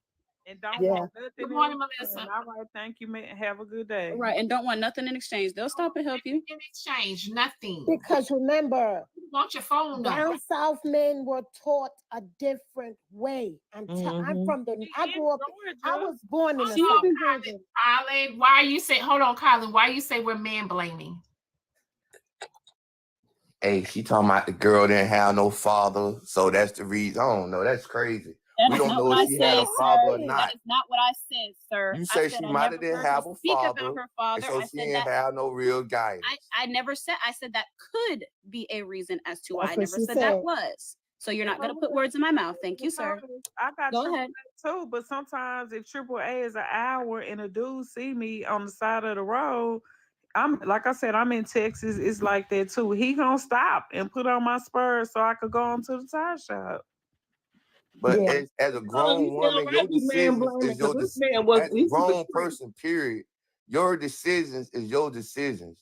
And don't want nothing. Good morning, Melissa. All right, thank you, man. Have a good day. Right, and don't want nothing in exchange. They'll stop and help you. In exchange, nothing. Because remember, you want your phone down south men were taught a different way. I'm from I grew up. I was born in the South. Colin, why are you say? Hold on, Colin. Why you say we're man blaming? Hey, she talking about the girl didn't have no father, so that's the reason. I don't know. That's crazy. That we is don't not know what if I she said, had a father or sir. not. That is not what I said, sir. You say she might have didn't have a father, about her father. and so she didn't have no real guidance. I never said. I said that could be a reason as to why. I never said that was. So you're not going to put words in my mouth. Thank you, sir. I got Go ahead. too, but sometimes if AAA is an hour and a dude see me on the side of the road, like I said, I'm in Texas. It's like that too. He gonna stop and put on my spurs so I could go on to the tire shop. But as a grown woman, your decisions is your decision. As a grown person, period, your decisions is your decisions.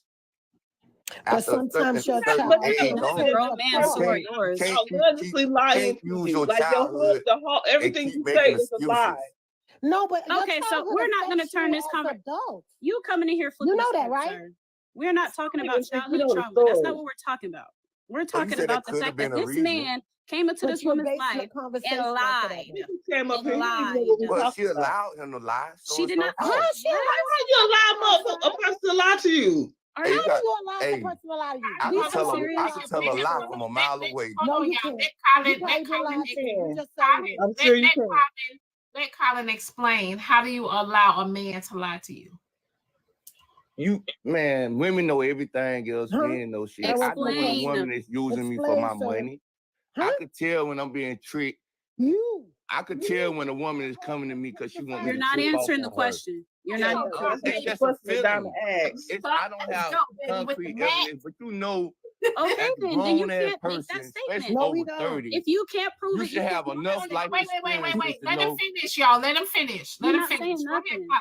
But sometimes your child that's a grown man's story. Yours. Can't use your childhood. Everything you say is a lie. No, but okay, so we're not going to turn this conversation. You coming in here flipping. You know that, right? Sir. We're not talking about childhood trauma. That's not what we're talking about. We're talking about the fact that this man came into this woman's life and lied. Well, she allowed him to lie. So she did not. Why you allow a person to lie to you? How you allow the person to lie to you? I can tell a lie from a mile away. No, you can't. I'm sure you can. Let Colin explain. How do you allow a man to lie to you? Women know everything else. Men know shit. I know a woman is using me for my money. I could tell when I'm being tricked. I could tell when a woman is coming to me because she wants me to. You're not answering the question. You're not answering. It's just a feeling. I don't have concrete evidence, but you know, okay, then you can't make that statement. Over 30, if you can't prove you it, should have enough life experience. Wait. Let him finish, y'all. Let him finish. Let him finish.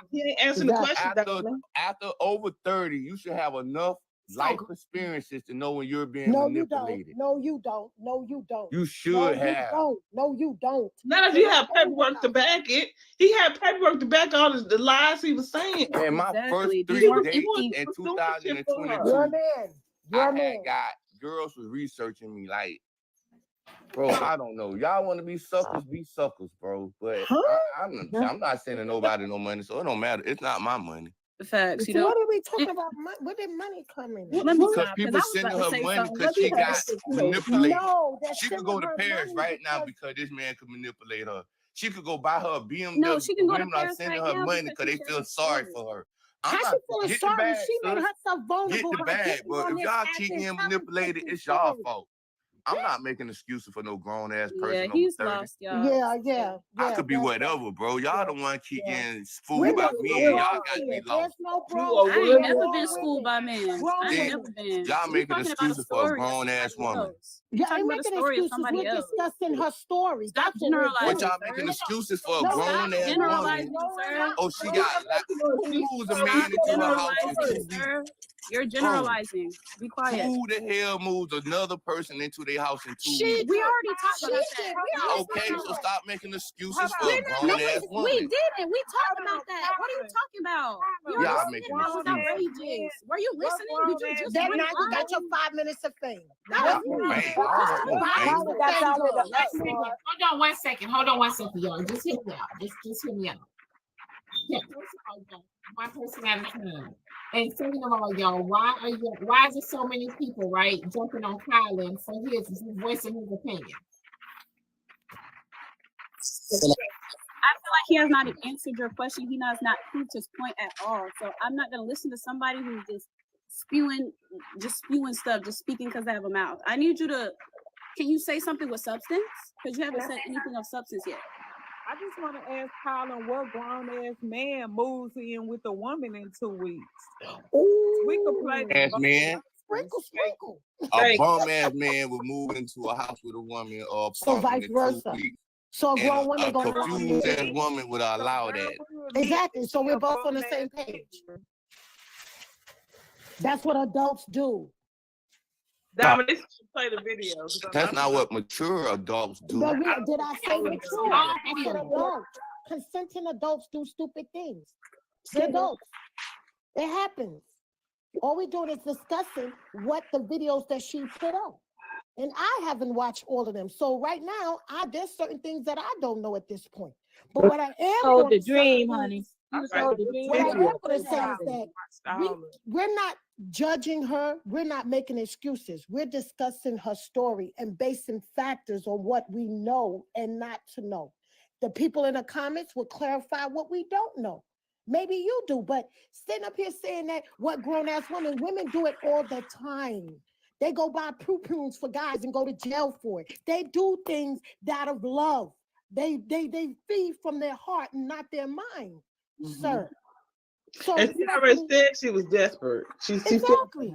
He ain't answering the question. After over 30, you should have enough life experiences to know when you're being manipulated. No, you don't. No, you don't. You should have. No, you don't. Not if you have paperwork to back it. He had paperwork to back all the lies he was saying. And my first 3 dates in 2022, I got girls was researching me like, bro, I don't know. Y'all want to be suckers, bro. But I'm not sending nobody no money, so it don't matter. It's not my money. Facts. So what are we talking about? Where did money come in? Because people sending her money because she got manipulated. She could go to Paris right now because this man could manipulate her. She could go buy her a BMW. No, she can go to women are Paris sending right her now money because because they feel sorry for her. How she feeling sorry? She made herself vulnerable. Get the bag, but if y'all keep getting manipulated, it's y'all fault. I'm not making excuses for no grown ass person. Yeah, he's lost, y'all. Yeah. I could be whatever, bro. Y'all the one keep getting fooled about me, and y'all got to be lost. I ain't never been schooled by men. I ain't never been. Y'all making excuses for a grown ass woman. Yeah, I'm making excuses. We're discussing her story. Stop generalizing. What y'all making excuses for a grown ass woman? Oh, she got who moves a man into her house in 2 weeks? You're generalizing. Be quiet. Who the hell moves another person into their house in 2 weeks? We already talked about that. Okay, so stop making excuses for a grown ass woman. We didn't. We talked about that. What are you talking about? Y'all making that was outrageous. Were you listening? Did you just that now you got your 5 minutes of fame. Hold on 1 second. Hold on 1 second, y'all. Just hear me out. Just hear me out. Yeah, one person at a time. And second of all, y'all, why is there so many people, right, jumping on Kylan for his voicing his opinion? I feel like he has not answered your question. He has not proved his point at all. So I'm not gonna listen to somebody who's just spewing stuff, just speaking because they have a mouth. I need you to. Can you say something with substance? Because you haven't said anything of substance yet. I just want to ask Colin, what grown-ass man moves in with a woman in 2 weeks? We could play ass man. Sprinkle. A bum-ass man would move into a house with a woman or so vice versa. So a grown woman a confused-ass woman would allow that. Exactly. So we're both on the same page. That's what adults do. Diamond, this should play the video. That's not what mature adults do. Did I say mature? I said adults. Consenting adults do stupid things. They're adults. It happens. All we're doing is discussing what the videos that she put up. And I haven't watched all of them. So right now, there's certain things that I don't know at this point. But what I am sold the dream, honey. What I am going to say is that we're not judging her. We're not making excuses. We're discussing her story and basing factors on what we know and not to know. The people in the comments will clarify what we don't know. Maybe you do, but sitting up here saying that what grown-ass women do it all the time. They go buy prunes for guys and go to jail for it. They do things out of love. They feed from their heart and not their mind, sir. So and she already said she was desperate. She exactly.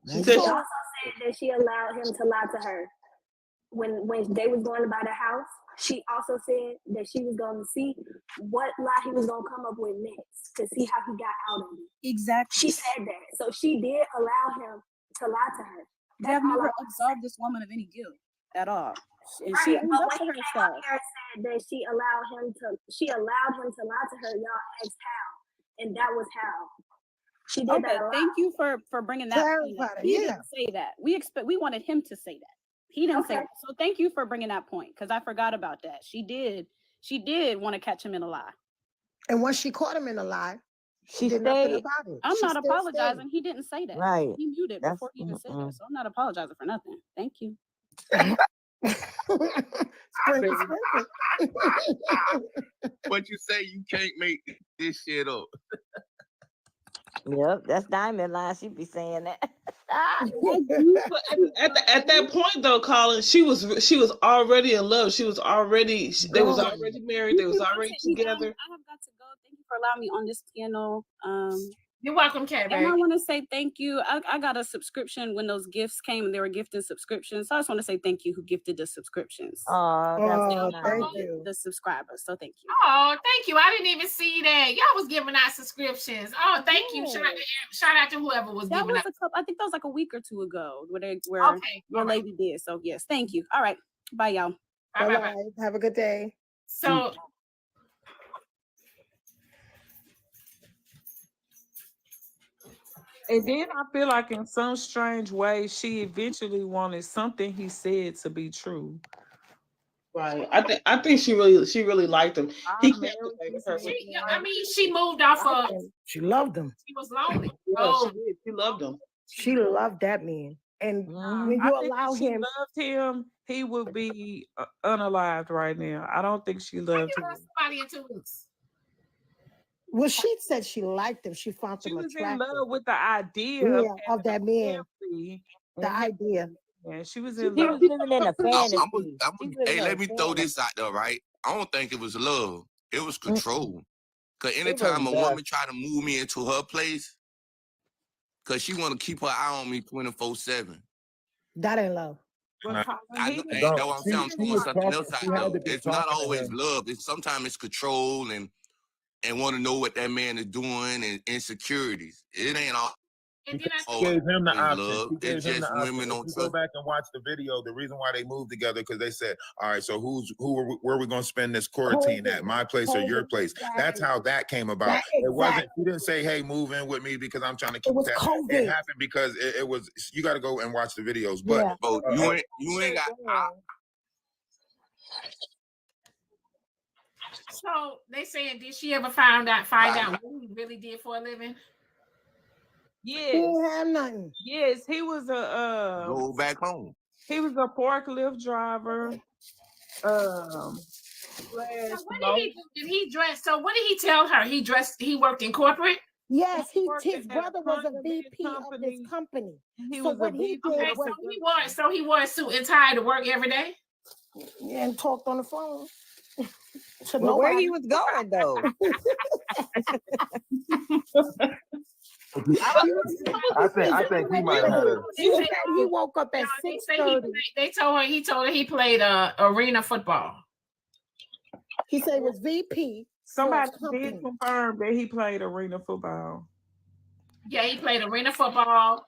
She also said that she allowed him to lie to her when they was going to buy the house. She also said that she was going to see what lie he was going to come up with next to see how he got out of it. Exactly. She said that. So she did allow him to lie to her. They have never absolved this woman of any guilt at all. And she owns up to her stuff. Said that she allowed him to lie to her. Y'all asked how, and that was how. She did that. Thank you for bringing that. He didn't say that. We wanted him to say that. He didn't say that. So thank you for bringing that point because I forgot about that. She did want to catch him in a lie. And once she caught him in a lie, she did nothing about it. I'm not apologizing. He didn't say that. Right. He muted before he even said that. So I'm not apologizing for nothing. Thank you. But you say you can't make this shit up. Yep, that's Diamond line. She be saying that. At that point though, Colin, she was already in love. She was already they was already married. They was already together. I have got to go. Thank you for allowing me on this panel. You're welcome, Kat. And I want to say thank you. I got a subscription when those gifts came and they were gifting subscriptions. So I just want to say thank you who gifted the subscriptions. Oh, thank you. The subscribers. So thank you. Oh, thank you. I didn't even see that. Y'all was giving out subscriptions. Oh, thank you. Shout out to whoever was That giving was out. a couple, I think that was like a week or two ago where Okay, your lady did. So yes, thank you. All right. Bye, y'all. Bye. Have a good day. So And then I feel like in some strange way, she eventually wanted something he said to be true. Right. I think she really liked him. He kept away with her. She moved off of. She loved him. She was lonely. Yeah, she did. She loved him. She loved that man. And when you allow if she him, loved him, he would be unalived right now. I don't think she loved him. Somebody in 2 weeks. well, she said she liked him. She found him was attractive. in love with the idea of that man. The idea. Yeah, she was in love. Living in a fantasy. Hey, let me throw this out there, right? I don't think it was love. It was control. Because anytime a woman try to move me into her place, because she want to keep her eye on me 24/7. That ain't love. That's what I'm saying. I'm throwing something else out there. It's not always love. Sometimes it's control and want to know what that man is doing and insecurities. It ain't all. She gave him the option. Love. She gave It's him just the option. women If don't you go trust. back and watch the video, the reason why they moved together because they said, "All right, so where are we going to spend this quarantine at? My place or your place?" That's how that came about. It wasn't. She didn't say, "Hey, move in with me because I'm trying to keep that." COVID. It happened because it was. You got to go and watch the videos. But you ain't got. So they saying, did she ever find out what he really did for a living? Yes. He didn't have nothing. Yes, he was a Go back home. He was a forklift driver. So what did he do? Did he dress? So what did he tell her? He worked in corporate? Yes, his brother was a VP of this company. He so was what a he VP. did was he wore a suit and tie to work every day? Yeah, and talked on the phone. Well, where he was going though? I think he might have had a. He said he woke up at 6:30. He told her he played arena football. He said it was VP. Somebody did confirm that he played arena football. Yeah, he played arena football.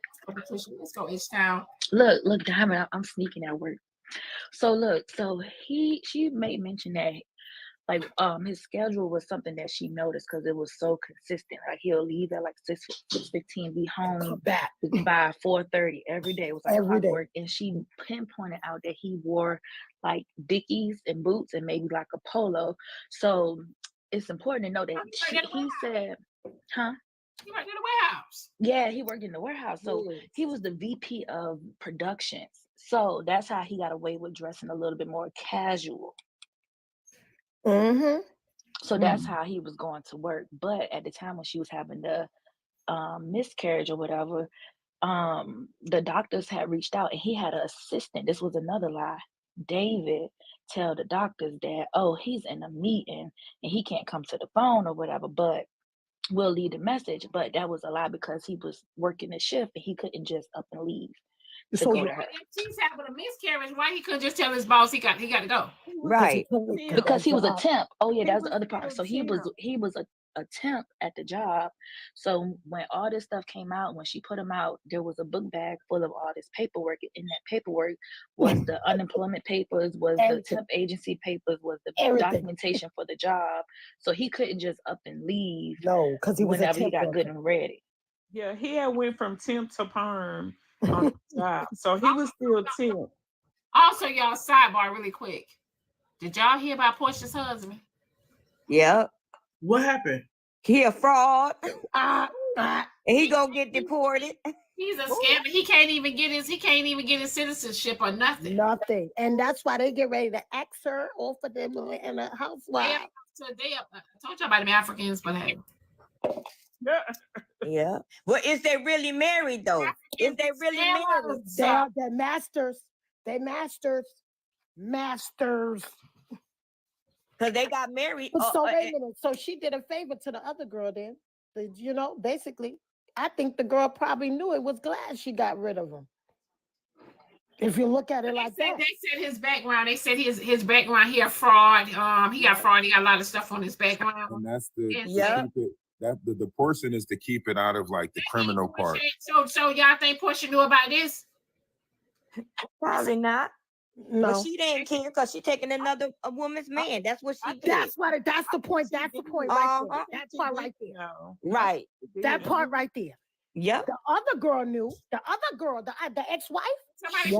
Let's go H-Town. Look, Diamond, I'm sneaking at work. So look, she made mention that his schedule was something that she noticed because it was so consistent. Like he'll leave at like 6:15, be home by 4:30 every day. It was like every day. Work. And she pinpointed out that he wore like Dickies and boots and maybe like a polo. So it's important to know that he said, huh? He worked in the warehouse. Yeah, he worked in the warehouse. So he was the VP of productions. So that's how he got away with dressing a little bit more casual. So that's how he was going to work. But at the time when she was having the miscarriage or whatever, the doctors had reached out and he had an assistant. This was another lie. David tell the doctors that, oh, he's in a meeting and he can't come to the phone or whatever, but we'll leave a message. But that was a lie because he was working a shift and he couldn't just up and leave. So if she's having a miscarriage, why he couldn't just tell his boss he got to go? Right. Because he was a temp. Oh yeah, that was the other part. So he was a temp at the job. So when all this stuff came out, when she put him out, there was a book bag full of all this paperwork. In that paperwork was the unemployment papers, was the temp agency papers, was the documentation for the job. So he couldn't just up and leave. No, because he was whenever he got good and ready. Yeah, he had went from temp to perm on the job. So he was still temp. Also, y'all, sidebar really quick. Did y'all hear about Portia's husband? Yeah. What happened? He a fraud. And he gonna get deported. He's a scammer. He can't even get his citizenship or nothing. Nothing. And that's why they get ready to axe her off of them and a housewife. I told y'all about them Africans, but hey. Yeah. Well, is they really married though? Is they really married? They're masters. They masters. Because they got married. So wait a minute. So she did a favor to the other girl then. You know, basically, I think the girl probably knew it, was glad she got rid of him. If you look at it like that. They said his background. They said his background, he a fraud. He got fraud. He got a lot of stuff on his background. And that's to keep it. That the portion is to keep it out of like the criminal part. So y'all think Portia knew about this? Probably not. No. But she didn't care because she taking another woman's man. That's what she did. That's the point. That's the point right there. That part right there. Right. That part right there. Yep. The other girl knew. The other girl, the ex-wife. Somebody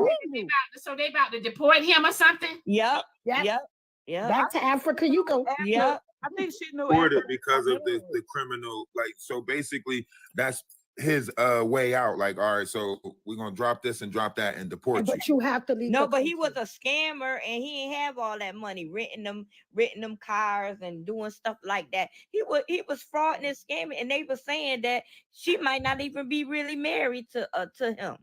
so they about to deport him or something? Yep. Back to Africa you go. Yep. I think she knew Deported because of the criminal, like, so basically that's his way out. Like, all right, so we're gonna drop this and drop that and deport you. But you have to leave. No, but he was a scammer and he didn't have all that money, renting them cars and doing stuff like that. He was frauding and scamming, and they were saying that she might not even be really married to him.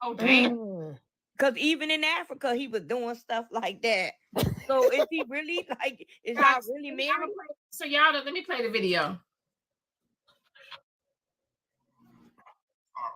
Oh damn. Because even in Africa, he was doing stuff like that. So is he really is y'all really married? So y'all, let me play the video.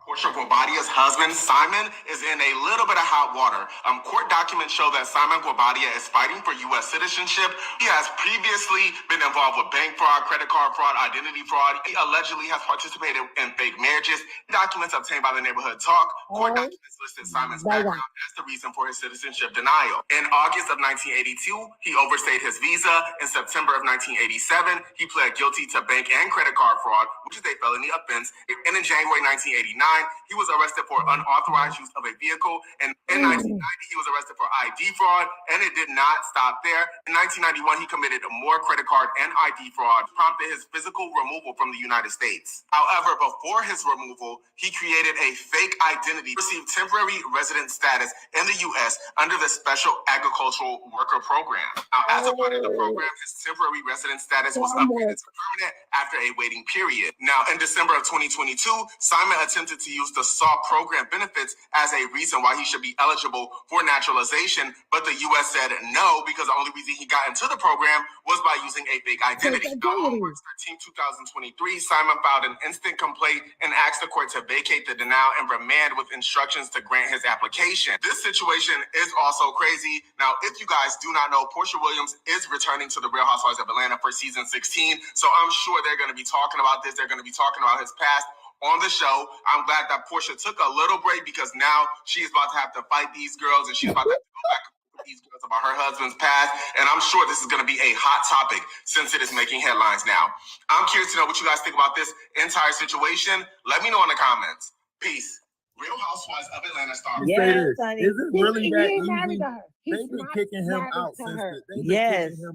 Portia Guabadia's husband, Simon, is in a little bit of hot water. Court documents show that Simon Guabadia is fighting for U.S. citizenship. He has previously been involved with bank fraud, credit card fraud, identity fraud. He allegedly has participated in fake marriages. Documents obtained by the Neighborhood Talk. Court documents listed Simon's background as the reason for his citizenship denial. In August of 1982, he overstayed his visa. In September of 1987, he pled guilty to bank and credit card fraud, which is a felony offense. And in January 1989, he was arrested for unauthorized use of a vehicle. And in 1990, he was arrested for ID fraud, and it did not stop there. In 1991, he committed more credit card and ID fraud, prompted his physical removal from the United States. However, before his removal, he created a fake identity, received temporary resident status in the U.S. under the Special Agricultural Worker Program. Now, as a part of the program, his temporary resident status was upgraded to permanent after a waiting period. Now, in December of 2022, Simon attempted to use the SAW program benefits as a reason why he should be eligible for naturalization, but the U.S. said no, because the only reason he got into the program was by using a fake identity. Now, on March 13, 2023, Simon filed an instant complaint and asked the court to vacate the denial and remand with instructions to grant his application. This situation is also crazy. Now, if you guys do not know, Portia Williams is returning to the Real Housewives of Atlanta for season 16, so I'm sure they're going to be talking about this. They're going to be talking about his past on the show. I'm glad that Portia took a little break because now she is about to have to fight these girls, and she's about to have to go back with these girls about her husband's past. And I'm sure this is going to be a hot topic since it is making headlines now. I'm curious to know what you guys think about this entire situation. Let me know in the comments. Peace. Real Housewives of Atlanta star. Yes, is it really that He ain't easy? married to her. They've been kicking him out since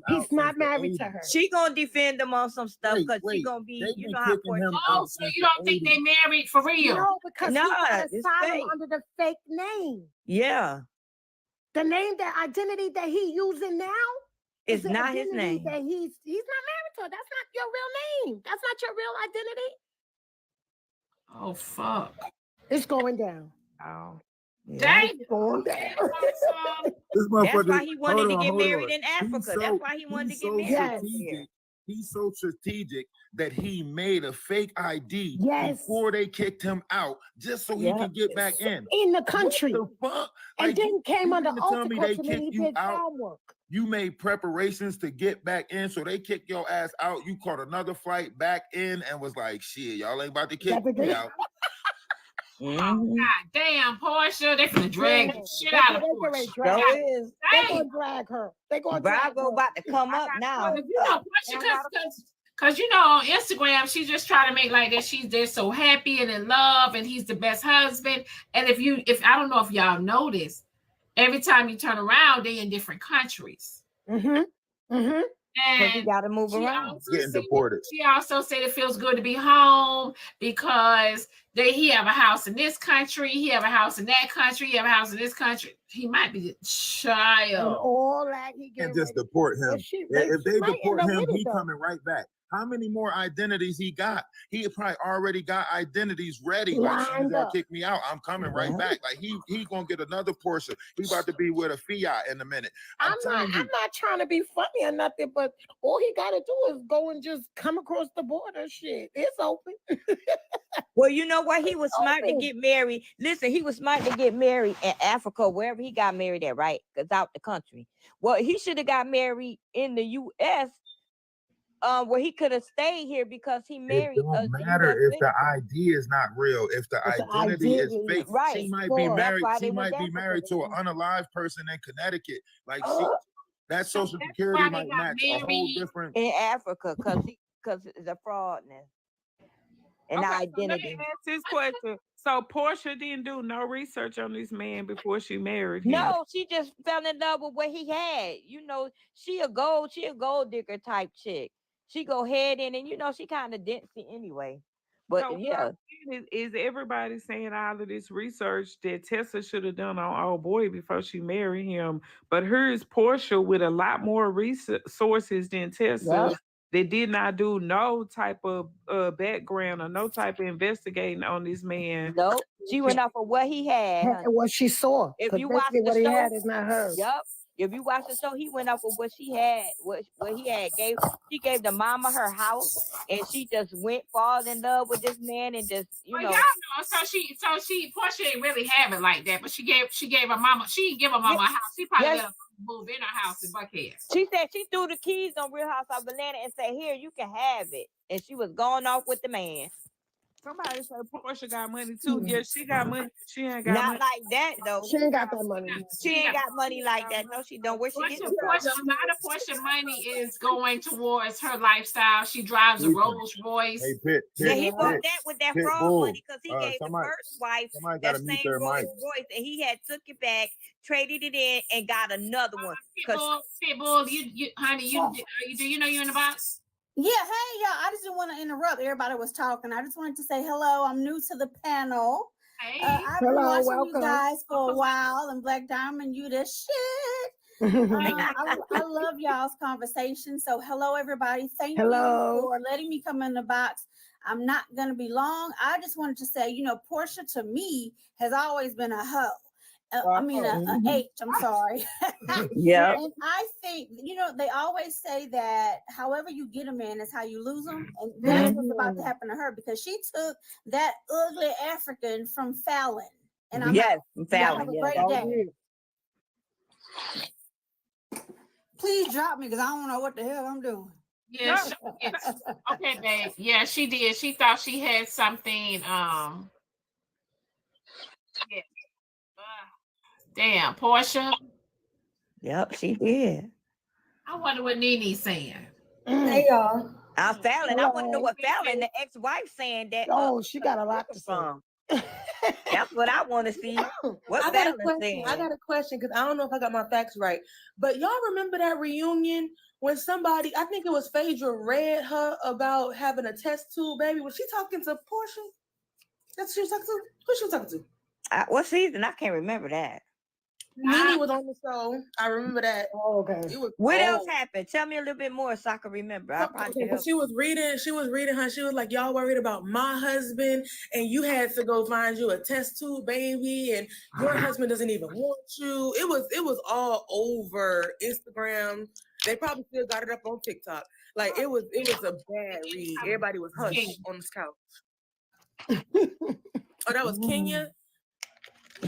He's not married to her. She gonna defend him on some stuff because she gonna be, you know how Oh, so you don't think they married for real? No, because No, he got it's asylum fake. under the fake name. Yeah. The name, that identity that he using now It's is the not his identity name. That he's not married to her. That's not your real name. That's not your real identity. Oh fuck! It's going down. Oh. Dang. It's going down. This That's why he wanted to get hold married on. in Africa. That's why he wanted to get married here. He's so strategic that he made a fake ID before they kicked him out, just so he could get back in the country. What the fuck? And then came under tell me they ultimate kicked he you did out. farm work. You made preparations to get back in, so they kicked your ass out. You caught another flight back in and was like, shit, y'all ain't about to kick me out. Oh, God damn, Portia, they finna drag the shit out of Portia. They're gonna drag her. They're gonna drag her. Bravo about to come up now. You know, Portia, because you know, on Instagram, she's just trying to make like that she's just so happy and in love, and he's the best husband. And if I don't know if y'all notice, every time you turn around, they in different countries. And you got to move around. Getting deported. She also said it feels good to be home because he have a house in this country, he have a house in that country, he have a house in this country. He might be the child. And all that he And gets just deport him. If they deport him, he coming right back. How many more identities he got? He probably already got identities ready. Like, soon as y'all kick me out, I'm coming right back. Like he gonna get another portion. He about to be with a fiat in a minute. I'm not trying to be funny or nothing, but all he got to do is go and just come across the border. Shit, it's open. Well, you know what? He was smart to get married. Listen, he was smart to get married in Africa, wherever he got married at, right? Because out the country. Well, he should have got married in the U.S., where he could have stayed here because he married. It don't matter if the ID is not real. If the identity is fake, right. She might be married. She might be married to an unalive person in Connecticut. Like that Social Security might match a whole different in Africa because it's a fraudness and identity. So let me ask this question. So Portia didn't do no research on this man before she married him? No, she just fell in love with what he had. You know, she a gold digger type chick. She go head in, and you know she kind of ditzy anyway. But so yeah, is everybody saying all of this research that Tessa should have done on old boy before she married him? But here's Portia with a lot more resources than Tessa. They did not do no type of background or no type of investigating on this man. Nope. She went off of what he had. And what she saw. If you watch what the he show, had is not hers. Yep. If you watch the show, he went off of what she had, what he had. She gave the mama her house, and she just fall in love with this man, and just y'all know. So Portia ain't really have it like that, but she gave her mama. She didn't give her mama a house. She probably let her move in her house in Buckhead. She said she threw the keys on Real House of Atlanta and said, "Here, you can have it," and she was going off with the man. Somebody said Portia got money too. Yeah, she got money. She ain't got money. Not like that though. She ain't got that money. She ain't got money like that. No, she don't. Where she get it from? A lot of Portia money is going towards her lifestyle. She drives a Rolls Royce. Yeah, he bought that with that fraud money because he gave the first wife that same Rolls Royce, and he had took it back, traded it in, and got another one. Pitbull, honey, do you know you're in the box? Yeah, hey y'all. I just didn't want to interrupt. Everybody was talking. I just wanted to say hello. I'm new to the panel. Hey. I've been watching you guys for a while, and Black Diamond, you the shit. I love y'all's conversation. So hello, everybody. Thank you for letting me come in the box. I'm not gonna be long. I just wanted to say, you know, Portia to me has always been a hoe. I mean, a H, I'm sorry. Yeah. And I think, you know, they always say that however you get a man is how you lose him. And that's what's about to happen to her because she took that ugly African from Fallon. And I'm from Fallon. Have a great day. Please drop me because I don't know what the hell I'm doing. Yeah. Okay, babe. Yeah, she did. She thought she had something. Yeah. Damn, Portia. Yep, she did. I wonder what Nene's saying. Hey, y'all. I'm Fallon. I want to know what Fallon, the ex-wife, saying that. Oh, she got a lot to say. That's what I want to see. What Fallon saying? I got a question because I don't know if I got my facts right. But y'all remember that reunion when somebody, I think it was Phaedra, read her about having a test tube baby? Was she talking to Portia? That's who she was talking to? Who she was talking to? What season? I can't remember that. Nene was on the show. I remember that. Oh, okay. What else happened? Tell me a little bit more so I can remember. She was reading her. She was like, y'all worried about my husband, and you had to go find you a test tube baby, and your husband doesn't even want you. It was all over Instagram. They probably still got it up on TikTok. Like it was a bad read. Everybody was hushed on this couch. Oh, that was Kenya.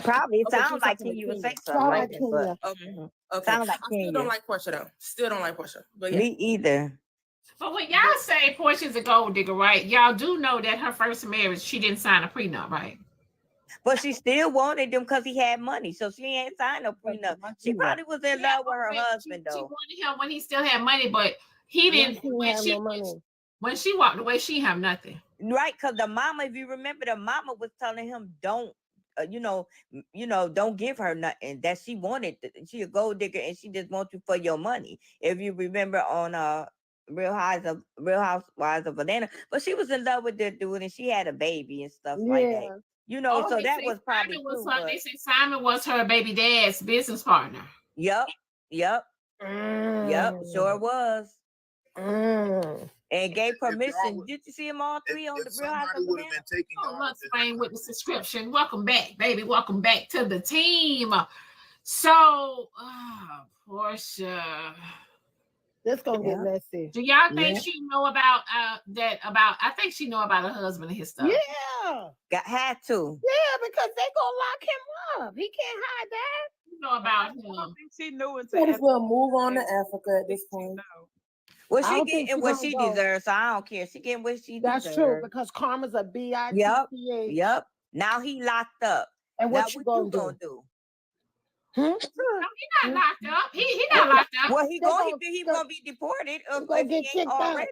Probably. It sounds like Kenya would say something like that. Okay. Sounds like I still don't like Portia though. Still don't like Portia. But yeah. Me either. But when y'all say Portia's a gold digger, right? Y'all do know that her first marriage, she didn't sign a prenup, right? But she still wanted him because he had money. So she ain't signed no prenup. She probably was in love with her husband though. She wanted him when he still had money, but he didn't. When she walked away, she didn't have nothing. Right, because the mama, if you remember, the mama was telling him, don't don't give her nothing that she wanted. She a gold digger and she just wants you for your money. If you remember on Real Housewives of Atlanta. But she was in love with that dude, and she had a baby and stuff like that. You know, so that was probably true. They said Simon was her baby dad's business partner. Yep. Sure was. And gave permission. Did you see them all three on the Real Housewives of Atlanta? Let's Spain with the subscription. Welcome back, baby. Welcome back to the team. So, Portia. This gonna get messy. Do y'all think she know about that? I think she know about her husband and his stuff. Yeah, had to. Yeah, because they gonna lock him up. He can't hide that. You know about him. I think she knew it. Might as well move on to Africa at this point. Well, she getting what she deserves, so I don't care. She getting what she deserves. That's true, because karma's a bitch. Yep. Now he locked up. And what you gonna do? He not locked up. He not locked up. Well, he gonna be deported. If he ain't already.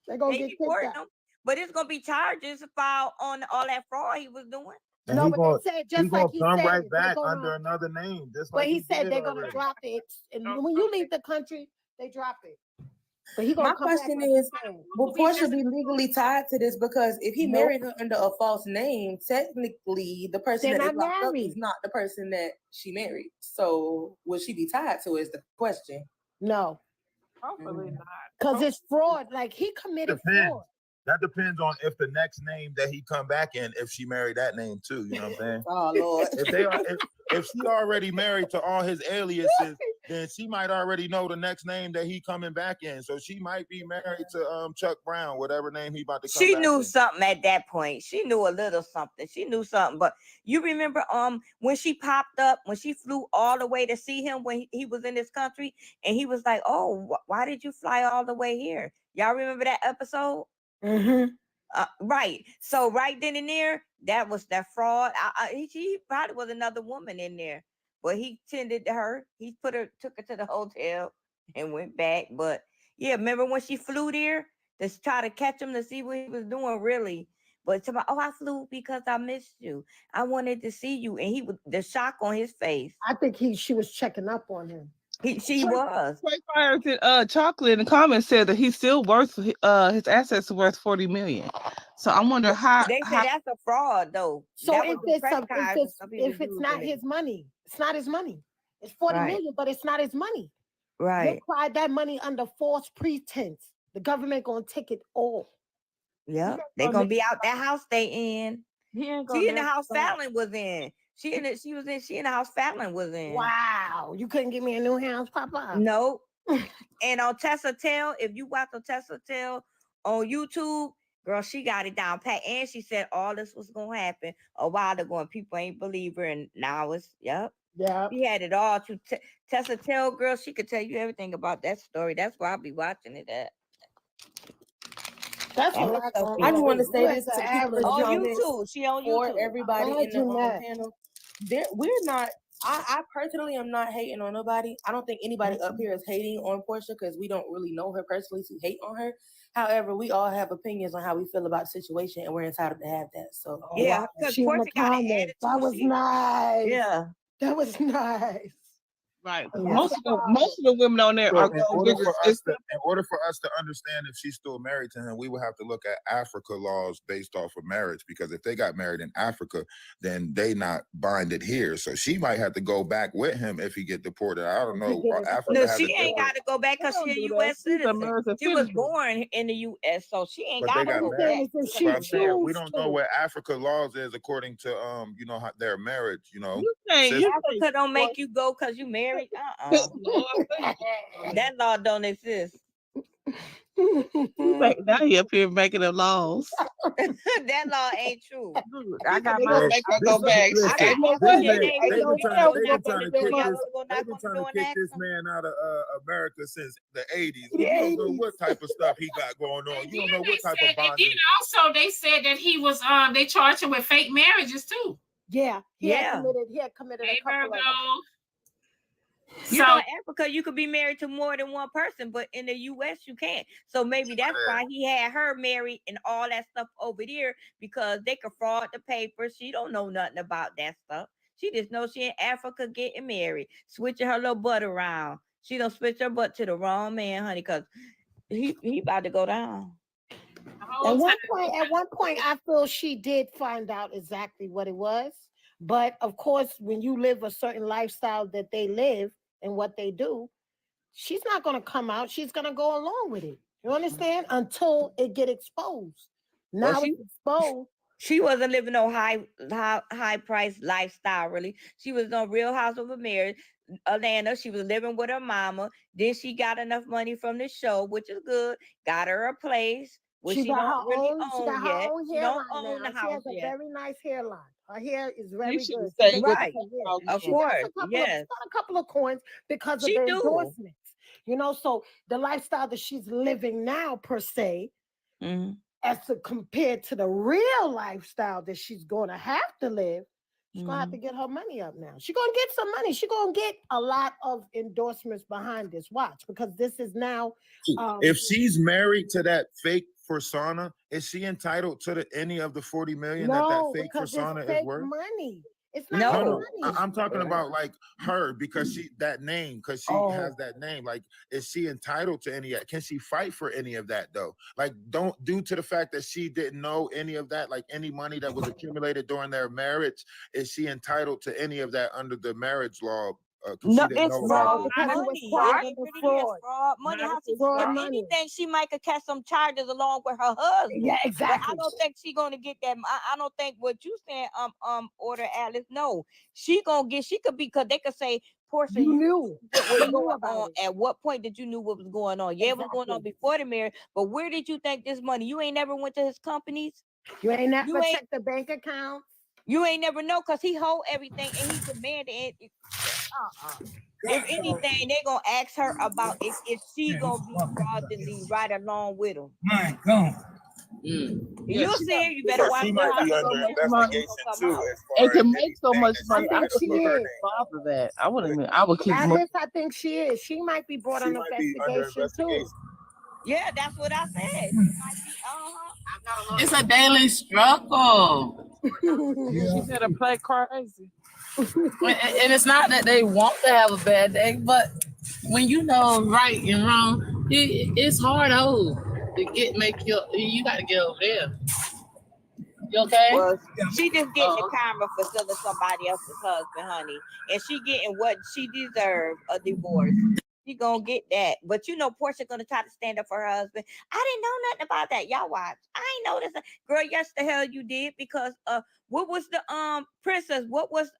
They're gonna get deported him. But it's gonna be charges filed on all that fraud he was doing. And No, he but gonna, they said he just gonna like he come said, right they're back gonna- under another name, just But like he said did they're gonna already. drop it, and when you leave the country, they drop it. But he gonna My come back question like is, he said. will Portia be legally tied to this? Because if he married her under a false name, technically the person They're that is not locked up married. is not the person that she married. So will she be tied to is the question. No, Hopefully not. because it's fraud. Like he committed Depends. fraud. That depends on if the next name that he come back in, if she married that name too. You know what I'm saying? Oh Lord. If she already married to all his aliases, then she might already know the next name that he coming back in. So she might be married to Chuck Brown, whatever name he about to come She back knew in. something at that point. She knew a little something. She knew something. But you remember when she popped up, when she flew all the way to see him when he was in this country, and he was like, "Oh, why did you fly all the way here?" Y'all remember that episode? Mm-hmm. Right. So right then and there, that was that fraud. He probably was another woman in there, but he tended to her. He took her to the hotel and went back. But yeah, remember when she flew there to try to catch him to see what he was doing really? But to I flew because I missed you. I wanted to see you, and he was the shock on his face. I think she was checking up on him. She was. Chocolate in the comments said that he's still worth his assets are worth 40 million. So I wonder how They say that's a fraud though. So That if was the it's credit cards and stuff he was if it's not using. his money, it's not his money. It's 40 Right. million, but it's not his money. Right. They cried that money under false pretense. The government gonna take it all. Yeah, they're gonna be out that house they in. He ain't She in the never house stop. Fallon was in. She in the house Fallon was in. Wow, you couldn't give me a new house, Papa. No. And on Tessa Tell, if you watch on Tessa Tell on YouTube, girl, she got it down pat. And she said all this was gonna happen a while ago, and people ain't believe her. And now it's Yeah. She had it all to Tessa Tell, girl. She could tell you everything about that story. That's why I'll be watching it at. That's And what her stuff I just want to is- say this to the people in the on comments YouTube. She on for YouTube. everybody in the Imagine panel. We're not. I personally am not hating on nobody. I don't think anybody up here is hating on Portia because we don't really know her personally to hate on her. However, we all have opinions on how we feel about the situation, and we're entitled to have that. So Yeah, because She in the Portia got an comments. attitude. That was nice. Yeah. That was nice. Right. Yeah. Most of the women on there So are in order for us to understand if she's still married to him, we would have to look at Africa laws based off of marriage. Because if they got married in Africa, then they not binded here. So she might have to go back with him if he get deported. I don't know. Africa No, has she a ain't different- got to go back because she a U.S. citizen. She was born in the U.S., so she ain't But got they to got go married. back. But I'm saying we don't know what Africa laws is according to how their marriage. Africa don't make you go because you married. That law don't exist. Now you up here making the laws. That law ain't true. I got Bro, make her go back. listen, I got this my man, I they've know been that trying was to not kick gonna this. do it. They've been trying to kick this man out of America since the 80s. You don't know what type of stuff he got going on. You don't know what type of And bonding. then also they said that he was they charged him with fake marriages too. Yeah. He Yeah. had committed a couple of them. You know, in Africa, you could be married to more than one person, but in the U.S., you can't. So maybe that's why he had her married and all that stuff over there, because they could fraud the papers. She don't know nothing about that stuff. She just knows she in Africa getting married, switching her little butt around. She don't switch her butt to the wrong man, honey, because he about to go down. At one point, I feel she did find out exactly what it was. But of course, when you live a certain lifestyle that they live and what they do, she's not going to come out. She's going to go along with it. You understand? Until it get exposed. Now it's exposed. She wasn't living no high price lifestyle, really. She was on Real House of Marriage, Atlanta. She was living with her mama. Then she got enough money from the show, which is good. Got her a place, which she don't really own yet. She don't own the house She has a yet. very nice hairline. Her hair is very You should good. say right. Of She course, got yes. a couple of coins because of the endorsements. You know, so the lifestyle that she's living now, per se, as to compared to the real lifestyle that she's going to have to live, she's going to have to get her money up now. She's going to get some money. She's going to get a lot of endorsements behind this watch because this is now. If she's married to that fake persona, is she entitled to any of the 40 million that fake persona is worth? Money. It's not No, money. I'm talking about like her because she has that name. Like, is she entitled to any of that? Can she fight for any of that though? Like, due to the fact that she didn't know any of that, like any money that was accumulated during their marriage, is she entitled to any of that under the marriage law? No, it's fraud money. Fraud money. Anything she might could catch some charges along with her husband. Yeah, exactly. But I don't think she gonna get that. I don't think what you saying. Order Alice. No, she gonna get. She could be because they could say, Portia, you knew what was going on. At what point did you knew what was going on? Yeah, it was going on before the marriage. But where did you think this money? You ain't never went to his companies. You ain't never checked the bank account. You ain't never know because he hold everything and he demanded it. If anything, they gonna ask her about if she gonna be fraudulently right along with him. My God. You'll see it. You better watch she might be under investigation too. It can make so much money. I think she is. After that, I would keep. I think she is. She might be brought on investigation too. Yeah, that's what I said. It's a daily struggle. She said to play crazy. And it's not that they want to have a bad day, but when you know right and wrong, it's hard to you got to get over there. You okay? Well, she just getting the karma for selling somebody else's husband, honey, and she getting what she deserves, a divorce. She gonna get that, but you know, Portia gonna try to stand up for her husband. I didn't know nothing about that. Y'all watch. I ain't know this, girl. Yes, the hell you did because what was the princess? What was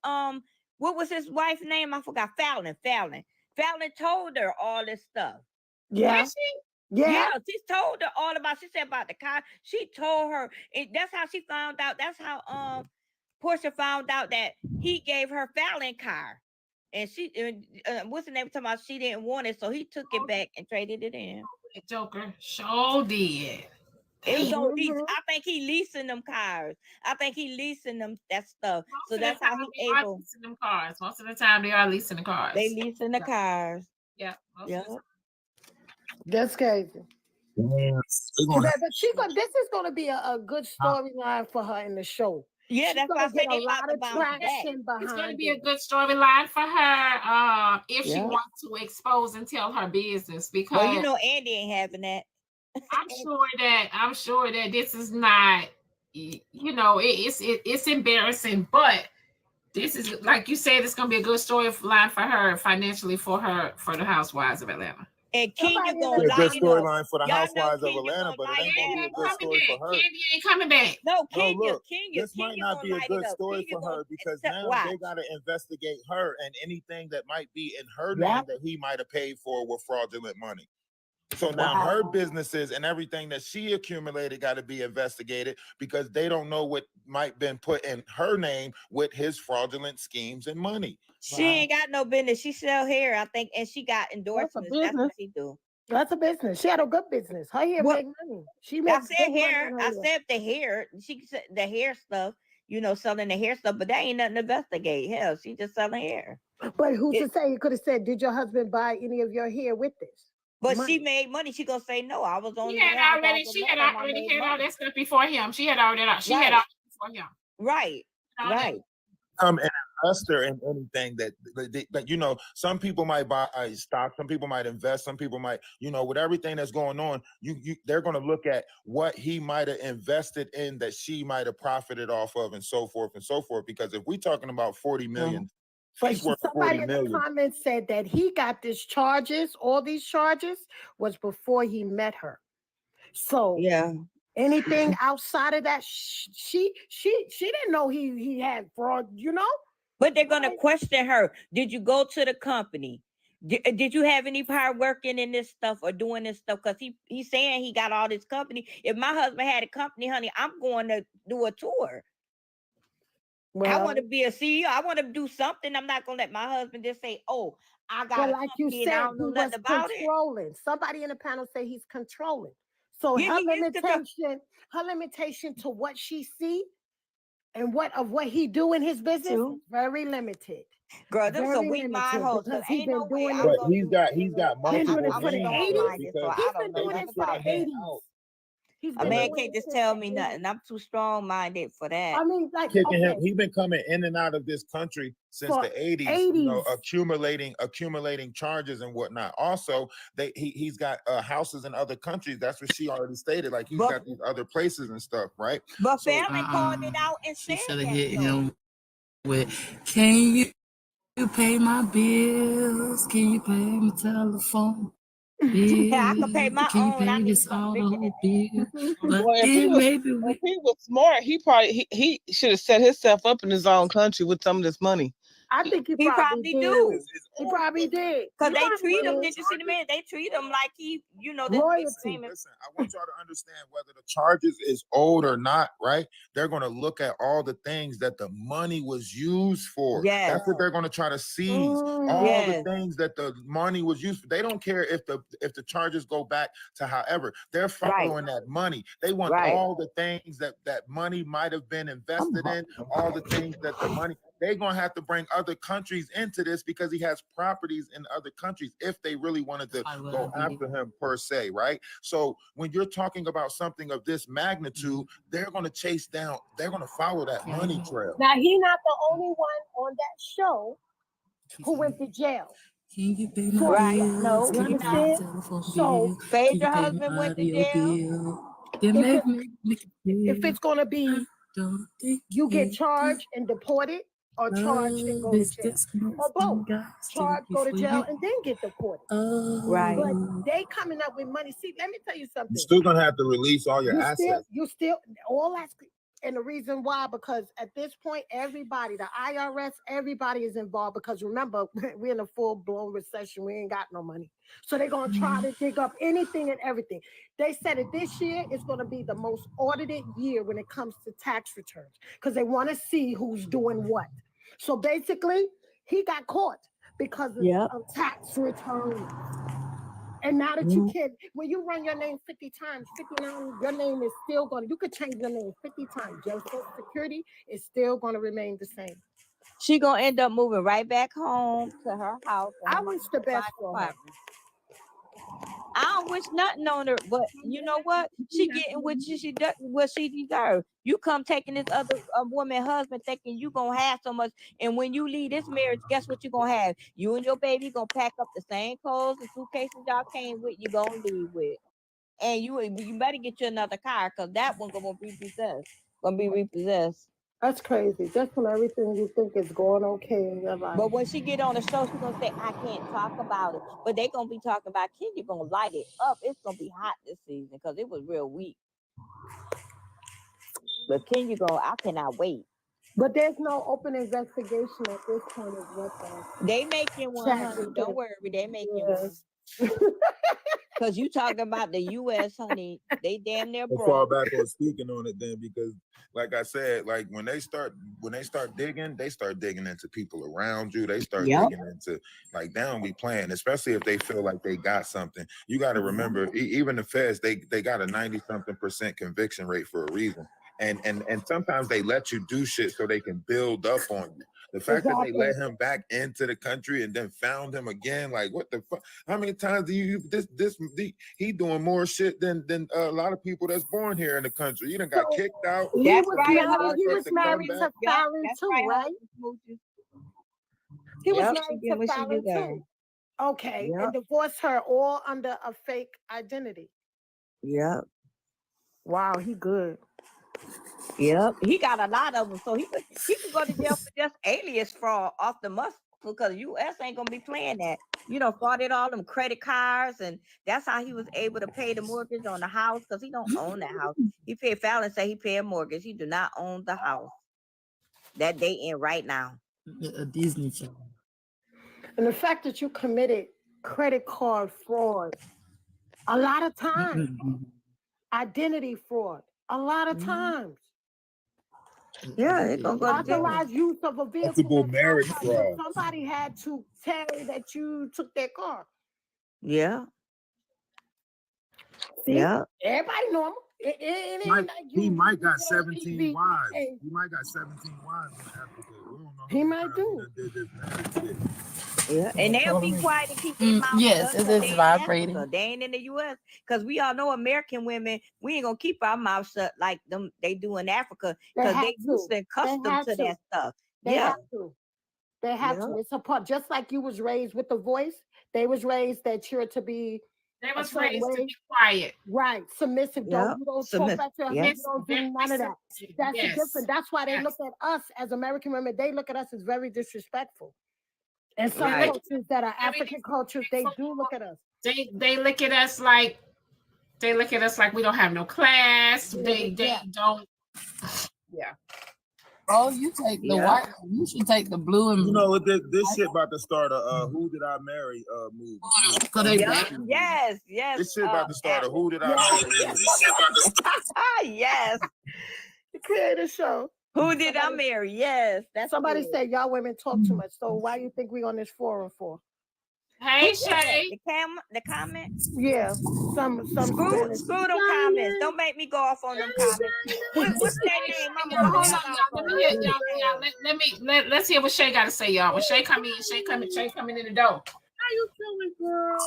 his wife's name? I forgot. Fallon. Fallon told her all this stuff. Yeah. Yeah, she told her all about. She said about the car. She told her. That's how she found out. That's how Portia found out that he gave her Fallon car. And she, what's the name? Talking about she didn't want it, so he took it back and traded it in. The Joker sure did. It was on lease. I think he leasing them cars. I think he leasing them that stuff. So that's how he able. Leasing them cars. Most of the time, they are leasing the cars. They leasing the cars. Yeah. Yeah. That's crazy. This is going to be a good storyline for her in the show. Yeah, that's why I said a lot of traction behind. It's going to be a good storyline for her if she wants to expose and tell her business. Because well, you know, Andy ain't having that. I'm sure that this is not, you know, it's embarrassing, but this is, like you said, it's going to be a good storyline for her financially for the Housewives of Atlanta. And Kenya gonna a good storyline for the Housewives of Atlanta, but it ain't gonna be a good story for her. Candy ain't coming back. No, Kenya, look, Kenya. This might not be a good story for her because now they gotta investigate her and anything that might be in her name that he might have paid for with fraudulent money. So now her businesses and everything that she accumulated got to be investigated because they don't know what might been put in her name with his fraudulent schemes and money. She ain't got no business. She sell hair, I think, and she got endorsements. That's what she do. That's a business. She had a good business. Her hair make money. She makes I said hair. I said the hair. She said the hair stuff. You know, selling the hair stuff, but that ain't nothing to investigate. Hell, she just selling hair. But who's to say? You could have said, "Did your husband buy any of your hair with this?" But she made money. She gonna say no. I was on. She had already had all that stuff before him. She had already before him. Right. Right. And investor in anything that you know, some people might buy stock, some people might invest, some people might, you know, with everything that's going on, they're going to look at what he might have invested in that she might have profited off of, and so forth and so forth. Because if we're talking about 40 million, but somebody in the comments said that he got these charges, all these charges was before he met her. So yeah, anything outside of that, she didn't know he had fraud, you know. But they're gonna question her. Did you go to the company? Did you have any power working in this stuff or doing this stuff? Because he's saying he got all this company. If my husband had a company, honey, I'm going to do a tour. Well, I want to be a CEO. I want to do something. I'm not gonna let my husband just say, "Oh, I got a like you company said, and I don't know nothing about it." Somebody in the panel say he's controlling. So Yeah, her limitation to what she see and what he do in his business is very limited. Girl, them some weak mind hoes. Because he's been doing it. But he's got multiple for the 80s. He's been doing it for the 80s. A man can't just tell me nothing. I'm too strong-minded for that. I mean, like he's been coming in and out of this country since the 80s, you know, accumulating charges and whatnot. Also, he's got houses in other countries. That's what she already stated. Like he's got these other places and stuff, right? But family called it out and said should have hit him with, "Can you pay my bills? Can you pay my telephone? Yeah, I can pay my own. I need something bigger." But if he was smart, he should have set himself up in his own country with some of this money. I think he probably do. He probably did. Because they treat him, did you see the man? They treat him like he, you know, listen, I want y'all to understand whether the charges is owed or not, right? They're going to look at all the things that the money was used for. Yes. That's what they're going to try to seize. All the things that the money was used for. They don't care if the charges go back to however. They're following that money. They want all the things that money might have been invested in, all the things that the money. They're going to have to bring other countries into this because he has properties in other countries if they really wanted to go after him per se, right? So when you're talking about something of this magnitude, they're going to chase down, they're going to follow that money trail. Now, he's not the only one on that show who went to jail. Can you pay my bills? No, you understand? So, Phaedra husband went to jail. If it's going to be, you get charged and deported, or charged and go to jail, or both. Charge, go to jail, and then get deported. Right. But they coming up with money. See, let me tell you something. You're still gonna have to release all your assets. You still all that's, and the reason why, because at this point, everybody, the IRS, everybody is involved. Because remember, we're in a full-blown recession. We ain't got no money, so they're gonna try to dig up anything and everything. They said that this year is going to be the most audited year when it comes to tax returns, because they want to see who's doing what. So basically, he got caught because of tax returns. And now that you can, when you run your name 50 times, 59, your name is still going to, you could change your name 50 times. Your Social Security is still going to remain the same. She going to end up moving right back home to her house. I wish the best for her. I don't wish nothing on her, but you know what? She getting what she deserves. You come taking this other woman husband thinking you gonna have so much, and when you leave this marriage, guess what you gonna have? You and your baby gonna pack up the same clothes and suitcases y'all came with. You gonna leave with, and you better get you another car because that one gonna be repossessed. That's crazy. Just when everything you think is going okay in your life. But when she get on the show, she's gonna say, I can't talk about it. But they gonna be talking about Kenya gonna light it up. It's gonna be hot this season because it was real weak. But Kenya I cannot wait. But there's no open investigation at this point of what they making one, honey. Don't worry, they making one. Because you talking about the U.S., honey, they damn near broke. Fall back on speaking on it then, because like I said, like when they start digging, they start digging into people around you. They start digging into, like, they don't be playing, especially if they feel like they got something. You got to remember, even the feds, they got a 90-something% conviction rate for a reason. And sometimes they let you do shit so they can build up on you. The fact that they let him back into the country and then found him again, like, what the fuck? How many times do you he doing more shit than a lot of people that's born here in the country? You done got kicked out. He was married to Fallon too, right? He was married to Fallon too. Okay, and divorced her all under a fake identity. Yep. Wow, he good. Yep. He got a lot of them, so he could go to jail for just alias fraud off the muscle because U.S. ain't gonna be playing that. Frauded all them credit cards, and that's how he was able to pay the mortgage on the house because he don't own that house. He paid Fallon say he paid a mortgage. He do not own the house that they in right now. A Disney channel. And the fact that you committed credit card fraud, a lot of times, identity fraud, a lot of times. Yeah, it's gonna go to jail. Authorized use of a vehicle. Multiple marriage fraud. Somebody had to tell that you took their car. Yeah. See? Yeah. Everybody normal. It ain't like you. He might got 17 wives. He might got 17 wives in Africa. We don't know. He might do. Yeah, and they'll be quiet and keep their mouth yes, shut. it is vibrating. They ain't in the U.S. because we all know American women. We ain't gonna keep our mouth shut like them they do in Africa because they used and accustomed to that stuff. They have to. They have to. It's a part. Just like you was raised with the voice, they was raised that you're to be. They was raised to be quiet. Right, submissive. Yeah. You don't talk back to us. Yes. You don't do none of that. That's different. That's why they look at us as American women. They look at us as very disrespectful. And some cultures that are African cultures, they do look at us. They look at us like we don't have no class. They don't. Yeah. Oh, you take the white. You should take the blue and. You know what? This shit about to start a "Who Did I Marry" movie. So they yes. This shit about to start a "Who Did I Marry" movie. Yes. The creator show. Who did I marry? Yes. That's somebody said y'all women talk too much. So why you think we on this forum for? Hey Shay. The comments? Yeah. Some screw them comments. Don't make me go off on them comments. What's that name? Let's hear what Shay got to say, y'all. When Shay coming in the door. How you feeling, girl?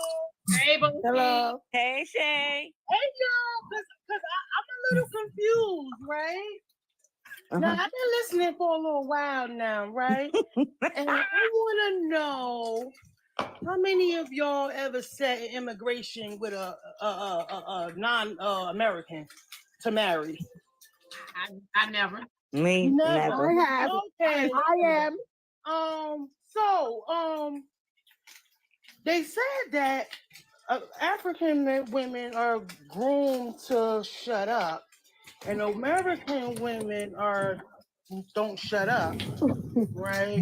Hey, hello. Hey, Shay. Hey, y'all. Cause I'm a little confused, right? Now, I've been listening for a little while now, right? And I want to know how many of y'all ever sat in immigration with a non-American to marry? I never. Me never. I have. Okay. I am. So they said that African women are groomed to shut up. And American women don't shut up, right?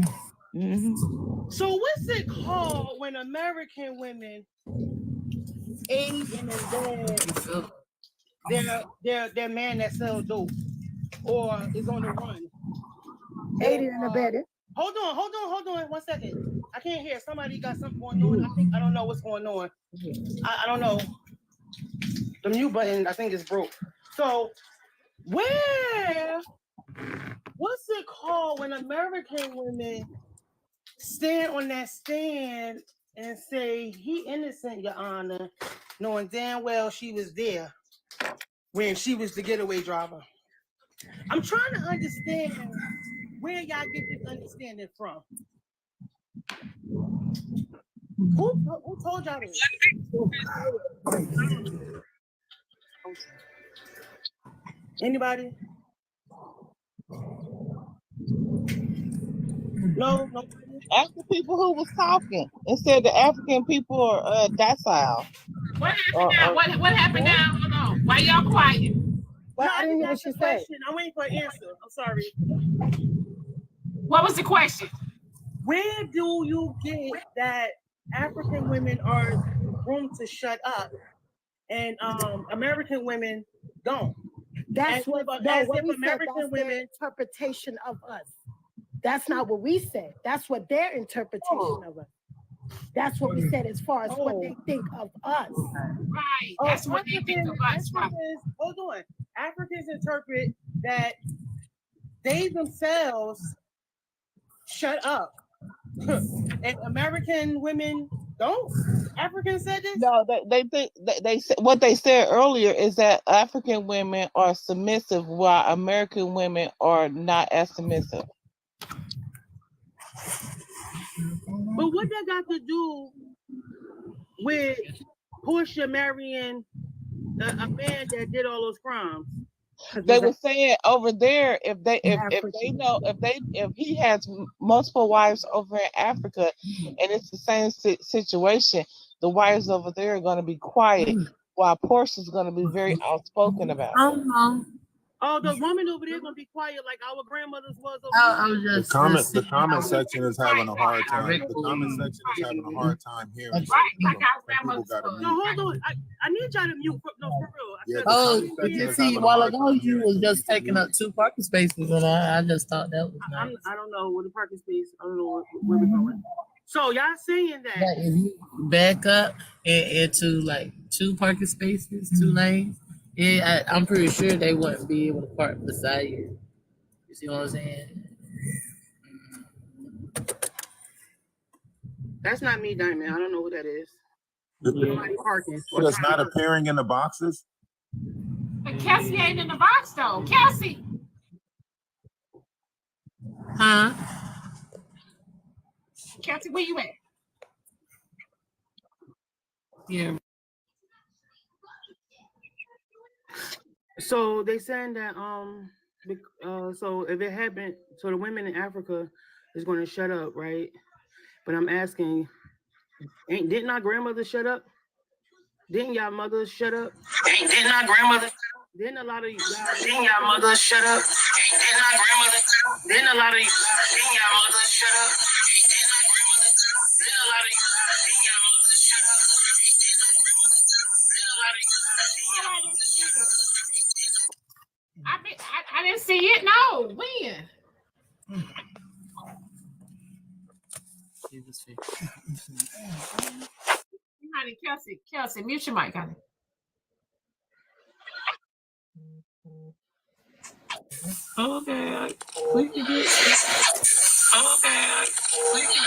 Mm-hmm. So what's it called when American women aid and abet their man that sells dope or is on the run? Aided and abetted. Hold on 1 second. I can't hear. Somebody got something going on. I don't know what's going on. I don't know. The mute button I think is broke. So what's it called when American women stand on that stand and say he innocent, Your Honor, knowing damn well she was there when she was the getaway driver? I'm trying to understand where y'all get this understanding from. Who told y'all this? Anybody? No. Ask the people who was talking and said the African people are docile. What happened now? What happened now? Hold on. Why y'all quiet? Well, I didn't hear what she said. I'm waiting for an answer. I'm sorry. What was the question? Where do you get that African women are groomed to shut up and American women don't? That's what American women interpretation of us. That's not what we said. That's what their interpretation of us. That's what we said as far as what they think of us. Right. That's what they think of us. Hold on. Africans interpret that they themselves shut up. And American women don't. Africans said this? No, they said what they said earlier is that African women are submissive while American women are not as submissive. But what that got to do with Portia marrying a man that did all those crimes? They were saying over there, if he has multiple wives over in Africa, and it's the same situation, the wives over there are going to be quiet, while Portia's going to be very outspoken about it. Oh, the woman over there gonna be quiet like our grandmothers was over The comment section is having a hard time. The comment section is having a hard time hearing. People gotta mute. No, hold on. I need y'all to mute. No, for real. Yeah, you see, while ago you was just taking up 2 parking spaces, and I just thought that was nice. I don't know where the parking space. I don't know where we're going. So y'all saying that if you back up into like 2 parking spaces, 2 lanes, I'm pretty sure they wouldn't be able to park beside you. You see what I'm saying? That's not me, Diamond. I don't know who that is. Somebody parking. So it's not appearing in the boxes? But Kelsey ain't in the box though. Kelsey. Huh? Kelsey, where you at? Yeah. So they saying that so if it happened, so the women in Africa is going to shut up, right? But I'm asking, didn't our grandmother shut up? Didn't y'all mothers shut up? Didn't our grandmother? Didn't a lot of y'all? Didn't y'all mothers shut up? Didn't our grandmother? Didn't a lot of didn't y'all mothers shut up? Didn't our grandmother? Didn't a lot of didn't y'all mothers shut up? I didn't see it. No, when? Honey, Kelsey, mute your mic, honey. Okay, we can get. Okay, we can get.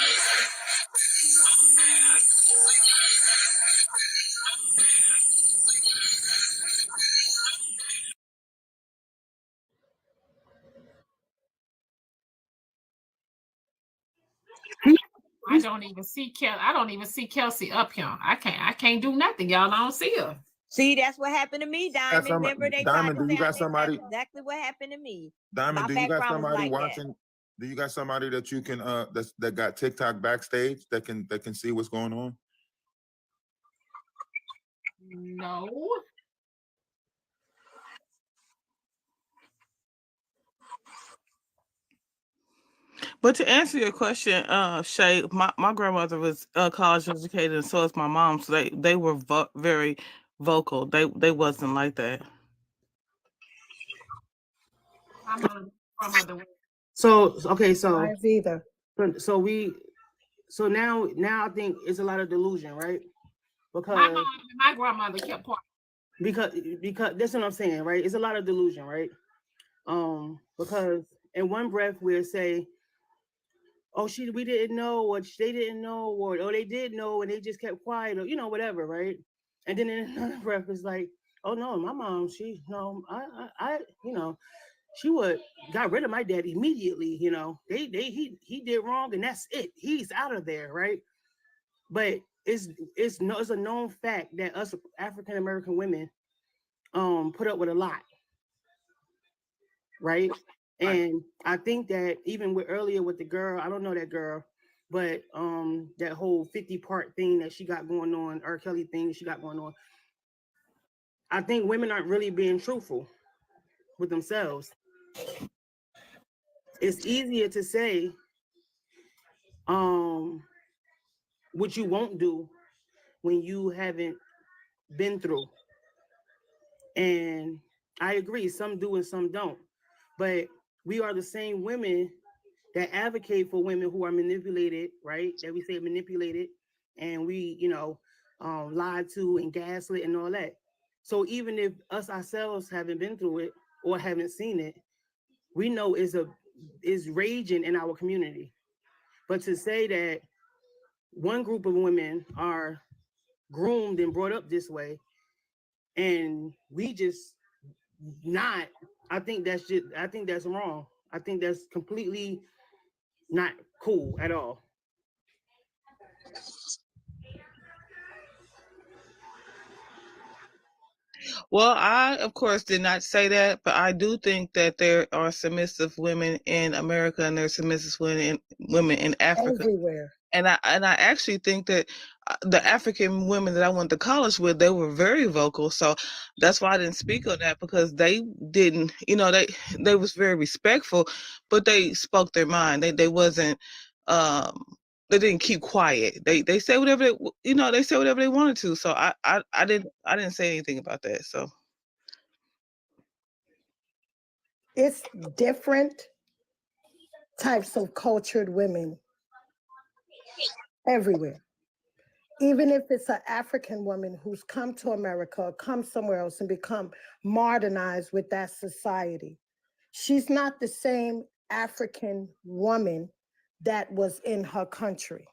I don't even see Kelsey up here. I can't do nothing, y'all. I don't see her. See, that's what happened to me, Diamond. Remember, they Diamond, tried to do you got say somebody? exactly what happened to me. Diamond, do you got somebody watching? Do you got somebody that you can that got TikTok backstage that can see what's going on? No. But to answer your question, Shay, my grandmother was college educated, and so is my mom. So they were very vocal. They wasn't like that. So okay, so either. So now I think it's a lot of delusion, right? Because my mom and my grandmother kept parking. Because that's what I'm saying, right? It's a lot of delusion, right? Because in one breath we'll say, oh, we didn't know, or they didn't know, or they did know and they just kept quiet, or whatever, right? And then in another breath it's like, oh no, my mom, she she got rid of my dad immediately, he did wrong and that's it. He's out of there, right? But it's a known fact that us African American women put up with a lot, right? And I think that even earlier with the girl, I don't know that girl, but that whole 50-part thing that she got going on, R. Kelly thing she got going on, I think women aren't really being truthful with themselves. It's easier to say what you won't do when you haven't been through. And I agree, some do and some don't. But we are the same women that advocate for women who are manipulated, right? That we say manipulated, and we, lied to and gaslit and all that. So even if us ourselves haven't been through it or haven't seen it, we know it's raging in our community. But to say that one group of women are groomed and brought up this way, and we just not, I think that's wrong. I think that's completely not cool at all. Well, I, of course, did not say that, but I do think that there are submissive women in America and there's submissive women in Africa. Everywhere. And I actually think that the African women that I went to college with, they were very vocal. So that's why I didn't speak on that, because they didn't, they was very respectful, but they spoke their mind. They wasn't, they didn't keep quiet. They say whatever they say whatever they wanted to. So I didn't say anything about that. So it's different types of cultured women everywhere. Even if it's an African woman who's come to America or come somewhere else and become modernized with that society, she's not the same African woman that was in her country.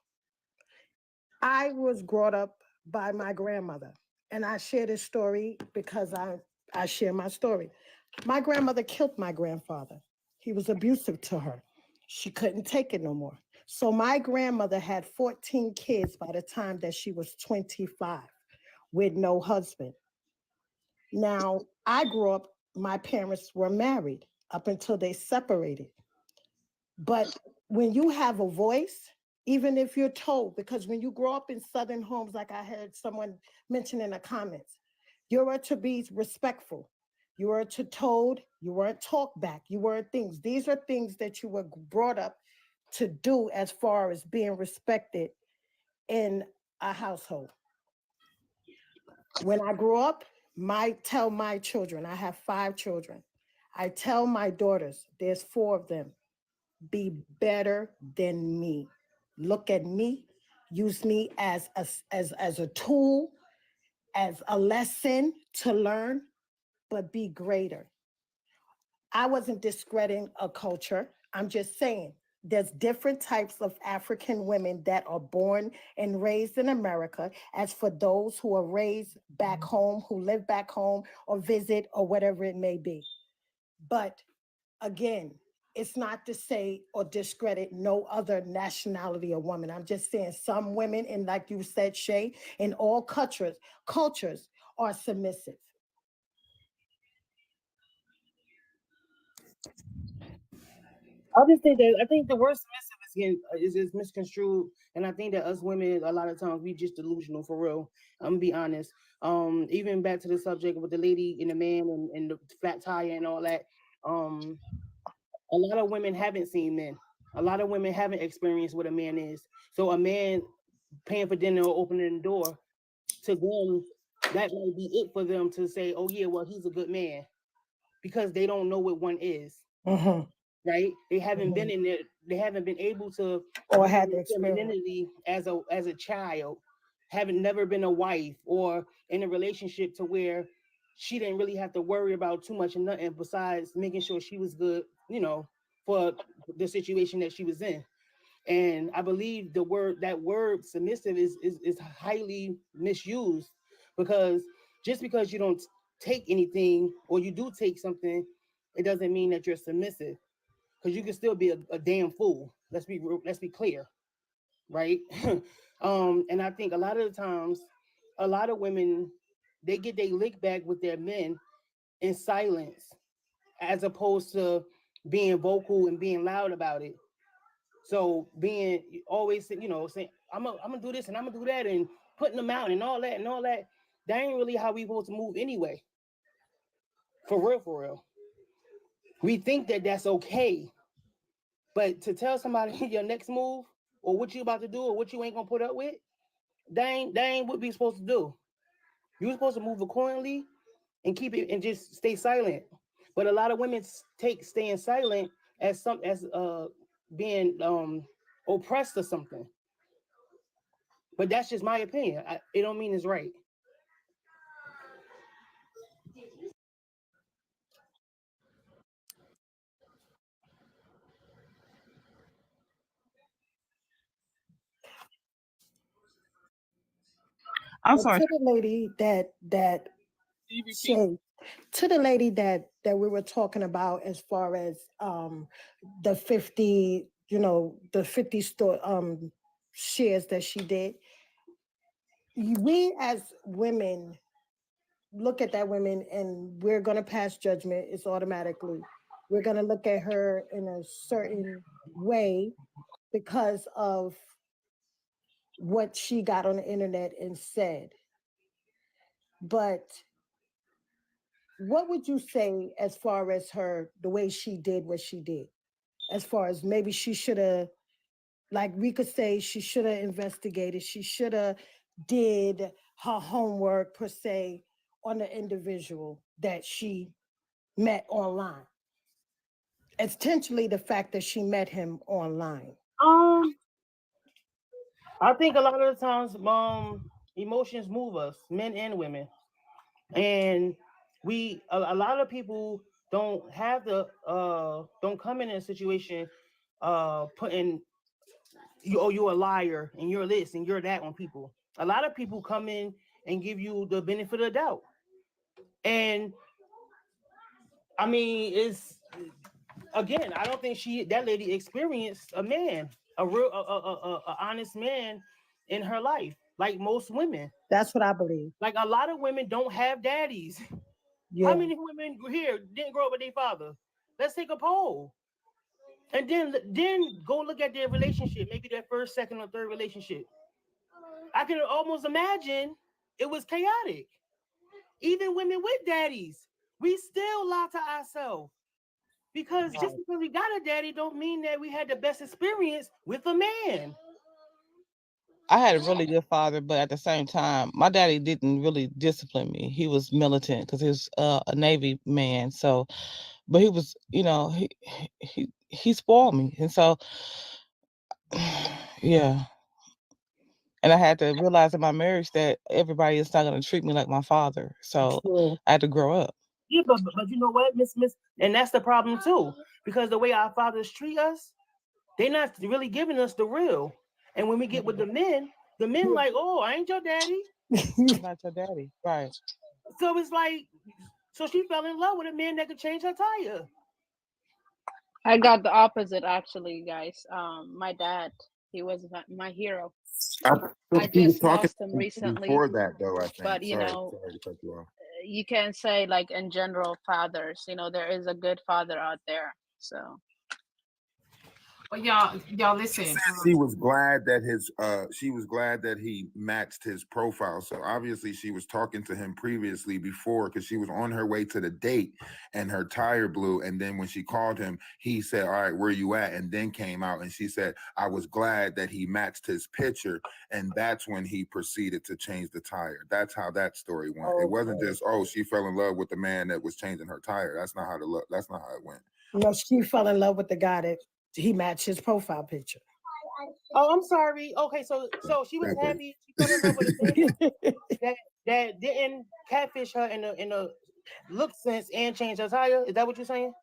I was brought up by my grandmother, and I share this story because I share my story. My grandmother killed my grandfather. He was abusive to her. She couldn't take it no more. So my grandmother had 14 kids by the time that she was 25 with no husband. Now, I grew up, my parents were married up until they separated. But when you have a voice, even if you're told, because when you grow up in Southern homes, like I heard someone mention in the comments, you are to be respectful. You were to told, you weren't talked back, you weren't things. These are things that you were brought up to do as far as being respected in a household. When I grew up, tell my children, I have 5 children. I tell my daughters, there's 4 of them, be better than me. Look at me, use me as a tool, as a lesson to learn, but be greater. I wasn't discrediting a culture. I'm just saying there's different types of African women that are born and raised in America, as for those who are raised back home, who live back home or visit or whatever it may be. But again, it's not to say or discredit no other nationality or woman. I'm just saying some women, and like you said, Shay, in all cultures are submissive. I just think the word submissive is misconstrued, and I think that us women a lot of times we just delusional for real. I'm gonna be honest. Even back to the subject with the lady and the man and the flat tire and all that. A lot of women haven't seen men. A lot of women haven't experienced what a man is. So a man paying for dinner or opening the door, to them, that might be it for them to say, "Oh yeah, well he's a good man," because they don't know what one is. Mm-hmm. Right? They haven't been in there. They haven't been able to or had the femininity as a child. Haven't never been a wife or in a relationship to where she didn't really have to worry about too much and nothing besides making sure she was good, for the situation that she was in. And I believe that word submissive is highly misused, because just because you don't take anything or you do take something, it doesn't mean that you're submissive. Because you can still be a damn fool. Let's be clear, right? And I think a lot of the times, a lot of women, they get their lick back with their men in silence, as opposed to being vocal and being loud about it. So being always, saying I'm gonna do this and I'm gonna do that and putting them out and all that, that ain't really how we supposed to move anyway. For real. We think that that's okay. But to tell somebody your next move or what you about to do or what you ain't gonna put up with, that ain't what we supposed to do. You're supposed to move accordingly and keep it and just stay silent. But a lot of women take staying silent as being oppressed or something. But that's just my opinion. It don't mean it's right. I'm sorry. To the lady that to the lady that we were talking about, as far as the 50, the 50 store shares that she did. We as women look at that woman and we're going to pass judgment. It's automatically. We're going to look at her in a certain way because of what she got on the internet and said. But what would you say as far as her, the way she did what she did? As far as maybe she should have, like we could say, she should have investigated. She should have did her homework per se on the individual that she met online. Essentially, the fact that she met him online. I think a lot of the times, emotions move us, men and women, and a lot of people don't have don't come in a situation putting you're a liar and you're this and you're that on people. A lot of people come in and give you the benefit of the doubt, and I mean, it's again, I don't think that lady experienced a man, a real, a honest man in her life, like most women. That's what I believe. Like a lot of women don't have daddies. Yeah. How many women here didn't grow up with their father? Let's take a poll, and then go look at their relationship, maybe their first, second, or third relationship. I can almost imagine it was chaotic. Even women with daddies, we still lie to ourselves. Because just because we got a daddy don't mean that we had the best experience with a man. I had a really good father, but at the same time, my daddy didn't really discipline me. He was militant because he was a Navy man. So, but he was, he spoiled me, and so, yeah. And I had to realize in my marriage that everybody is not going to treat me like my father. So I had to grow up. Yeah, but you know what, Miss, and that's the problem too, because the way our fathers treat us, they're not really giving us the real. And when we get with the men like, oh, I ain't your daddy. I'm not your daddy, right? So it's like, so she fell in love with a man that could change her tire. I got the opposite, actually, guys. My dad, he was my hero. I just lost him recently. Before that, though, I think. But sorry to cut you off. You can say, like, in general, fathers. There is a good father out there. So. Well, y'all listen. She was glad that he matched his profile. So obviously she was talking to him previously before, because she was on her way to the date and her tire blew. And then when she called him, he said, all right, where you at? And then came out and she said, I was glad that he matched his picture. And that's when he proceeded to change the tire. That's how that story went. Okay. It wasn't just, she fell in love with the man that was changing her tire. That's not how it went. No, she fell in love with the guy that he matched his profile picture. Oh, I'm sorry. Okay, so she was happy. She fell in love with a man that didn't catfish her in a look sense and change her tire. Is that what you're saying?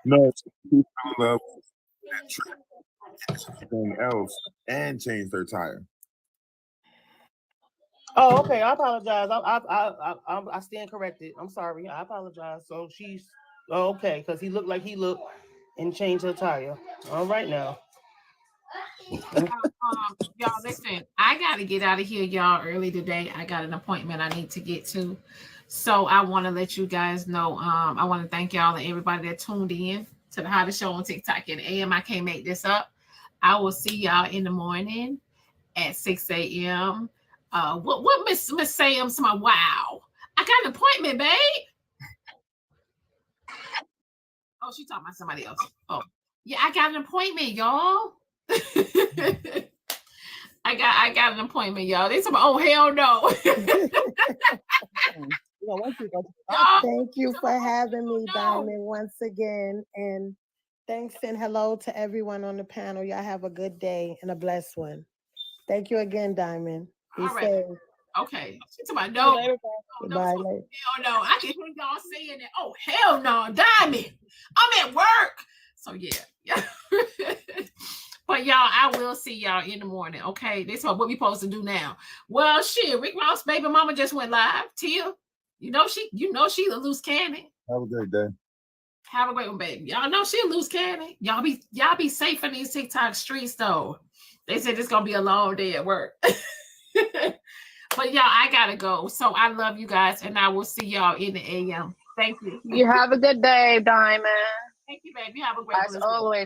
No, she fell in love with something else and changed her tire. Oh, okay. I apologize. I stand corrected. I'm sorry. I apologize. So she's okay, because he looked like he looked and changed her tire. All right now. Y'all listen, I got to get out of here, y'all, early today. I got an appointment I need to get to. So I want to let you guys know, I want to thank y'all and everybody that tuned in to the Hottest Show on TikTok and AM. I can't make this up. I will see y'all in the morning at 6 a.m. What Miss Sam's my wow. I got an appointment, babe. Oh, she's talking about somebody else. Oh, yeah, I got an appointment, y'all. I got an appointment, y'all. They talking about, oh, hell no. Thank you for having me, Diamond, once again. And thanks and hello to everyone on the panel. Y'all have a good day and a blessed one. Thank you again, Diamond. Be safe. Okay. She's talking about no. Bye. Hell no. I can hear y'all saying that. Oh, hell no, Diamond. I'm at work. So yeah. But y'all, I will see y'all in the morning. Okay. This is what we supposed to do now. Well, shit, Rick Ross' baby mama just went live. Tia, you know she a loose cannon. Have a great day. Have a great one, baby. Y'all know she'll lose candy. Y'all be safe in these TikTok streets, though. They said it's gonna be a long day at work. But y'all, I gotta go. So I love you guys, and I will see y'all in the AM. Thank you. You have a good day, Diamond. Thank you, baby. Have a great one. As always.